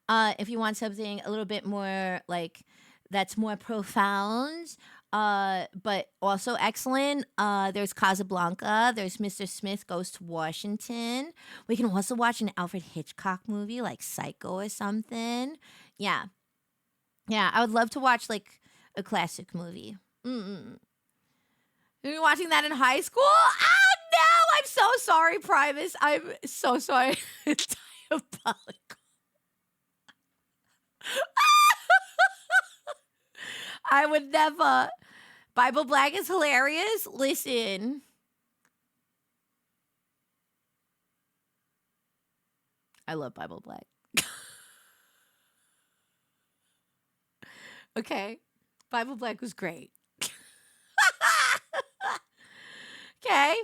If you want something a little bit more like that's more profound, but also excellent, there's Casablanca. There's Mr. Smith Goes to Washington. We can also watch an Alfred Hitchcock movie like Psycho or something. Yeah. Yeah, I would love to watch like a classic movie. Mm-mm. You were watching that in high school? Oh no! I'm so sorry, Primus. I'm so sorry. It's diabolical. I would never. Bible Black is hilarious. Listen. I love Bible Black. Okay. Bible Black was great. Okay.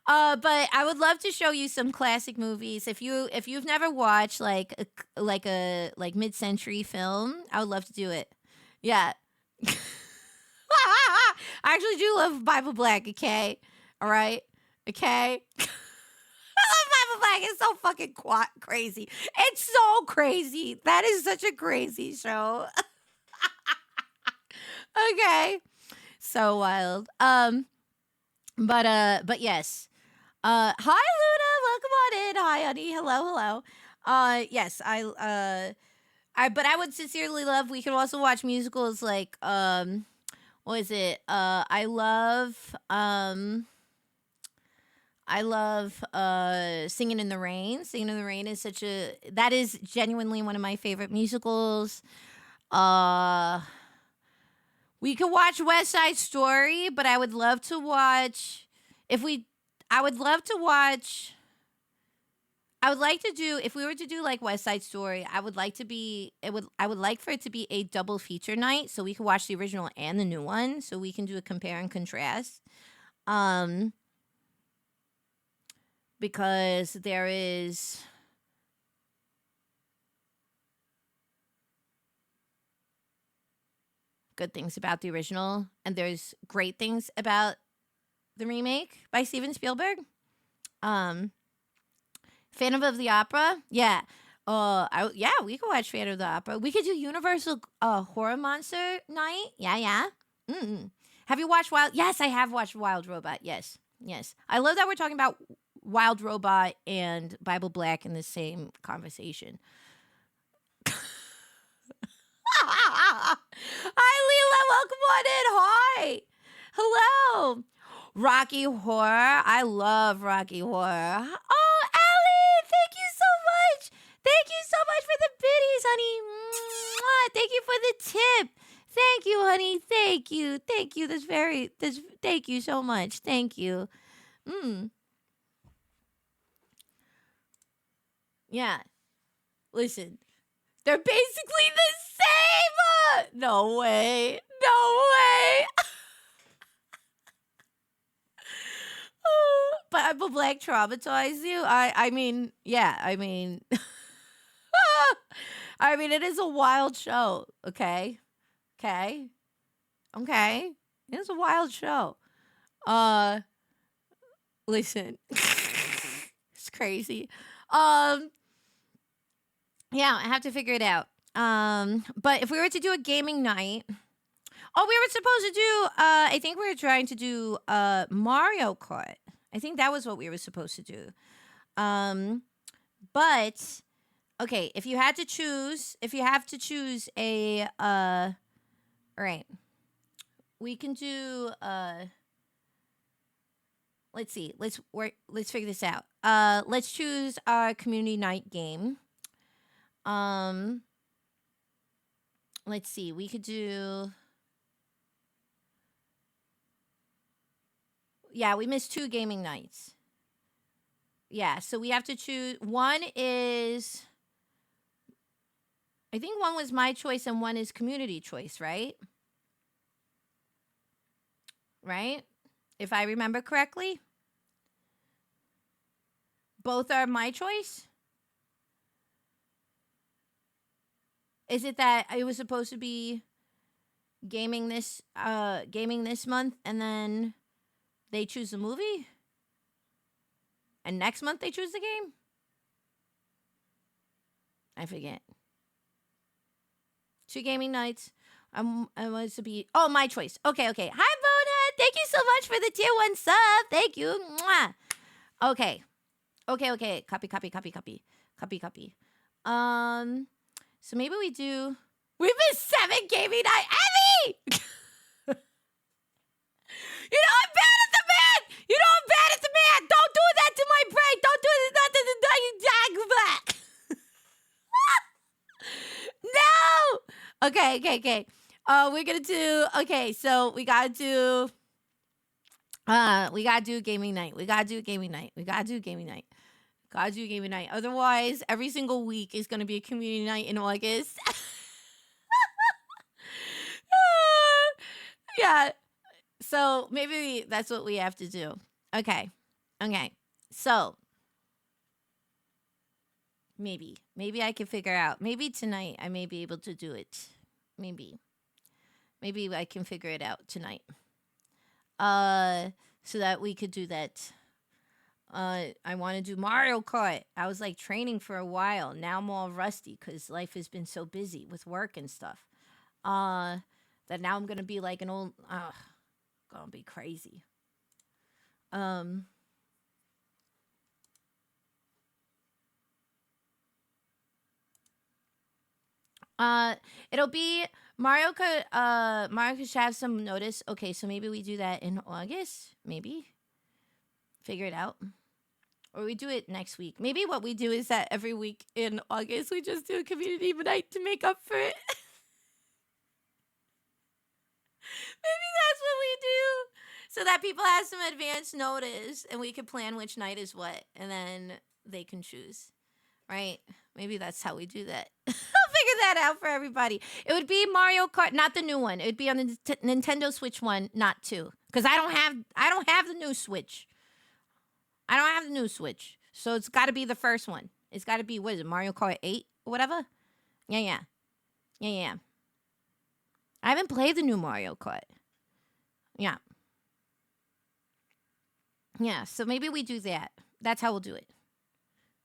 But I would love to show you some classic movies. If you've never watched like a mid-century film, I would love to do it. Yeah. I actually do love Bible Black, okay? All right? Okay? I love Bible Black. It's so fucking crazy. It's so crazy. That is such a crazy show. Okay. So wild. But yes. Hi Luna, welcome on in. Hi honey. Hello. Yes, but I would sincerely love we could also watch musicals like what is it? I love Singing in the Rain. Singing in the Rain is that is genuinely one of my favorite musicals. We could watch West Side Story, but I would love to watch if we were to do like West Side Story, I would like for it to be a double feature night so we could watch the original and the new one so we can do a compare and contrast. Because there is good things about the original and there's great things about the remake by Steven Spielberg. Phantom of the Opera, yeah. We could watch Phantom of the Opera. We could do Universal Horror Monster Night. Yeah. Have you watched Wild? Yes, I have watched Wild Robot. Yes. I love that we're talking about Wild Robot and Bible Black in the same conversation. Hi, Leela. Welcome on in. Hi. Hello. Rocky Horror. I love Rocky Horror. Oh, Allie. Thank you so much. Thank you so much for the biddies, honey. Mwah. Thank you for the tip. Thank you, honey. Thank you. Thank you. Thank you so much. Thank you. Yeah. Listen. They're basically the same. No way. Triple Black traumatized you? I mean, yeah, I mean, I mean, it is a wild show. Okay, okay, okay. It's a wild show. Uh, listen, it's crazy. Um, yeah, I have to figure it out. But if we were to do a gaming night, oh, we were supposed to do. I think we were trying to do Mario Kart. I think that was what we were supposed to do. But okay, if you have to choose a all right, we can do let's see. Let's figure this out. Let's choose our community night game. Um let's see. We could do yeah, we missed 2 gaming nights. Yeah, so we have to choose. One is, I think one was my choice and one is community choice, right? Right? If I remember correctly, both are my choice. Is it that it was supposed to be gaming this month and then they choose the movie? And next month they choose the game? I forget. 2 gaming nights. I was to be my choice. Okay. Hi Bonehead. Thank you so much for the tier 1 sub. Thank you. Mwah. Okay. Copy. So maybe we missed 7 gaming night. Emmy! I'm bad at the man. I'm bad at the man. Don't do that to my brain. Don't do that to the back. No. Okay. We're gonna do. Okay, so we gotta do. We gotta do gaming night. Otherwise, every single week is gonna be a community night in August. Yeah. So maybe that's what we have to do. Okay. So maybe I can figure out. Maybe tonight I may be able to do it. Maybe I can figure it out tonight. So that we could do that. I want to do Mario Kart. I was like training for a while. Now I'm all rusty because life has been so busy with work and stuff. That now I'm gonna be like an old. Gonna be crazy. It'll be Mario could have some notice. Okay, so maybe we do that in August. Maybe figure it out, or we do it next week. Maybe what we do is that every week in August we just do a community night to make up for it. Maybe that's what we do. So that people have some advance notice and we can plan which night is what. And then they can choose. Right? Maybe that's how we do that. I'll figure that out for everybody. It would be Mario Kart, not the new one. It would be on the Nintendo Switch one, not 2. Because I don't have the new Switch. So it's got to be the first one. It's got to be, what is it, Mario Kart 8 or whatever? Yeah. I haven't played the new Mario Kart. Yeah. Yeah, so maybe we do that. That's how we'll do it.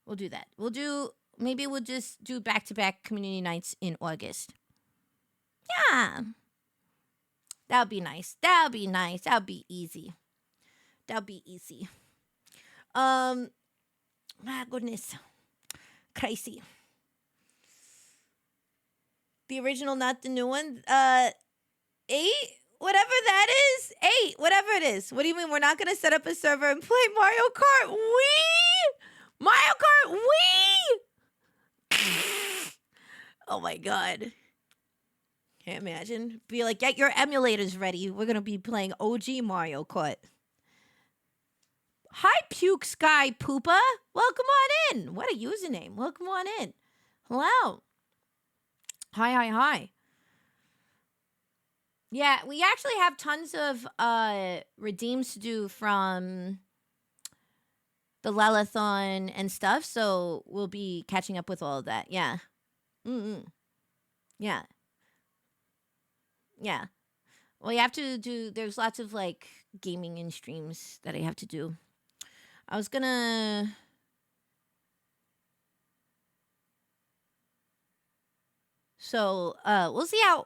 We'll do that. Maybe we'll just do back-to-back community nights in August. Yeah. That'll be nice. That'll be easy. My goodness. Crazy. The original, not the new one. 8? Whatever that is. 8. Whatever it is. What do you mean we're not going to set up a server and play Mario Kart Wii? Mario Kart Wii? Oh my God. Can't imagine. Be like, get your emulators ready. We're going to be playing OG Mario Kart. Hi, Puke Sky Poopa. Welcome on in. What a username. Welcome on in. Hello. Hi. Yeah, we actually have tons of redeems to do from the Lalathon and stuff. So we'll be catching up with all of that. Yeah. Mm-mm. Yeah. Yeah. Well, you have to do, there's lots of like gaming and streams that I have to do. I was gonna, so we'll see how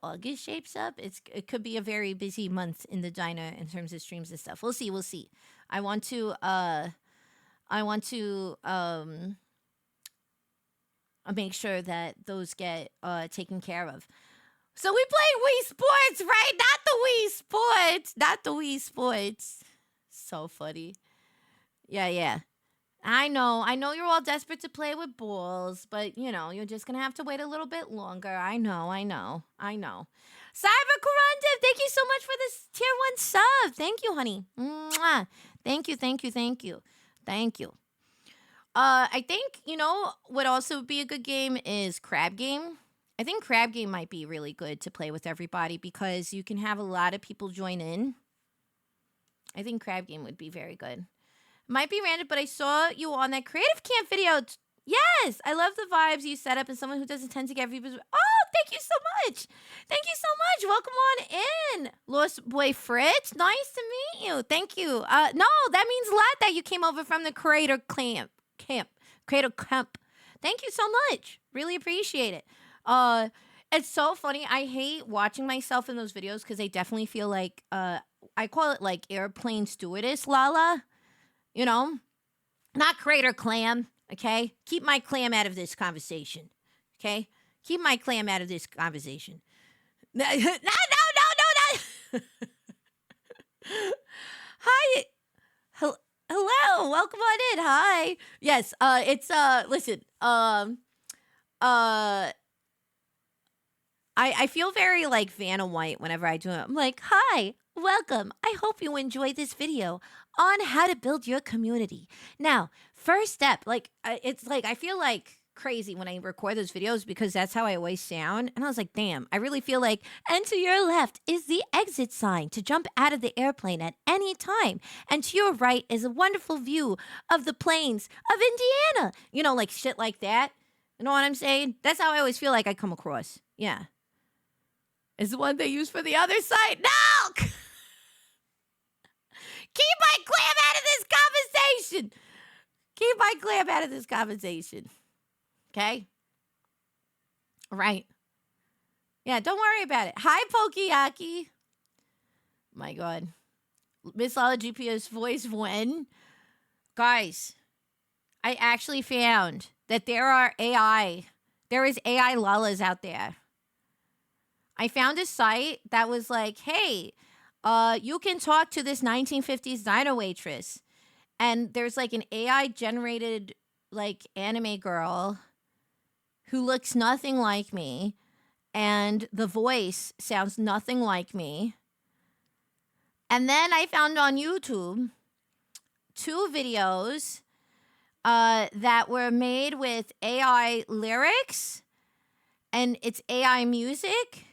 August shapes up. It could be a very busy month in the diner in terms of streams and stuff. We'll see. I want to make sure that those get taken care of. So we play Wii Sports, right? Not the Wii Sports. So funny. Yeah. I know you're all desperate to play with balls, but you're just gonna have to wait a little bit longer. I know. Cyber Corundum, thank you so much for this tier 1 sub. Thank you, honey. Mwah. Thank you. I think, would also be a good game is Crab Game. I think Crab Game might be really good to play with everybody because you can have a lot of people join in. I think Crab Game would be very good. Might be random, but I saw you on that Creative Camp video. Yes, I love the vibes you set up, and someone who doesn't tend to get views. Oh, thank you so much. Welcome on in, Lost Boy Fritz. Nice to meet you. Thank you. No, that means a lot that you came over from the Creator Camp. Thank you so much. Really appreciate it. It's so funny. I hate watching myself in those videos because I definitely feel like I call it like airplane stewardess Lala. Not Crater Clam. Okay, keep my clam out of this conversation. Okay, keep my clam out of this conversation. No. Hi. Hello. Welcome on in. Hi. Yes. It's listen. I feel very like Vanna White whenever I do it. I'm like, hi, welcome. I hope you enjoyed this video on how to build your community. Now, first step, like it's like I feel like crazy when I record those videos because that's how I always sound. And I was like, damn, I really feel like, and to your left is the exit sign to jump out of the airplane at any time. And to your right is a wonderful view of the plains of Indiana. Like shit like that. You know what I'm saying? That's how I always feel like I come across. Yeah. Is the one they use for the other side? No! Keep my clam out of this conversation. Okay? All right. Yeah, don't worry about it. Hi, Pokeyaki. My God. Miss Lala GPS voice when? Guys, I actually found that there is AI Lalas out there. I found a site that was like, hey, you can talk to this 1950s diner waitress. And there's like an AI generated like anime girl who looks nothing like me. And the voice sounds nothing like me. And then I found on YouTube 2 videos that were made with AI lyrics and it's AI music.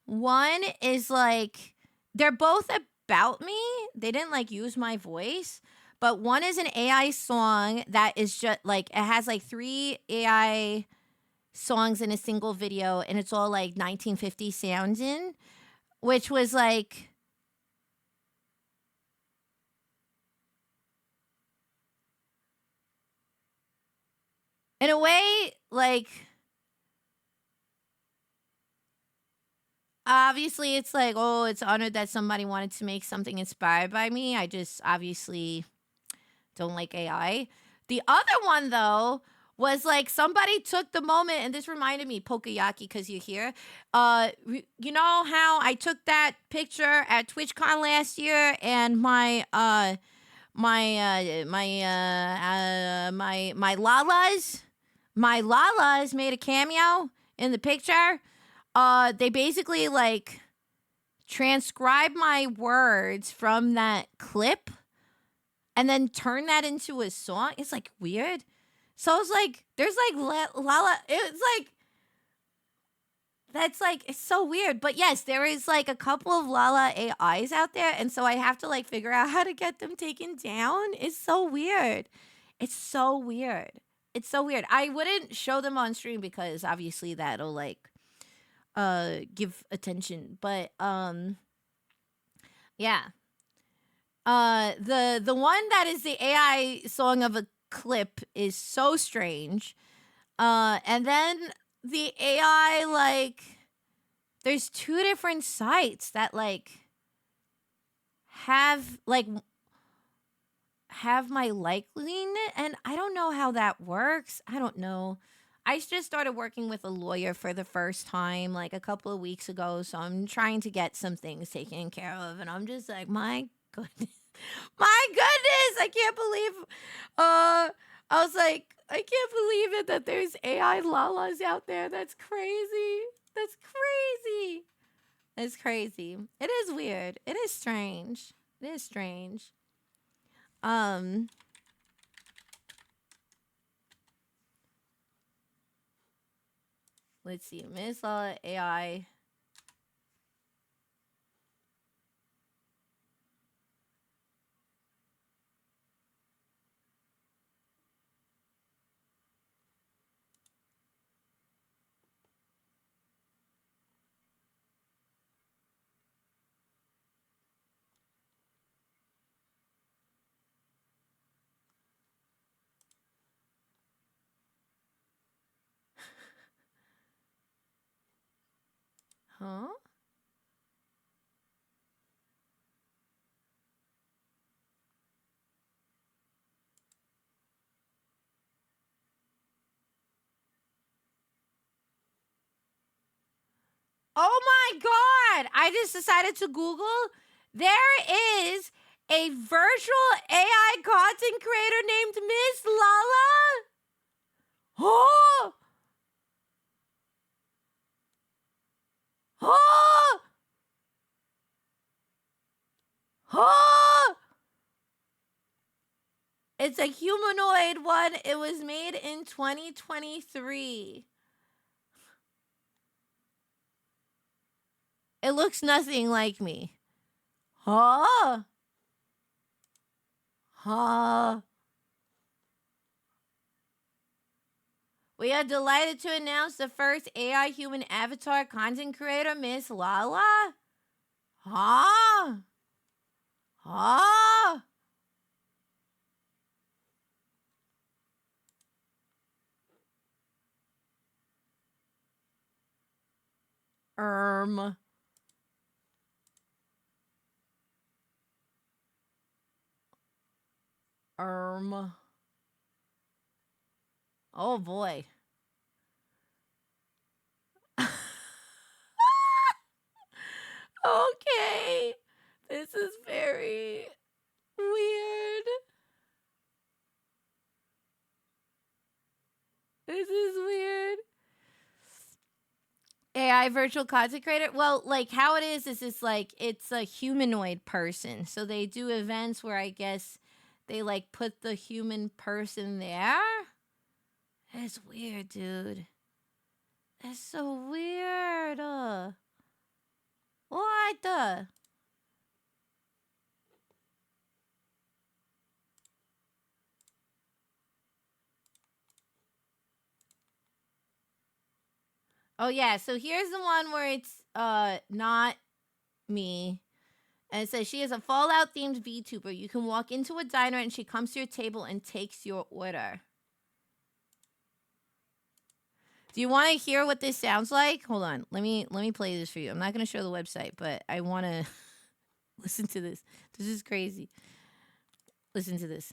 One is like, they're both about me. They didn't like use my voice, but one is an AI song that is just like, it has like 3 AI songs in a single video and it's all like 1950 sounds in, which was like, in a way, like, obviously it's like, oh, it's honored that somebody wanted to make something inspired by me. I just obviously don't like AI. The other one, though, was like somebody took the moment, and this reminded me, Pokeyaki, because you're here. You know how I took that picture at TwitchCon last year, and my Lalas made a cameo in the picture. They basically like transcribe my words from that clip and then turn that into a song. It's like weird. So it's like, there's like Lala. It's like, That's like it's so weird. But yes, there is like a couple of Lala AIs out there, and so I have to like figure out how to get them taken down. It's so weird. It's so weird. It's so weird. I wouldn't show them on stream because obviously that'll like give attention. But yeah. The one that is the AI song of a clip is so strange. And then the AI like there's two different sites that like have like have my liking and I don't know how that works. I don't know. I just started working with a lawyer for the first time like a couple of weeks ago, so I'm trying to get some things taken care of and I'm just like, my goodness. My goodness, I can't believe I was like, I can't believe it that there's AI Lalas out there. That's crazy. That's crazy. It's crazy. It is weird. It is strange. It is strange. Um let's see. Miss Lala AI. Huh? Oh my god! I just decided to Google. There is a virtual AI content creator named Miss Lala. Oh! Oh! Oh! It's a humanoid one. It was made in 2023. It looks nothing like me. Huh? Huh? We are delighted to announce the first AI human avatar content creator, Miss Lala. Huh? Huh? Um. Oh boy. Okay. This is very weird. This is weird. AI virtual content creator. Well, like how it is it's like it's a humanoid person. So they do events where I guess they like put the human person there. That's weird, dude. That's so weird. What the? Oh yeah, so here's the one where it's not me. And it says she is a Fallout themed VTuber. You can walk into a diner and she comes to your table and takes your order. Do you want to hear what this sounds like? Hold on. Let me play this for you. I'm not going to show the website, but I want to listen to this. This is crazy. Listen to this.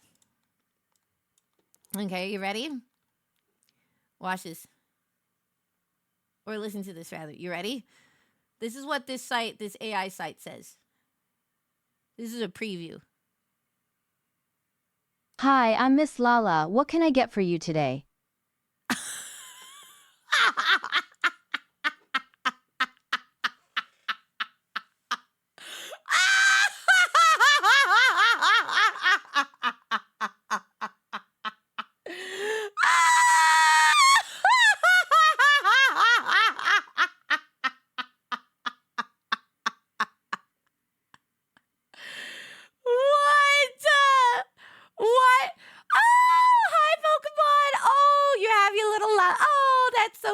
Okay, you ready? Watch this. Or listen to this rather. You ready? This is what this site, this AI site says. This is a preview. Hi, I'm Miss Lala. What can I get for you today?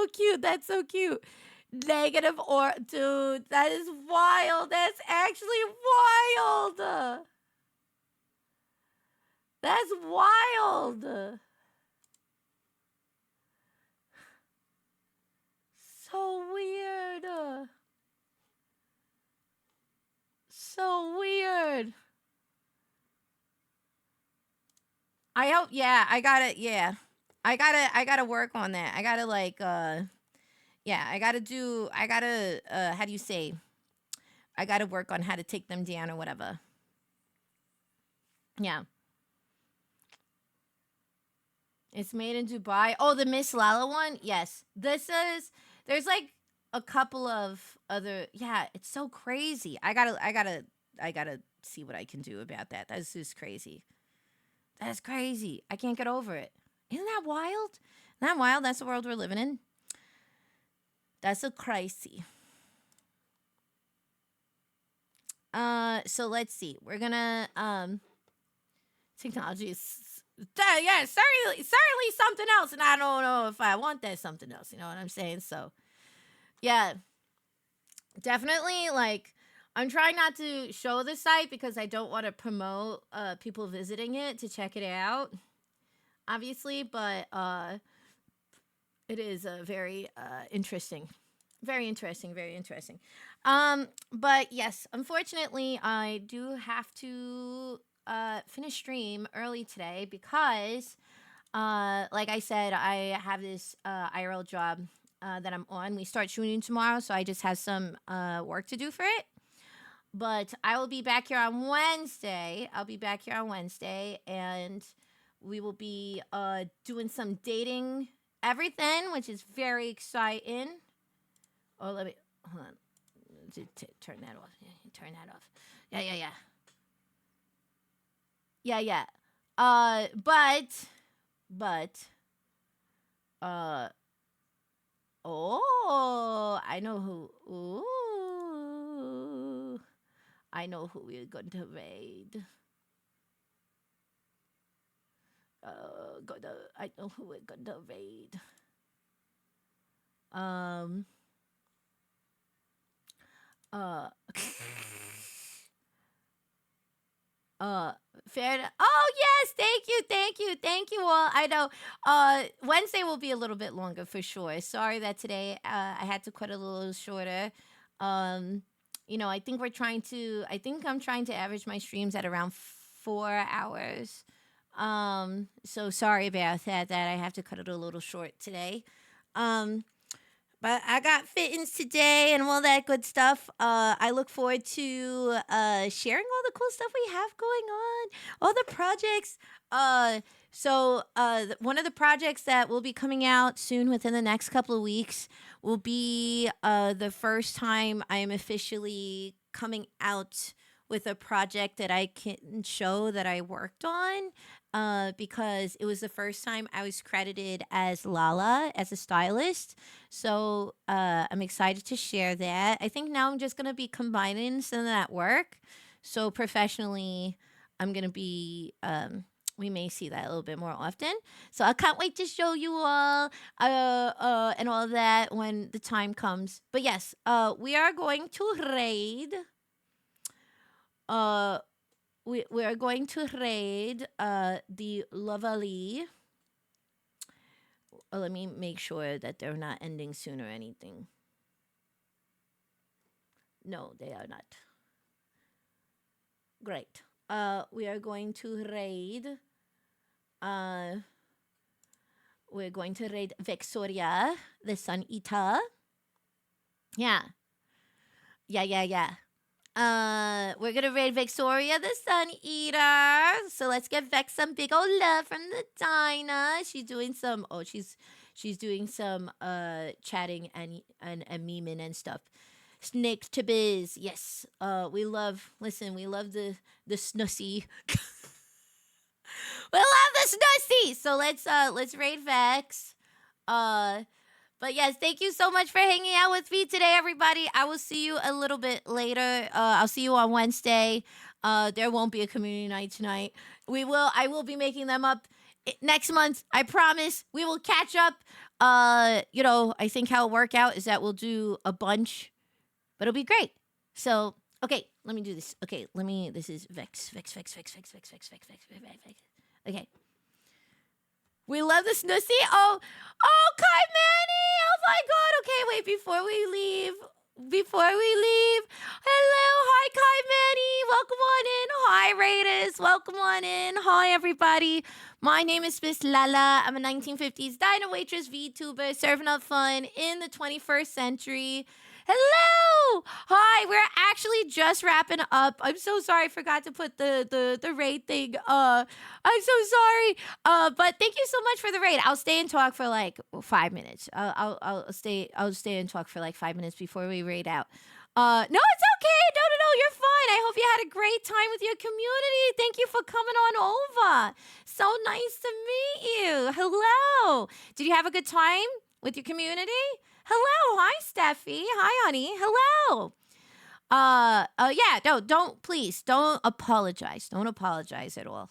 so cute. That's so cute. Negative or dude, that is wild. That's actually wild. That's wild. So weird. So weird. I hope, yeah, I gotta work on that. I gotta like yeah, I gotta how do you say? I gotta work on how to take them down or whatever. Yeah. It's made in Dubai. Oh, the Miss Lala one? Yes. There's like a couple of other, yeah, it's so crazy. I gotta see what I can do about that. That's just crazy. That's crazy. I can't get over it. Isn't that wild? Isn't that wild? That's the world we're living in. That's so crazy. So let's see. We're gonna technology is yeah, certainly something else, and I don't know if I want that something else. You know what I'm saying? So yeah, definitely like I'm trying not to show the site because I don't want to promote people visiting it to check it out, obviously, but it is very interesting. Very interesting, very interesting. But yes, unfortunately, I do have to finish stream early today because, like I said, I have this IRL job that I'm on. We start shooting tomorrow, so I just have some work to do for it. But I will be back here on Wednesday. And we will be doing some dating everything, which is very exciting. Oh, let me hold on. Turn that off. Yeah, turn that off. Yeah. Oh, I know who. Ooh, I know who we're going to raid. I know who we're going to raid. Fair enough. Oh yes, thank you all. I know. Wednesday will be a little bit longer for sure. Sorry that today I had to cut a little shorter. I think I'm trying to average my streams at around 4 hours. So sorry about that I have to cut it a little short today. But I got fittings today and all that good stuff. I look forward to sharing all the cool stuff we have going on, all the projects. So one of the projects that will be coming out soon within the next couple of weeks will be the first time I am officially coming out with a project that I can show that I worked on. Because it was the first time I was credited as Lala, as a stylist. So I'm excited to share that. I think now I'm just going to be combining some of that work. So professionally, I'm going to be, we may see that a little bit more often. So I can't wait to show you all and all of that when the time comes. But yes, we are going to raid. We are going to raid the Lavali. Let me make sure that they're not ending soon or anything. No, they are not. Great. We are going to raid. We're going to raid Vexoria, the Sun Eater. Yeah. We're gonna raid Victoria, the Sun Eater. So let's give Vex some big old love from the diner. She's doing some chatting and memeing and stuff. Snakes to biz, yes. We love the snussy. We love the snussy. So let's raid Vex. But yes, thank you so much for hanging out with me today, everybody. I will see you a little bit later. I'll see you on Wednesday. There won't be a community night tonight. I will be making them up next month. I promise. We will catch up I think how it'll work out is that we'll do a bunch, but it'll be great. So, okay, let me do this. Okay, this is Vex. Okay. We love the Snussy. Oh, Kai Manny. Oh my God. Okay, wait, before we leave. Hello, hi, Kai Manny. Welcome on in. Hi, Raiders. Welcome on in. Hi, everybody. My name is Miss Lala. I'm a 1950s diner waitress, VTuber, serving up fun in the 21st century. Hello! Hi, we're actually just wrapping up. I'm so sorry, I forgot to put the raid thing. I'm so sorry. But thank you so much for the raid. I'll stay and talk for like 5 minutes. I'll stay and talk for like 5 minutes before we raid out. No, it's okay. No, you're fine. I hope you had a great time with your community. Thank you for coming on over. So nice to meet you. Hello. Did you have a good time with your community? Hello. Hi, Steffi. Hi, honey. Hello. Yeah, no, don't apologize. Don't apologize at all.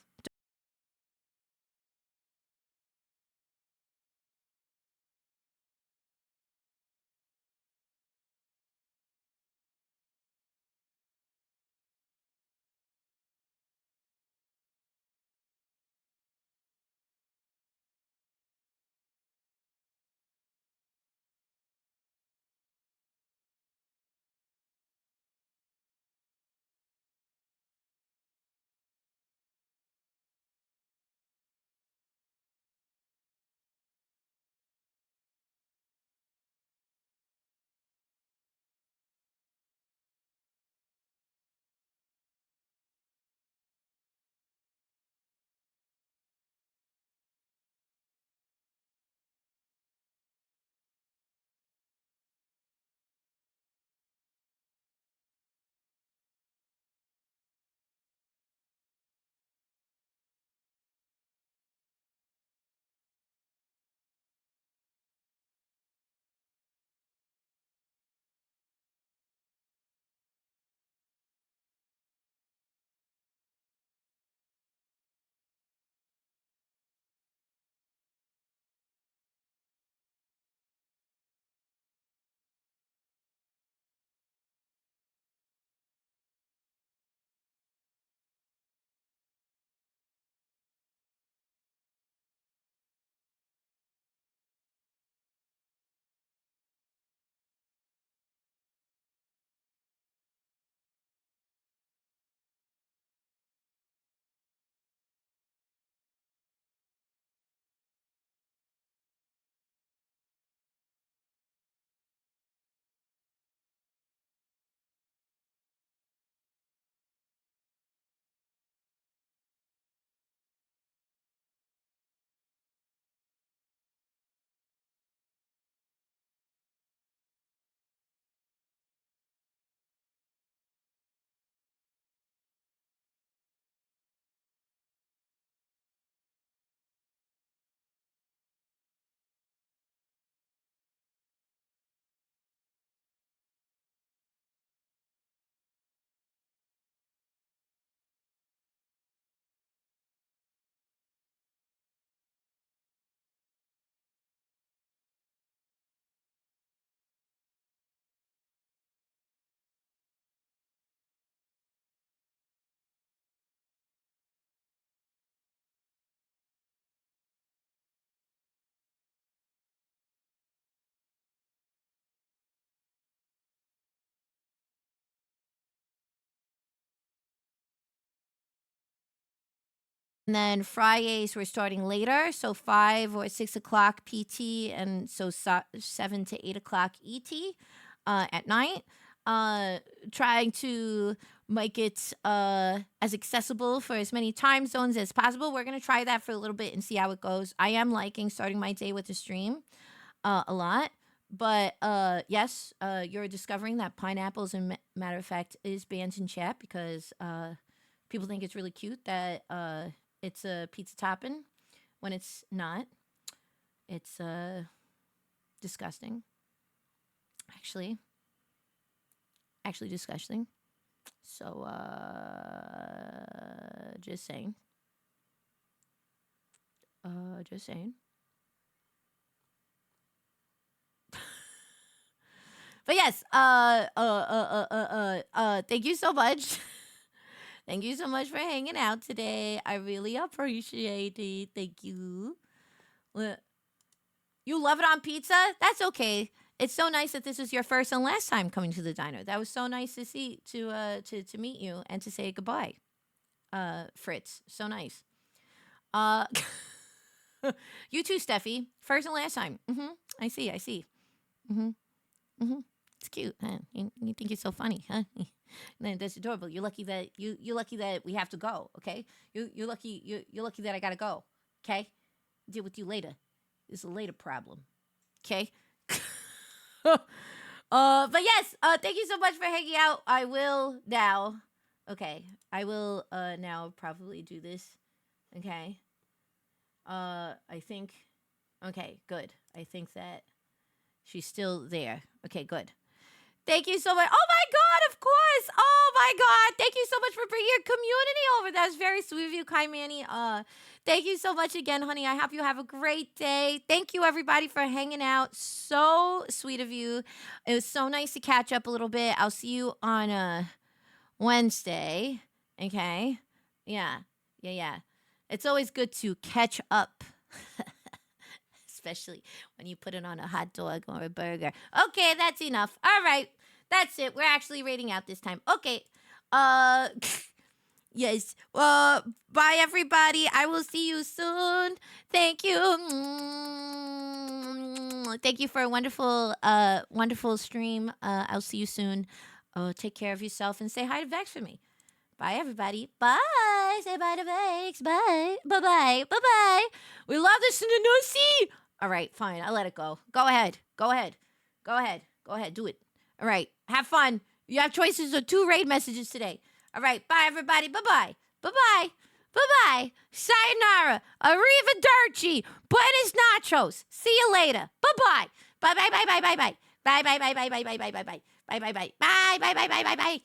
And then Fridays we're starting later, so 5 or 6 o'clock PT, and so 7 to 8 o'clock ET at night. Trying to make it as accessible for as many time zones as possible. We're gonna try that for a little bit and see how it goes. I am liking starting my day with a stream a lot. But yes, you're discovering that pineapples, and matter of fact, is banned in chat because people think it's really cute that it's a pizza topping when it's not. It's disgusting. Actually, disgusting. So just saying. Just saying. But yes, thank you so much. Thank you so much for hanging out today. I really appreciate it. Thank you. Uh, You love it on pizza? That's okay. It's so nice that this is your first and last time coming to the diner. That was so nice to see to meet you and to say goodbye. Fritz. So nice. Uh you too, Steffi. First and last time. I see. It's cute, huh? You think you're so funny, huh? That's adorable. You're lucky that you're lucky that we have to go. Okay, you're lucky that I gotta go. Okay, deal with you later. It's a later problem. Okay. But yes. Thank you so much for hanging out. I will now. Okay, I will now probably do this. Okay. I think. Okay, good. I think that she's still there. Okay, good. Thank you so much. Oh my God, of course. Oh my God. Thank you so much for bringing your community over. That's very sweet of you, Kai Manny. Thank you so much again, honey. I hope you have a great day. Thank you, everybody, for hanging out. So sweet of you. It was so nice to catch up a little bit. I'll see you on Wednesday. Okay? Yeah. It's always good to catch up. Especially when you put it on a hot dog or a burger. Okay, that's enough. All right. That's it. We're actually rating out this time. Okay. Yes. Bye everybody. I will see you soon. Thank you. Thank you for a wonderful stream. I'll see you soon. Take care of yourself and say hi to Vex for me. Bye, everybody. Bye. Say bye to Vex. Bye. Bye-bye. Bye-bye. We love this in the new sea. All right, fine. I'll let it go. Go ahead. Do it. All right. Have fun. You have choices of 2 raid messages today. All right. Bye, everybody. Bye-bye. Bye-bye. Bye-bye. Sayonara. Arrivederci. Buenos nachos. See you later. Bye-bye. Bye-bye. Bye-bye. Bye-bye. Bye-bye. Bye-bye. Bye-bye. Bye-bye. Bye-bye. Bye-bye. Bye-bye. Bye-bye. Bye-bye. Bye-bye.